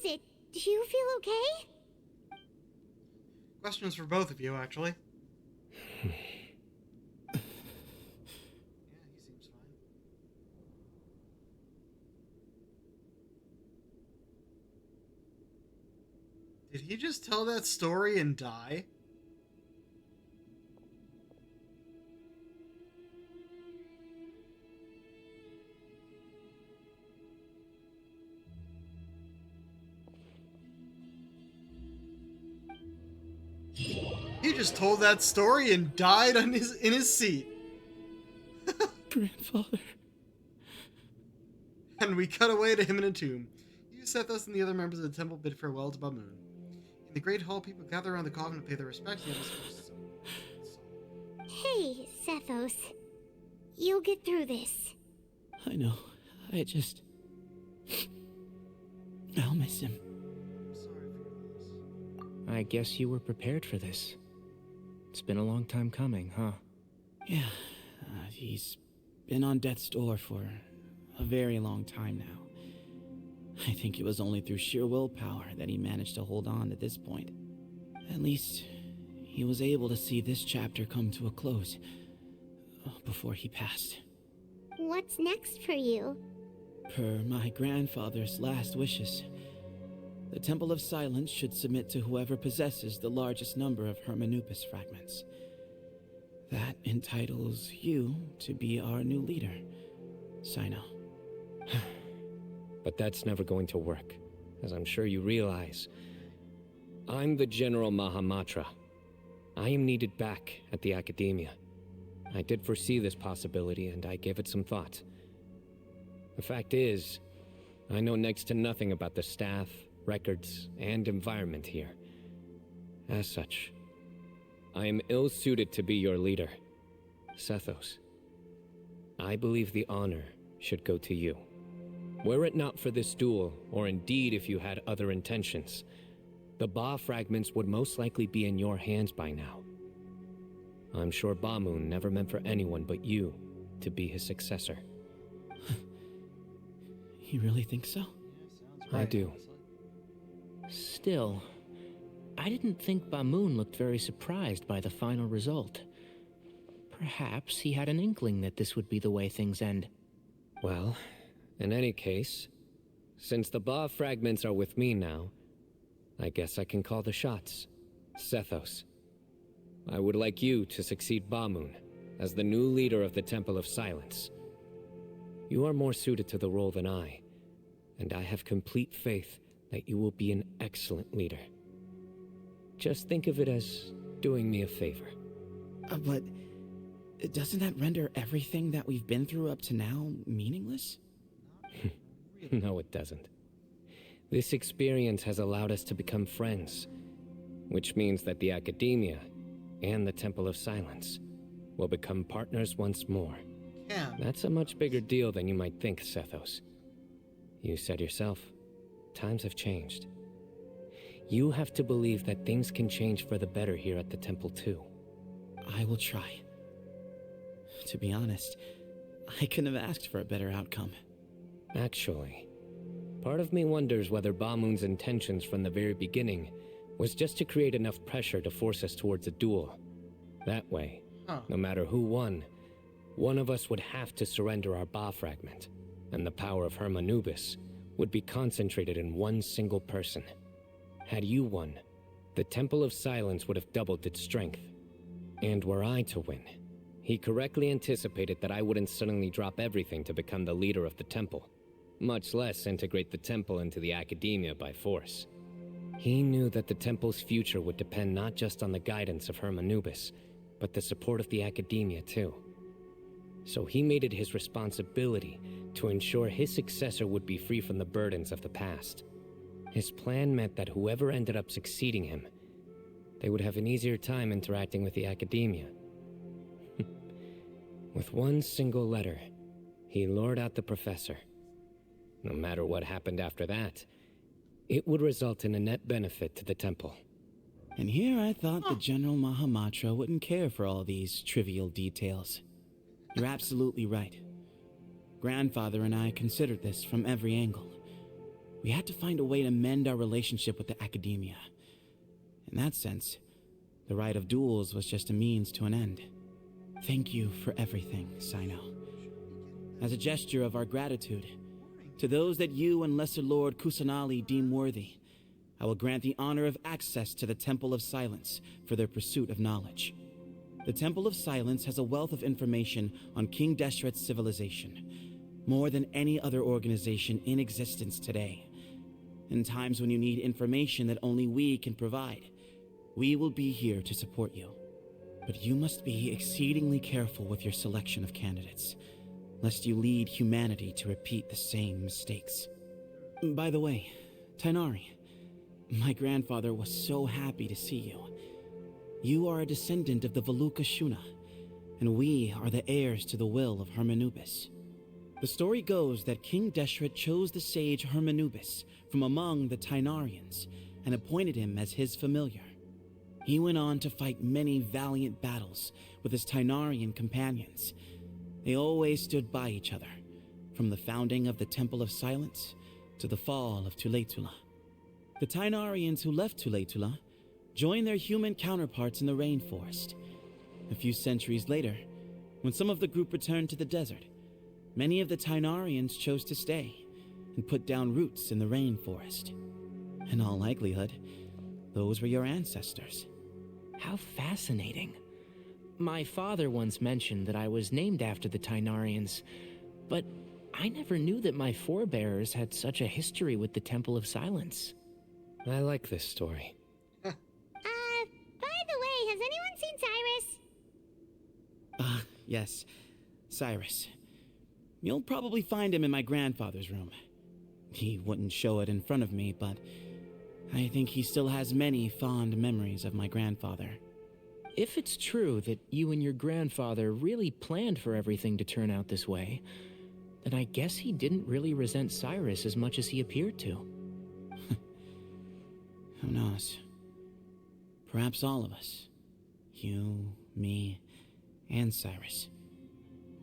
is it? Do you feel okay?
Questions for both of you, actually. Yeah, he seems fine. Did he just tell that story and die? He just told that story and died in his seat.
Grandfather.
And we cut away to him in a tomb. You, Sethos, and the other members of the temple bid farewell to Bamoon. In the great hall, people gather around the coffin to pay their respects.
Hey, Sethos. You'll get through this.
I know. I'll miss him.
I guess you were prepared for this. It's been a long time coming, huh?
Yeah, he's been on death's door for a very long time now. I think it was only through sheer willpower that he managed to hold on to this point. At least, he was able to see this chapter come to a close before he passed.
What's next for you?
Per my grandfather's last wishes, the Temple of Silence should submit to whoever possesses the largest number of Hermanupis fragments. That entitles you to be our new leader, Sino.
But that's never going to work, as I'm sure you realize. I'm the General Mahamatra. I am needed back at the Academia. I did foresee this possibility, and I gave it some thought. The fact is, I know next to nothing about the staff, records, and environment here. As such, I am ill-suited to be your leader, Sethos. I believe the honor should go to you. Were it not for this duel, or indeed if you had other intentions, the Ba fragments would most likely be in your hands by now. I'm sure Bamoon never meant for anyone but you to be his successor.
You really think so?
I do.
Still, I didn't think Bamoon looked very surprised by the final result. Perhaps he had an inkling that this would be the way things end.
Well, in any case, since the Ba fragments are with me now, I guess I can call the shots. Sethos, I would like you to succeed Bamoon as the new leader of the Temple of Silence. You are more suited to the role than I, and I have complete faith that you will be an excellent leader. Just think of it as doing me a favor.
But doesn't that render everything that we've been through up to now meaningless?
No, it doesn't. This experience has allowed us to become friends, which means that the Academia and the Temple of Silence will become partners once more.
Yeah.
That's a much bigger deal than you might think, Sethos. You said yourself, times have changed. You have to believe that things can change for the better here at the temple too.
I will try. To be honest, I couldn't have asked for a better outcome.
Actually, part of me wonders whether Bamoon's intentions from the very beginning was just to create enough pressure to force us towards a duel. That way, no matter who won, one of us would have to surrender our Ba fragment, and the power of Hermanubis would be concentrated in one single person. Had you won, the Temple of Silence would have doubled its strength. And were I to win, he correctly anticipated that I wouldn't suddenly drop everything to become the leader of the temple, much less integrate the temple into the Academia by force. He knew that the temple's future would depend not just on the guidance of Hermanubis, but the support of the Academia too. So he made it his responsibility to ensure his successor would be free from the burdens of the past. His plan meant that whoever ended up succeeding him, they would have an easier time interacting with the Academia. With one single letter, he lured out the professor. No matter what happened after that, it would result in a net benefit to the temple.
And here I thought the General Mahamatra wouldn't care for all these trivial details. You're absolutely right. Grandfather and I considered this from every angle. We had to find a way to mend our relationship with the academia. In that sense, the rite of duels was just a means to an end. Thank you for everything, Sino. As a gesture of our gratitude, to those that you and Lesser Lord Kusanali deem worthy, I will grant the honor of access to the Temple of Silence for their pursuit of knowledge. The Temple of Silence has a wealth of information on King Deshret's civilization, more than any other organization in existence today. In times when you need information that only we can provide, we will be here to support you. But you must be exceedingly careful with your selection of candidates, lest you lead humanity to repeat the same mistakes. By the way, Tainari, my grandfather was so happy to see you. You are a descendant of the Veluca Shuna, and we are the heirs to the will of Hermanubis. The story goes that King Deshret chose the sage Hermanubis from among the Tainarians and appointed him as his familiar. He went on to fight many valiant battles with his Tainarian companions. They always stood by each other, from the founding of the Temple of Silence to the fall of Tuletula. The Tainarians who left Tuletula joined their human counterparts in the rainforest. A few centuries later, when some of the group returned to the desert, many of the Tainarians chose to stay and put down roots in the rainforest. In all likelihood, those were your ancestors.
How fascinating. My father once mentioned that I was named after the Tainarians, but I never knew that my forebears had such a history with the Temple of Silence.
I like this story.
By the way, has anyone seen Cyrus?
Yes, Cyrus. You'll probably find him in my grandfather's room. He wouldn't show it in front of me, but I think he still has many fond memories of my grandfather.
If it's true that you and your grandfather really planned for everything to turn out this way, then I guess he didn't really resent Cyrus as much as he appeared to.
Who knows? Perhaps all of us, you, me, and Cyrus,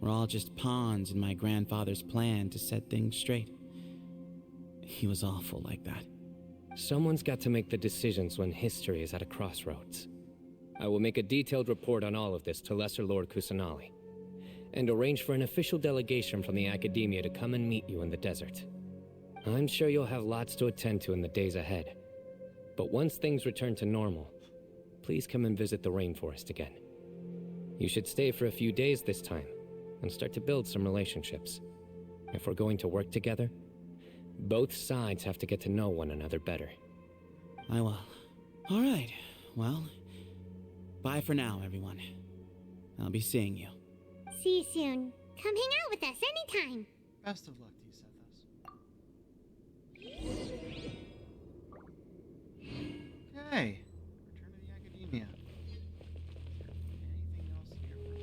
we're all just pawns in my grandfather's plan to set things straight. He was awful like that.
Someone's got to make the decisions when history is at a crossroads. I will make a detailed report on all of this to Lesser Lord Kusanali, and arrange for an official delegation from the Academia to come and meet you in the desert. I'm sure you'll have lots to attend to in the days ahead. But once things return to normal, please come and visit the rainforest again. You should stay for a few days this time, and start to build some relationships. If we're going to work together, both sides have to get to know one another better.
I will. All right, well, bye for now, everyone. I'll be seeing you.
See you soon. Come hang out with us anytime.
Best of luck to you, Sethos. Okay. Return to the Academia. Anything else here for us?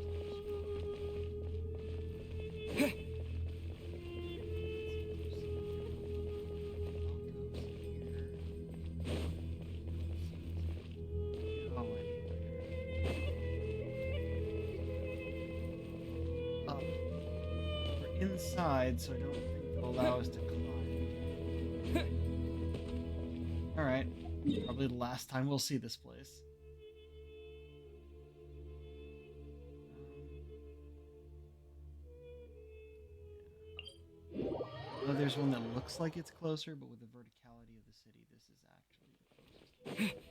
Inside, so I don't think they'll allow us to climb. Alright. Probably the last time we'll see this place. Well, there's one that looks like it's closer, but with the verticality of the city, this is actually the closest.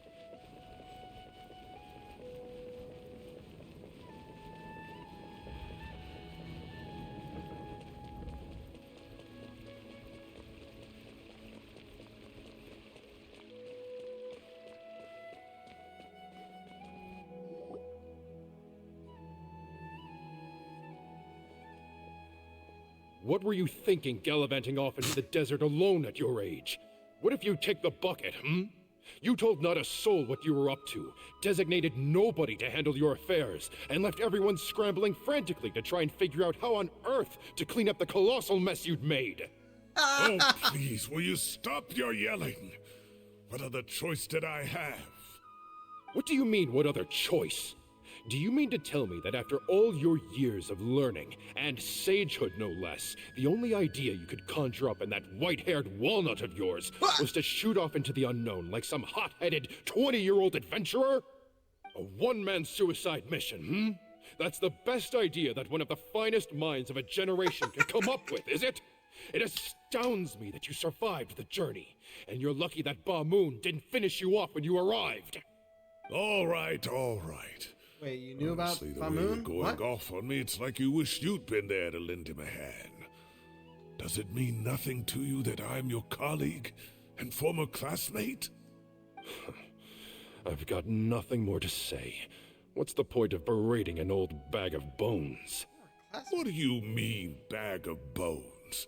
What were you thinking, gallivanting off into the desert alone at your age? What if you take the bucket, You told not a soul what you were up to, designated nobody to handle your affairs, and left everyone scrambling frantically to try and figure out how on earth to clean up the colossal mess you'd made.
Oh, please, will you stop your yelling? What other choice did I have?
What do you mean, what other choice? Do you mean to tell me that after all your years of learning, and sagehood no less, the only idea you could conjure up in that white-haired walnut of yours was to shoot off into the unknown like some hot-headed 20-year-old adventurer? A one-man suicide mission, hmm? That's the best idea that one of the finest minds of a generation can come up with, is it? It astounds me that you survived the journey, and you're lucky that Ba Moon didn't finish you off when you arrived.
All right, all right.
Wait, you knew
Honestly,
about
the way you're
Famoon?
going
What?
off on me, it's like you wish you'd been there to lend him a hand. Does it mean nothing to you that I'm your colleague and former classmate?
I've got nothing more to say. What's the point of berating an old bag of bones?
What do you mean, bag of bones?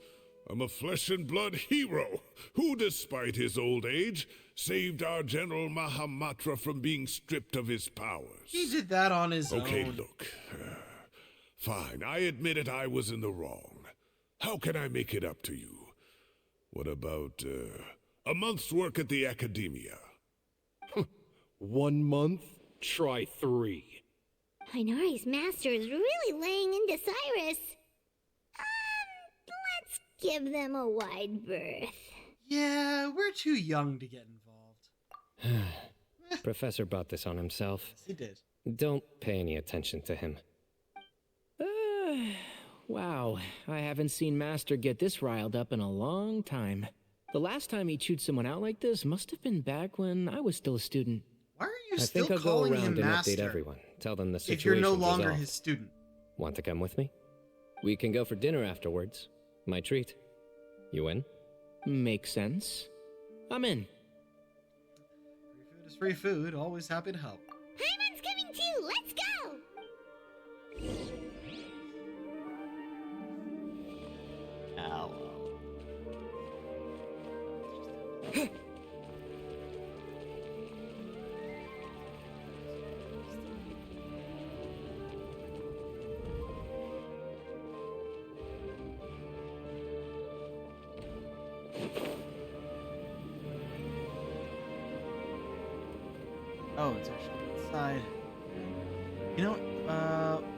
I'm a flesh and blood hero who, despite his old age, saved our General Mahamatra from being stripped of his powers.
He did that on his own.
Okay, look. Fine, I admit it, I was in the wrong. How can I make it up to you? What about, a month's work at the Academia?
1 month? Try 3.
Inari's master is really laying into Cyrus. Let's give them a wide berth.
Yeah, we're too young to get involved.
Professor brought this on himself.
Yes, he did.
Don't pay any attention to him.
Wow, I haven't seen Master get this riled up in a long time. The last time he chewed someone out like this must have been back when I was still a student.
Why are you
I
still
think I'll go
calling
around
him
and
master
update everyone. Tell them the
if you're
situation
no longer
resolved.
his student?
Want to come with me? We can go for dinner afterwards. My treat. You in?
Makes sense. I'm in.
Free food is free food. Always happy to help.
Hyman's coming too. Let's go.
Ow. Oh, it's actually inside. You know,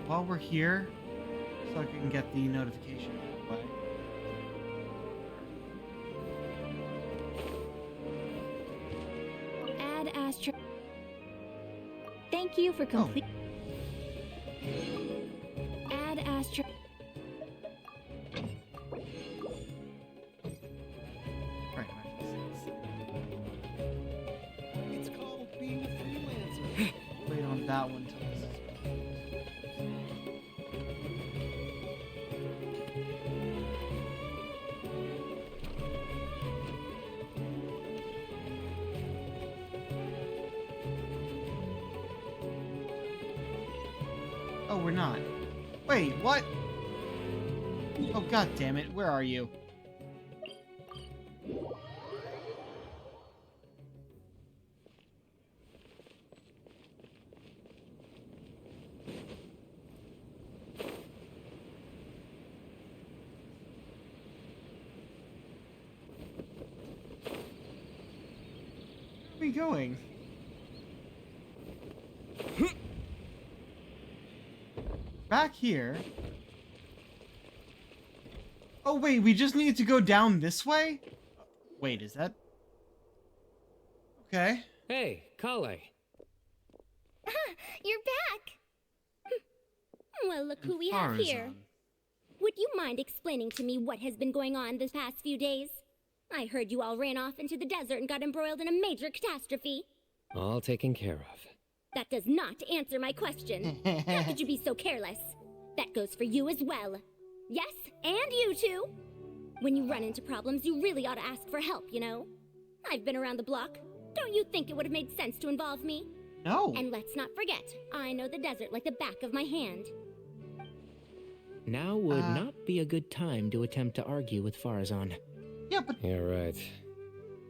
while we're here, so I can get the notification right away.
Add Astro. Thank you for complete. Add Astro.
Right,
It's called being a freelancer.
wait on that one till this is. Oh, we're not. Wait, what? Oh, god damn it. Where are you? Where are we going? Back here. Oh wait, we just need to go down this way? Wait, is that... Okay.
Hey, Kale.
You're back! Well, look who we have here.
Farazan.
Would you mind explaining to me what has been going on this past few days? I heard you all ran off into the desert and got embroiled in a major catastrophe.
All taken care of.
That does not answer my question. How could you be so careless? That goes for you as well. Yes, and you too. When you run into problems, you really ought to ask for help, you know? I've been around the block. Don't you think it would have made sense to involve me?
No.
And let's not forget, I know the desert like the back of my hand.
Now would not be a good time to attempt to argue with Farazan.
Yeah, but
You're right.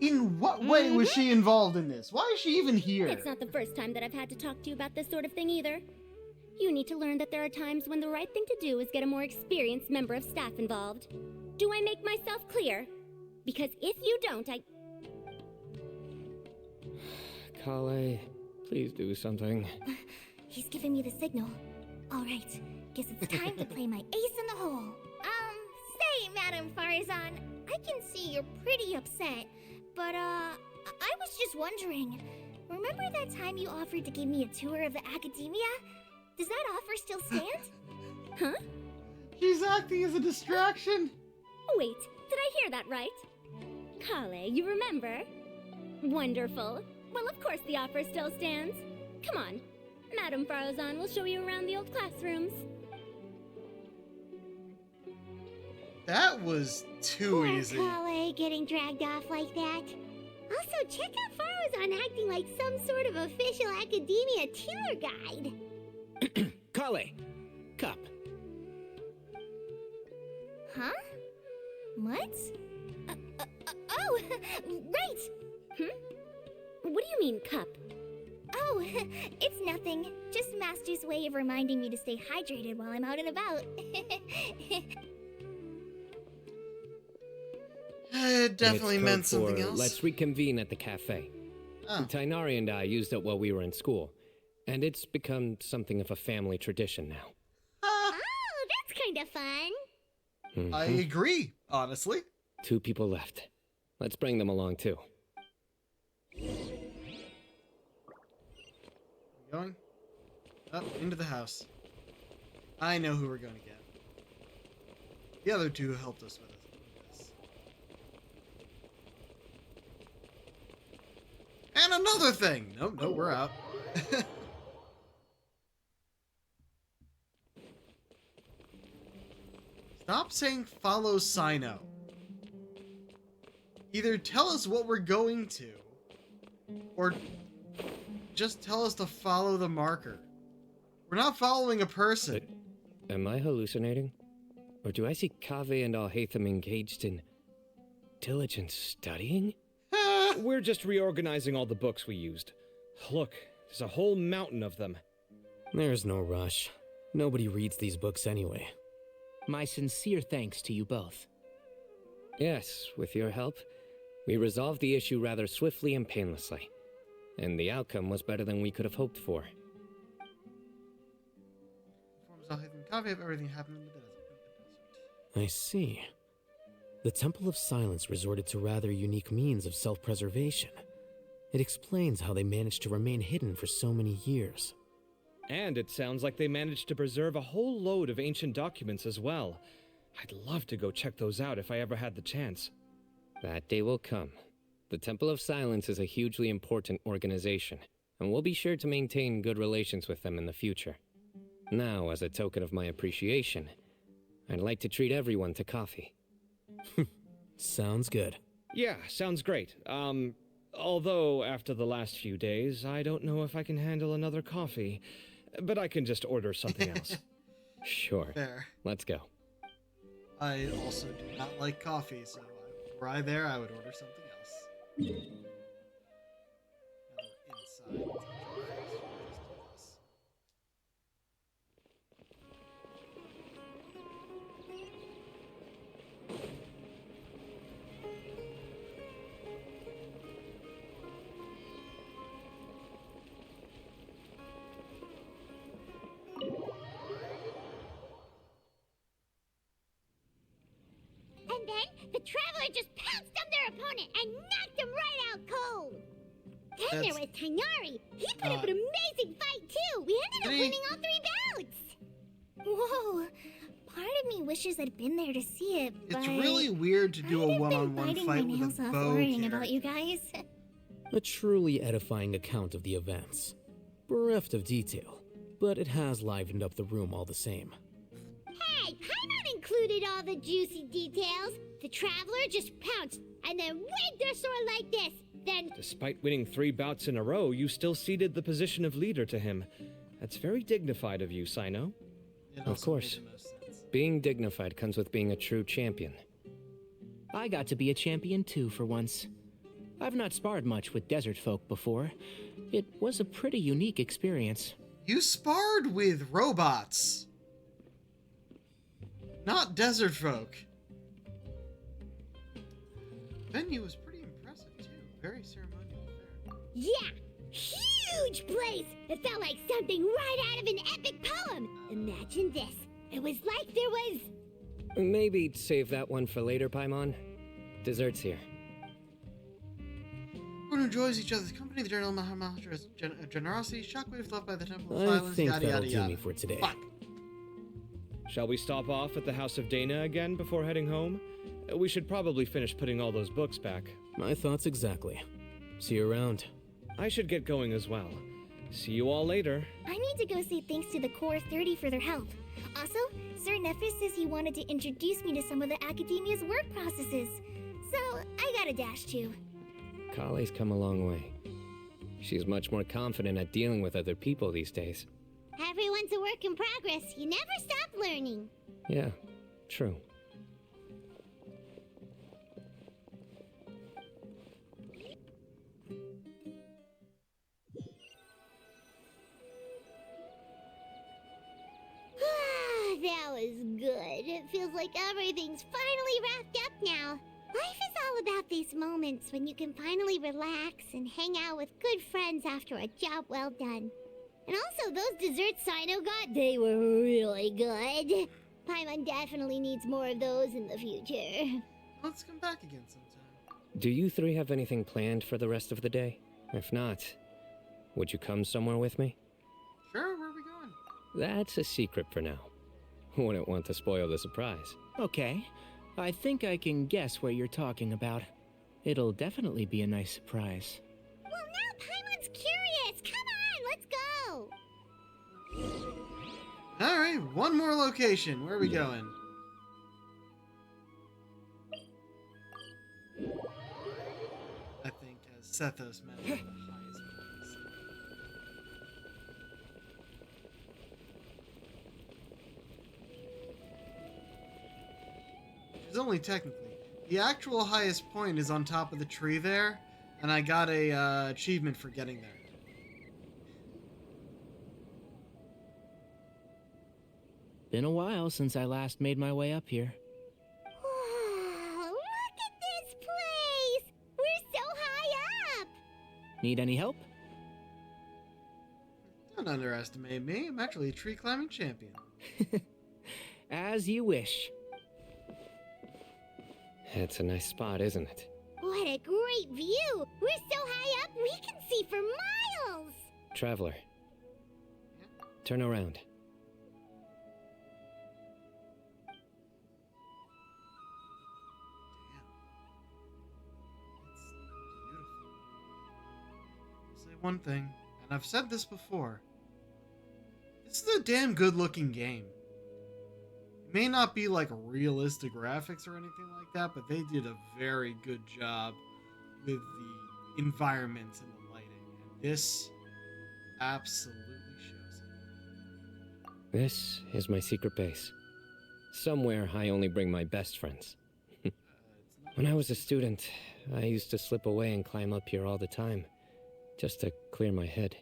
in what way was she involved in this? Why is she even here?
It's not the first time that I've had to talk to you about this sort of thing either. You need to learn that there are times when the right thing to do is get a more experienced member of staff involved. Do I make myself clear? Because if you don't,
Kale, please do something.
he's giving me the signal. All right, guess it's time to play my ace in the hole. Say, Madame Farazan, I can see you're pretty upset, but, I was just wondering, remember that time you offered to give me a tour of the academia? Does that offer still stand? Huh?
She's acting as a distraction.
Wait, did I hear that right? Kale, you remember? Wonderful. Well, of course the offer still stands. Come on. Madame Farazan will show you around the old classrooms.
That was too easy.
Kale getting dragged off like that. Also, check out Farazan acting like some sort of official academia tour guide.
Kale, cup.
Huh? What? Oh, right!
What do you mean, cup?
Oh, it's nothing. Just Master's way of reminding me to stay hydrated while I'm out and about.
It definitely
It's
meant
code
something
for,
else.
Let's reconvene at the cafe.
Oh.
Tainari and I used it while we were in school, and it's become something of a family tradition now.
Oh, that's kind of fun.
I agree, honestly.
2 people left. Let's bring them along too.
Going up into the house. I know who we're going to get. The other 2 helped us with this. And another thing. No, we're out. Stop saying follow Sino. Either tell us what we're going to, or just tell us to follow the marker. We're not following a person.
Am I hallucinating? Or do I see Kaveh and Alhaitham engaged in diligent studying?
We're just reorganizing all the books we used. Look, there's a whole mountain of them.
There's no rush. Nobody reads these books anyway.
My sincere thanks to you both.
Yes, with your help, we resolved the issue rather swiftly and painlessly. And the outcome was better than we could have hoped for.
Everything happened in the desert.
I see. The Temple of Silence resorted to rather unique means of self-preservation. It explains how they managed to remain hidden for so many years.
And it sounds like they managed to preserve a whole load of ancient documents as well. I'd love to go check those out if I ever had the chance.
That day will come. The Temple of Silence is a hugely important organization, and we'll be sure to maintain good relations with them in the future. Now, as a token of my appreciation, I'd like to treat everyone to coffee.
Sounds good.
Yeah, sounds great. Although after the last few days, I don't know if I can handle another coffee. But I can just order something else.
Sure.
Fair.
Let's go.
I also do not like coffee, so were I there, I would order something else. Another inside.
And then the Traveler just pounced on their opponent and knocked him right out cold. Then there was Tainari. He put up an amazing fight too. We ended up winning all 3 bouts. Whoa. Part of me wishes I'd been there to see it, but
It's really weird to do a one-on-one fight with a bow
worrying
character.
about you guys.
A truly edifying account of the events. Bereft of detail, but it has livened up the room all the same.
Hey, Paimon included all the juicy details. The Traveler just pounced and then waved their sword like this. Then
Despite winning 3 bouts in a row, you still ceded the position of leader to him. That's very dignified of you, Sino.
Of course. Being dignified comes with being a true champion.
I got to be a champion too for once. I've not sparred much with desert folk before. It was a pretty unique experience.
You sparred with robots, not desert folk. Venue was pretty impressive too. Very ceremonial affair.
yeah, huge huge place. It felt like something right out of an epic poem. Imagine this. It was like there was...
Maybe save that one for later, Paimon. Dessert's here.
Everyone enjoys each other's company. The General Mahamadra's generosity. Shockwave left by the Temple of
I
Silence.
think
Yada
that'll
yada
do
yada.
me for today.
Fuck.
Shall we stop off at the House of Dana again before heading home? We should probably finish putting all those books back.
My thoughts exactly. See you around.
I should get going as well. See you all later.
I need to go say thanks to the Core 30 for their help. Also, Sir Nephis says he wanted to introduce me to some of the Academia's work processes. So, I gotta dash too.
Kale's come a long way. She's much more confident at dealing with other people these days.
Everyone's a work in progress. You never stop learning.
Yeah, true.
That was good. It feels like everything's finally wrapped up now. Life is all about these moments when you can finally relax and hang out with good friends after a job well done. And also, those desserts Sino got, they were really good. Paimon definitely needs more of those in the future.
Let's come back again sometime.
Do you three have anything planned for the rest of the day? If not, would you come somewhere with me?
Sure, where are we going?
That's a secret for now. Wouldn't want to spoil the surprise.
Okay. I think I can guess what you're talking about. It'll definitely be a nice surprise.
Well, now Paimon's curious. Come on, let's go.
Alright, one more location. Where are we going? I think Sethos met the highest points. It's only technically. The actual highest point is on top of the tree there, and I got a achievement for getting there.
Been a while since I last made my way up here.
Wow, look at this place. We're so high up.
Need any help?
Don't underestimate me. I'm actually a tree climbing champion.
As you wish.
It's a nice spot, isn't it?
What a great view. We're so high up, we can see for miles.
Traveler. Turn around.
I'll say one thing, and I've said this before. This is a damn good looking game. It may not be like realistic graphics or anything like that, but they did a very good job with the environments and the lighting. And this absolutely shows it.
This is my secret base. Somewhere I only bring my best friends. When I was a student, I used to slip away and climb up here all the time, just to clear my head.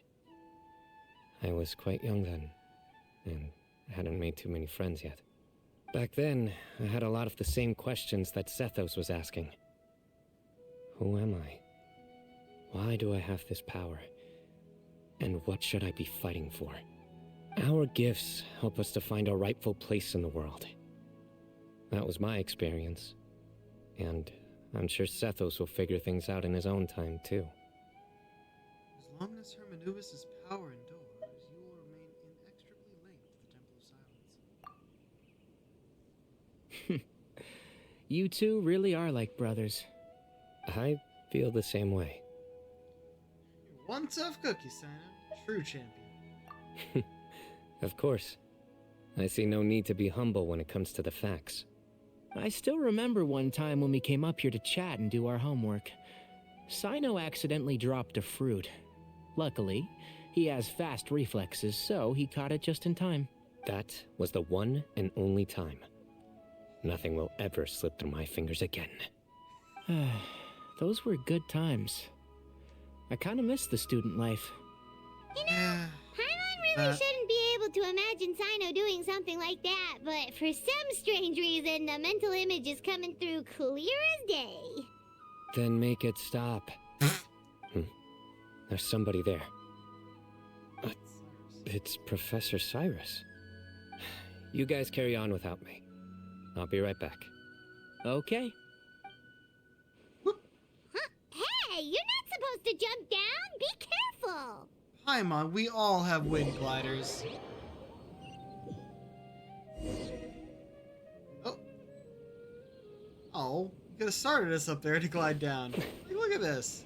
I was quite young then, and hadn't made too many friends yet. Back then, I had a lot of the same questions that Sethos was asking. Who am I? Why do I have this power? And what should I be fighting for? Our gifts help us to find our rightful place in the world. That was my experience. And I'm sure Sethos will figure things out in his own time, too.
As long as Hermanubis' power endures, you will remain inextricably linked to the Temple of Silence.
You two really are like brothers.
I feel the same way.
One tough cookie, Sino. True champion.
Of course. I see no need to be humble when it comes to the facts.
I still remember one time when we came up here to chat and do our homework. Sino accidentally dropped a fruit. Luckily, he has fast reflexes, so he caught it just in time.
That was the one and only time. Nothing will ever slip through my fingers again.
Those were good times. I kind of miss the student life.
You know, Paimon really shouldn't be able to imagine Sino doing something like that, but for some strange reason, the mental image is coming through clear as day.
Then make it stop. There's somebody there. It's Professor Cyrus. You guys carry on without me. I'll be right back.
Okay.
Hey, you're not supposed to jump down. Be careful.
Paimon, we all have wind gliders. Oh, you could have started us up there to glide down. Like, look at this.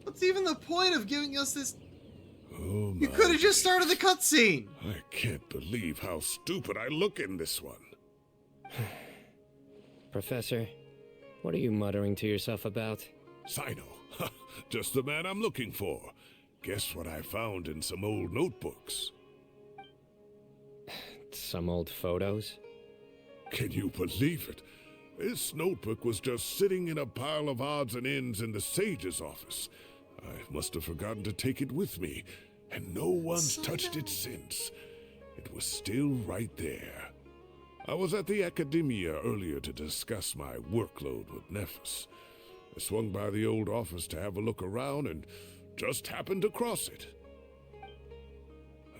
What's even the point of giving us this?
Oh
You could have just started the cutscene.
I can't believe how stupid I look in this one.
Professor, what are you muttering to yourself about?
Sino, just the man I'm looking for. Guess what I found in some old notebooks?
Some old photos?
Can you believe it? This notebook was just sitting in a pile of odds and ends in the sage's office. I must have forgotten to take it with me, and no one's touched it since. It was still right there. I was at the Academia earlier to discuss my workload with Nephis. I swung by the old office to have a look around and just happened to cross it.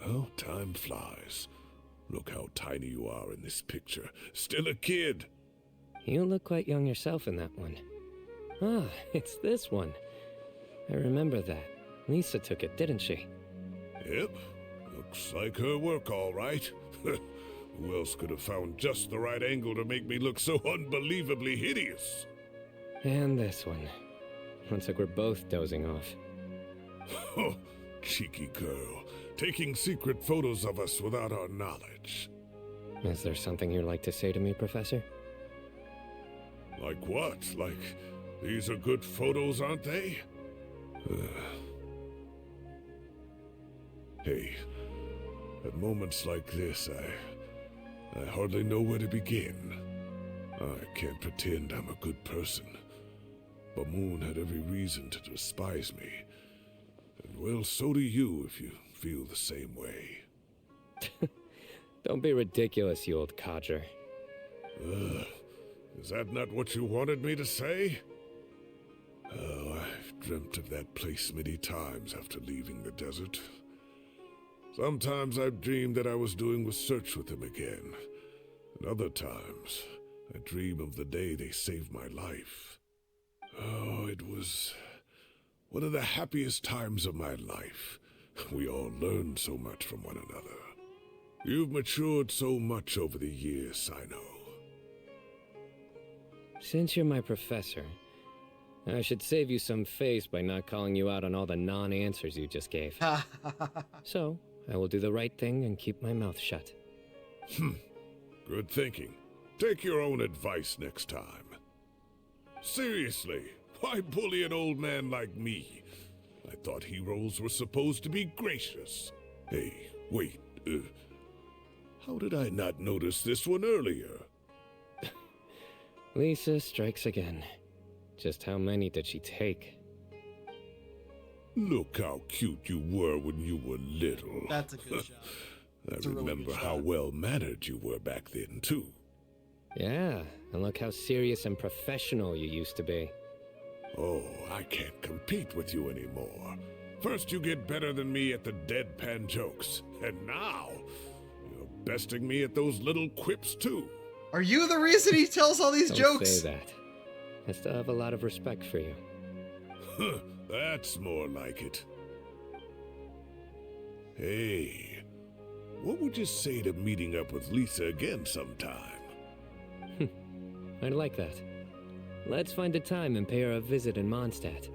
Oh, time flies. Look how tiny you are in this picture. Still a kid.
You look quite young yourself in that one. Ah, it's this one. I remember that. Lisa took it, didn't she?
Yep. Looks like her work, all right. Who else could have found just the right angle to make me look so unbelievably hideous?
And this one. Looks like we're both dozing off.
Oh, cheeky girl. Taking secret photos of us without our knowledge.
Is there something you'd like to say to me, Professor?
Like what? Like, these are good photos, aren't they? Hey, at moments like this, I hardly know where to begin. I can't pretend I'm a good person. Bamoon had every reason to despise me. And well, so do you if you feel the same way.
Don't be ridiculous, you old codger.
Is that not what you wanted me to say? Oh, I've dreamt of that place many times after leaving the desert. Sometimes I've dreamed that I was doing research with them again. And other times, I dream of the day they saved my life. Oh, it was one of the happiest times of my life. We all learned so much from one another. You've matured so much over the years, I know.
Since you're my professor, I should save you some face by not calling you out on all the non-answers you just gave. So, I will do the right thing and keep my mouth shut.
Good thinking. Take your own advice next time. Seriously, why bully an old man like me? I thought heroes were supposed to be gracious. Hey, wait, how did I not notice this one earlier?
Lisa strikes again. Just how many did she take?
Look how cute you were when you were little.
That's a good shot.
I remember how well-mannered you were back then, too.
Yeah, and look how serious and professional you used to be.
Oh, I can't compete with you anymore. First you get better than me at the deadpan jokes, and now you're besting me at those little quips, too.
Are you the reason he tells all these
Don't
jokes?
say that. I still have a lot of respect for you.
That's more like it. Hey, what would you say to meeting up with Lisa again sometime?
I'd like that. Let's find a time and pay her a visit in Mondstadt.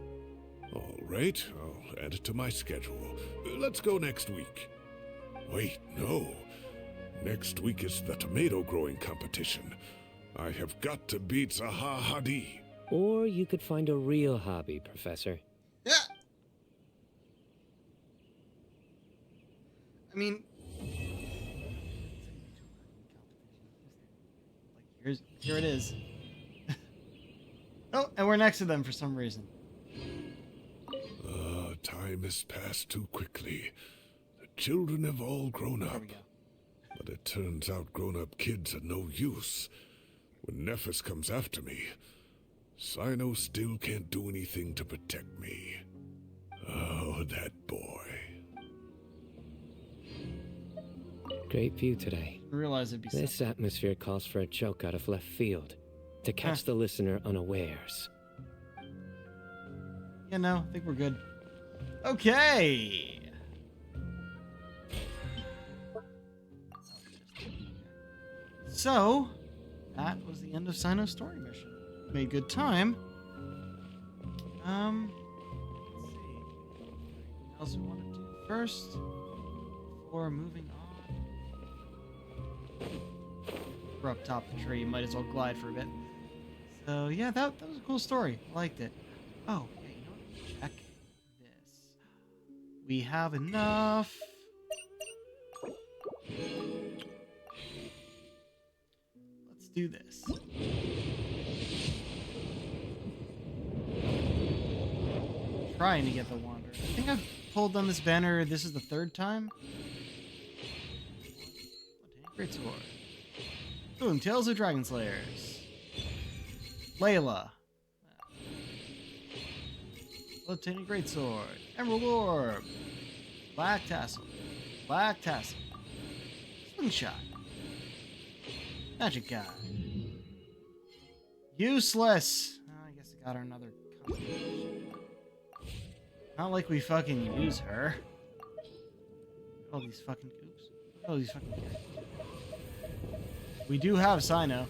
All right, I'll add it to my schedule. Let's go next week. Wait, no. Next week is the tomato growing competition. I have got to beat Zaha Hadi.
Or you could find a real hobby, Professor.
Yeah. I mean, here it is. Oh, and we're next to them for some reason.
Time has passed too quickly. The children have all grown up. But it turns out grown-up kids are no use. When Nephis comes after me, Sino still can't do anything to protect me. Oh, that boy.
Great view today.
I realize it'd be
This atmosphere calls for a joke out of left field, to catch the listener unawares.
Yeah, no, I think we're good. Okay. So, that was the end of Sino's story mission. Made good time. Let's see. Anything else we want to do first before moving on? We're up top of the tree. Might as well glide for a bit. So yeah, that was a cool story. I liked it. Oh, yeah, you know what? Check this. We have enough. Let's do this. Trying to get the Wander. I think I've pulled on this banner. This is the third time. Great sword. Boom, Tales of Dragon Slayers. Layla. Bloodtainted Greatsword. Emerald Orb. Black Tassel. Black Tassel. Slingshot. Magic Guy. Useless. Oh, I guess I got her another constellation. Not like we fucking use her. All these fucking oops. All these fucking characters. We do have Sino.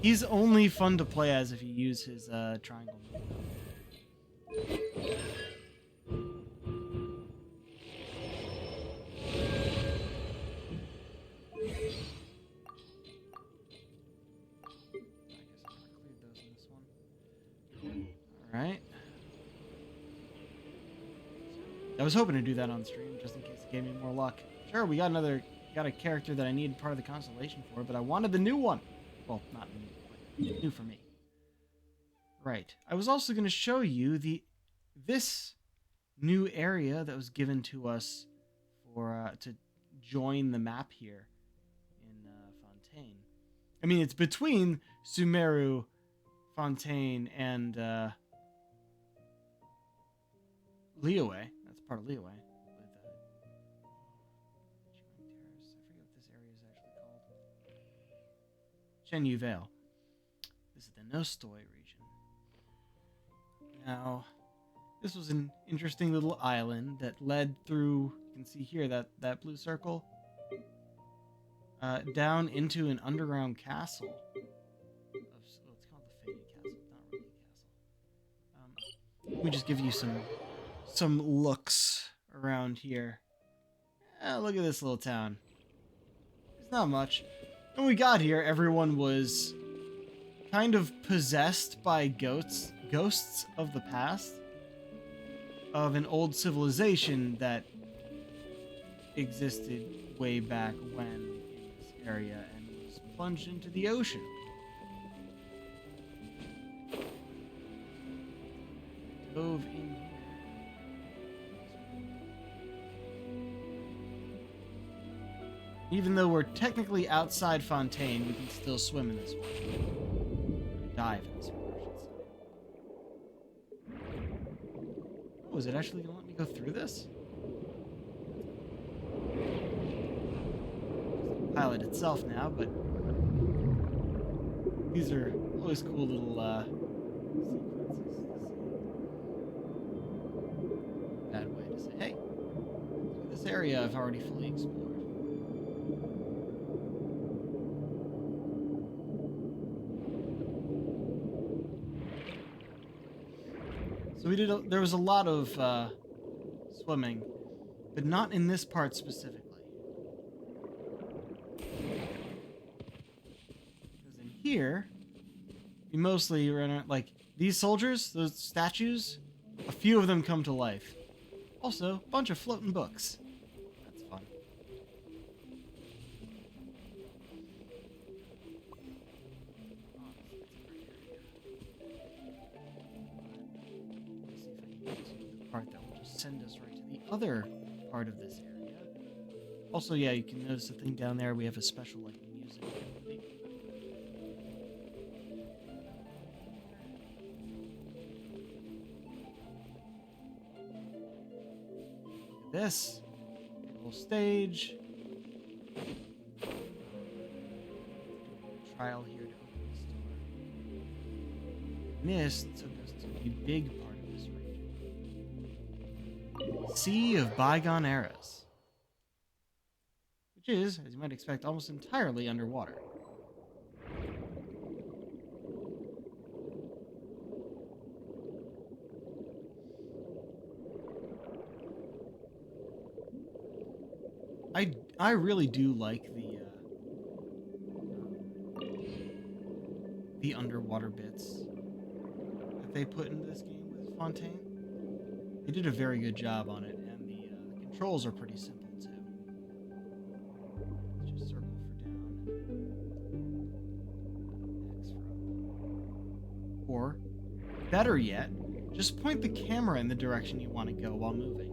He's only fun to play as if you use his triangle move. Alright. I was hoping to do that on stream just in case it gave me more luck. Sure, we got a character that I needed part of the constellation for, but I wanted the new one. Well, not new, but new for me. Right. I was also going to show you this new area that was given to us for to join the map here in Fontaine. I mean, it's between Sumeru, Fontaine, and Liyue. That's part of Liyue. Shenyu Vale. This is the Nostoi region. Now, this was an interesting little island that led through, you can see here, that blue circle, down into an underground castle. It's called the Faded Castle, not really a castle. Let me just give you some looks around here. Look at this little town. It's not much. When we got here, everyone was kind of possessed by ghosts of the past, of an old civilization that existed way back when in this area and was plunged into the ocean. Dove in here. Even though we're technically outside Fontaine, we can still swim in this one. Dive in this one, I should say. Oh, is it actually going to let me go through this? Pilot itself now, but these are always cool little sequences. Bad way to say, hey, this area I've already fully explored. So there was a lot of swimming, but not in this part specifically. Because in here, we mostly run like these soldiers, those statues, a few of them come to life. Also, a bunch of floating books. That's fun. Part that will just send us right to the other part of this area. Also, yeah, you can notice the thing down there. We have a special like music ability. Look at this little stage. trial here to open this door. Mist took us to a big part of this region. Sea of Bygone Eras. Which is, as you might expect, almost entirely underwater. I really do like the underwater bits that they put into this game with Fontaine. They did a very good job on it, and the controls are pretty simple too. Let's just circle for down, X for up. Or, better yet, just point the camera in the direction you want to go while moving.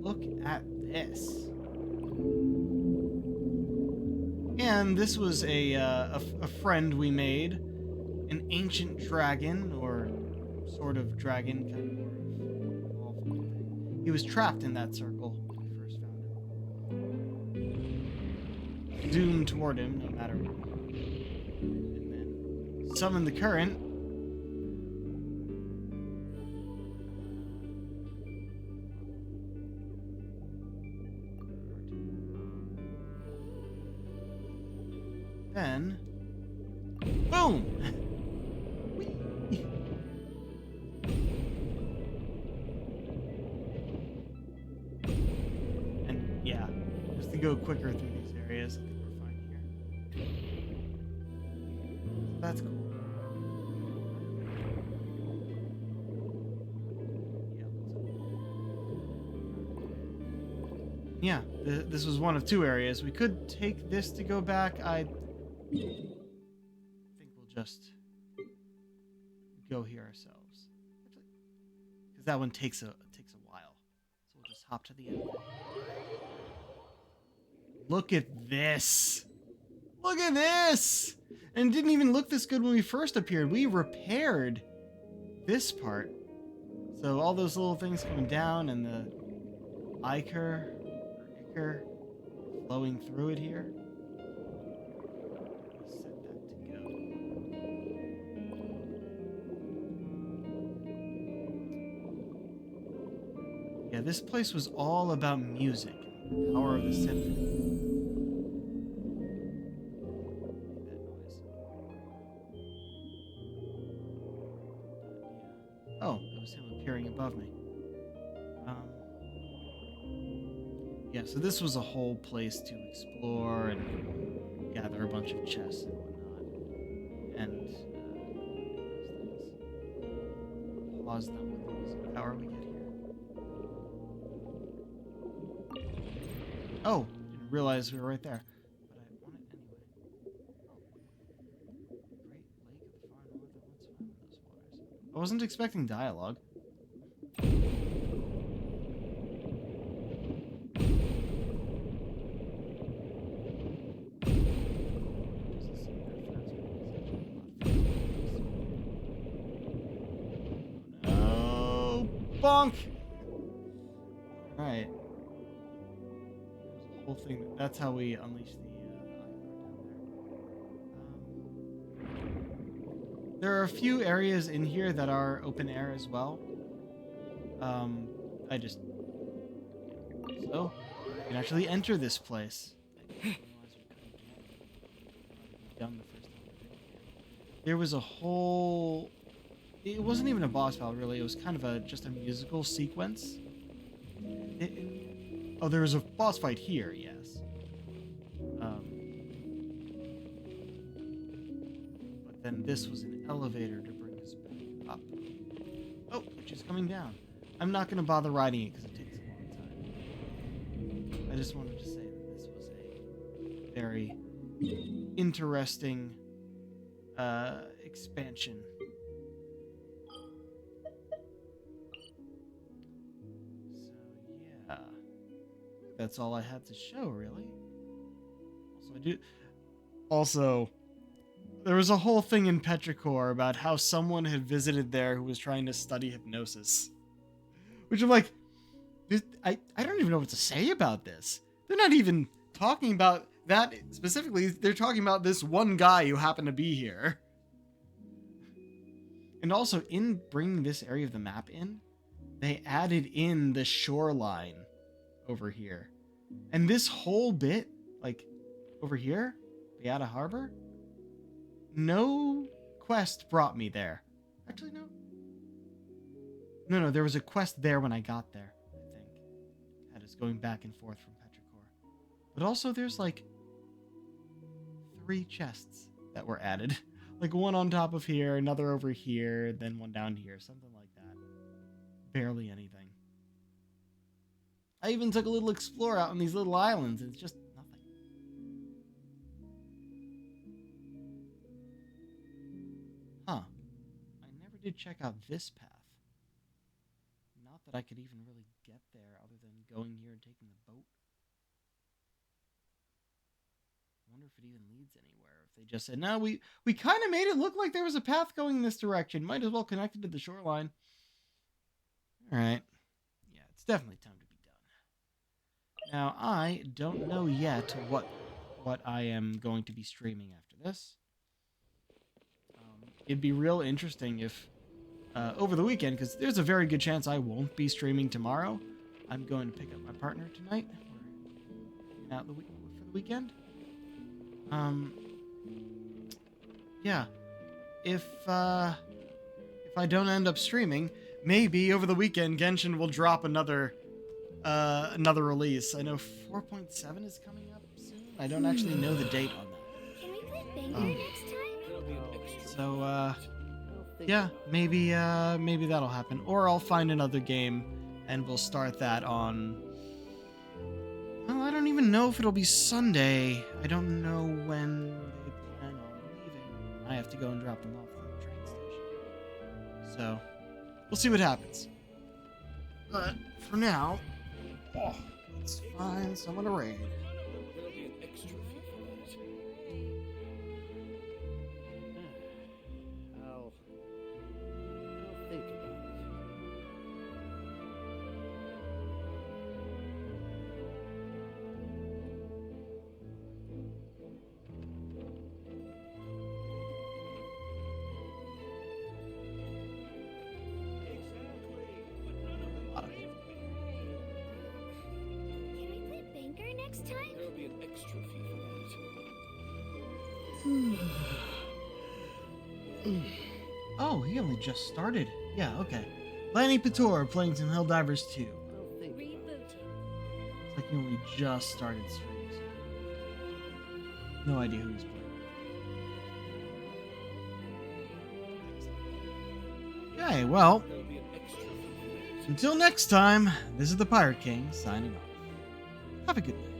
Look at this. And this was a friend we made, an ancient dragon, or sort of dragon, kind of more evolved thing. He was trapped in that circle when we first found him. Zoomed toward him, no matter what. And then summoned the current. Then, boom! And yeah, just to go quicker through these areas, I think we're fine here. So that's cool. Yeah, this was one of two areas. We could take this to go back. I think we'll just go here ourselves, because that one takes a while. So we'll just hop to the end of it. Look at this! Look at this! And it didn't even look this good when we first appeared. We repaired this part. So all those little things coming down and the ichor flowing through it here. Yeah, this place was all about music, the power of the symphony. That noise. Oh, that was him appearing above me. Yeah, so this was a whole place to explore and gather a bunch of chests and whatnot. And pause them with the music power we get here. Oh, didn't realize we were right there. But I want it anyway. Oh. Great lake of the far north, I once swam in those waters. I wasn't expecting dialogue. Oh, bonk! Alright. Whole thing. That's how we unleash the down there. There are a few areas in here that are open air as well. So you can actually enter this place. There was a whole. It wasn't even a boss battle, really. It was kind of just a musical sequence. Oh, there was a boss fight here, yes. But then this was an elevator to bring us back up. Oh, which is coming down. I'm not going to bother riding it because it takes a long time. I just wanted to say that this was a very interesting expansion. That's all I had to show, really. Also, there was a whole thing in Petrichor about how someone had visited there who was trying to study hypnosis. Which I'm like, I don't even know what to say about this. They're not even talking about that specifically. They're talking about this one guy who happened to be here. And also, in bringing this area of the map in, they added in the shoreline over here. And this whole bit, like, over here, Beata Harbor, no quest brought me there. Actually, no. No, there was a quest there when I got there, I think. Had us going back and forth from Petrichor. But also, there's, like, 3 chests that were added. Like, one on top of here, another over here, then one down here, something like that. Barely anything. I even took a little explore out on these little islands, and it's just nothing. Huh. I never did check out this path. Not that I could even really get there other than going here and taking the boat. I wonder if it even leads anywhere. If they just said, no, we kind of made it look like there was a path going in this direction. Might as well connect it to the shoreline. Alright. Yeah, it's definitely time to be done. Now, I don't know yet what I am going to be streaming after this. It'd be real interesting if, over the weekend, because there's a very good chance I won't be streaming tomorrow. I'm going to pick up my partner tonight. We're out for the weekend. Yeah. If I don't end up streaming, maybe over the weekend Genshin will drop another release. I know 4.7 is coming up soon. I don't actually know the date on that.
Can we play Banger next time?
So yeah, maybe that'll happen. Or I'll find another game and we'll start that on, well, I don't even know if it'll be Sunday. I don't know when they plan on leaving. I have to go and drop them off at the train station. So, we'll see what happens. But, for now, let's find someone to raid.
I'll think about it.
Next time?
There'll be an extra fee for that.
Oh, he only just started. Yeah, okay. Lanny Pator playing some Helldivers 2. It's like he only just started streams. No idea who he's playing. Okay, well, until next time, this is the Pirate King signing off. Have a good day.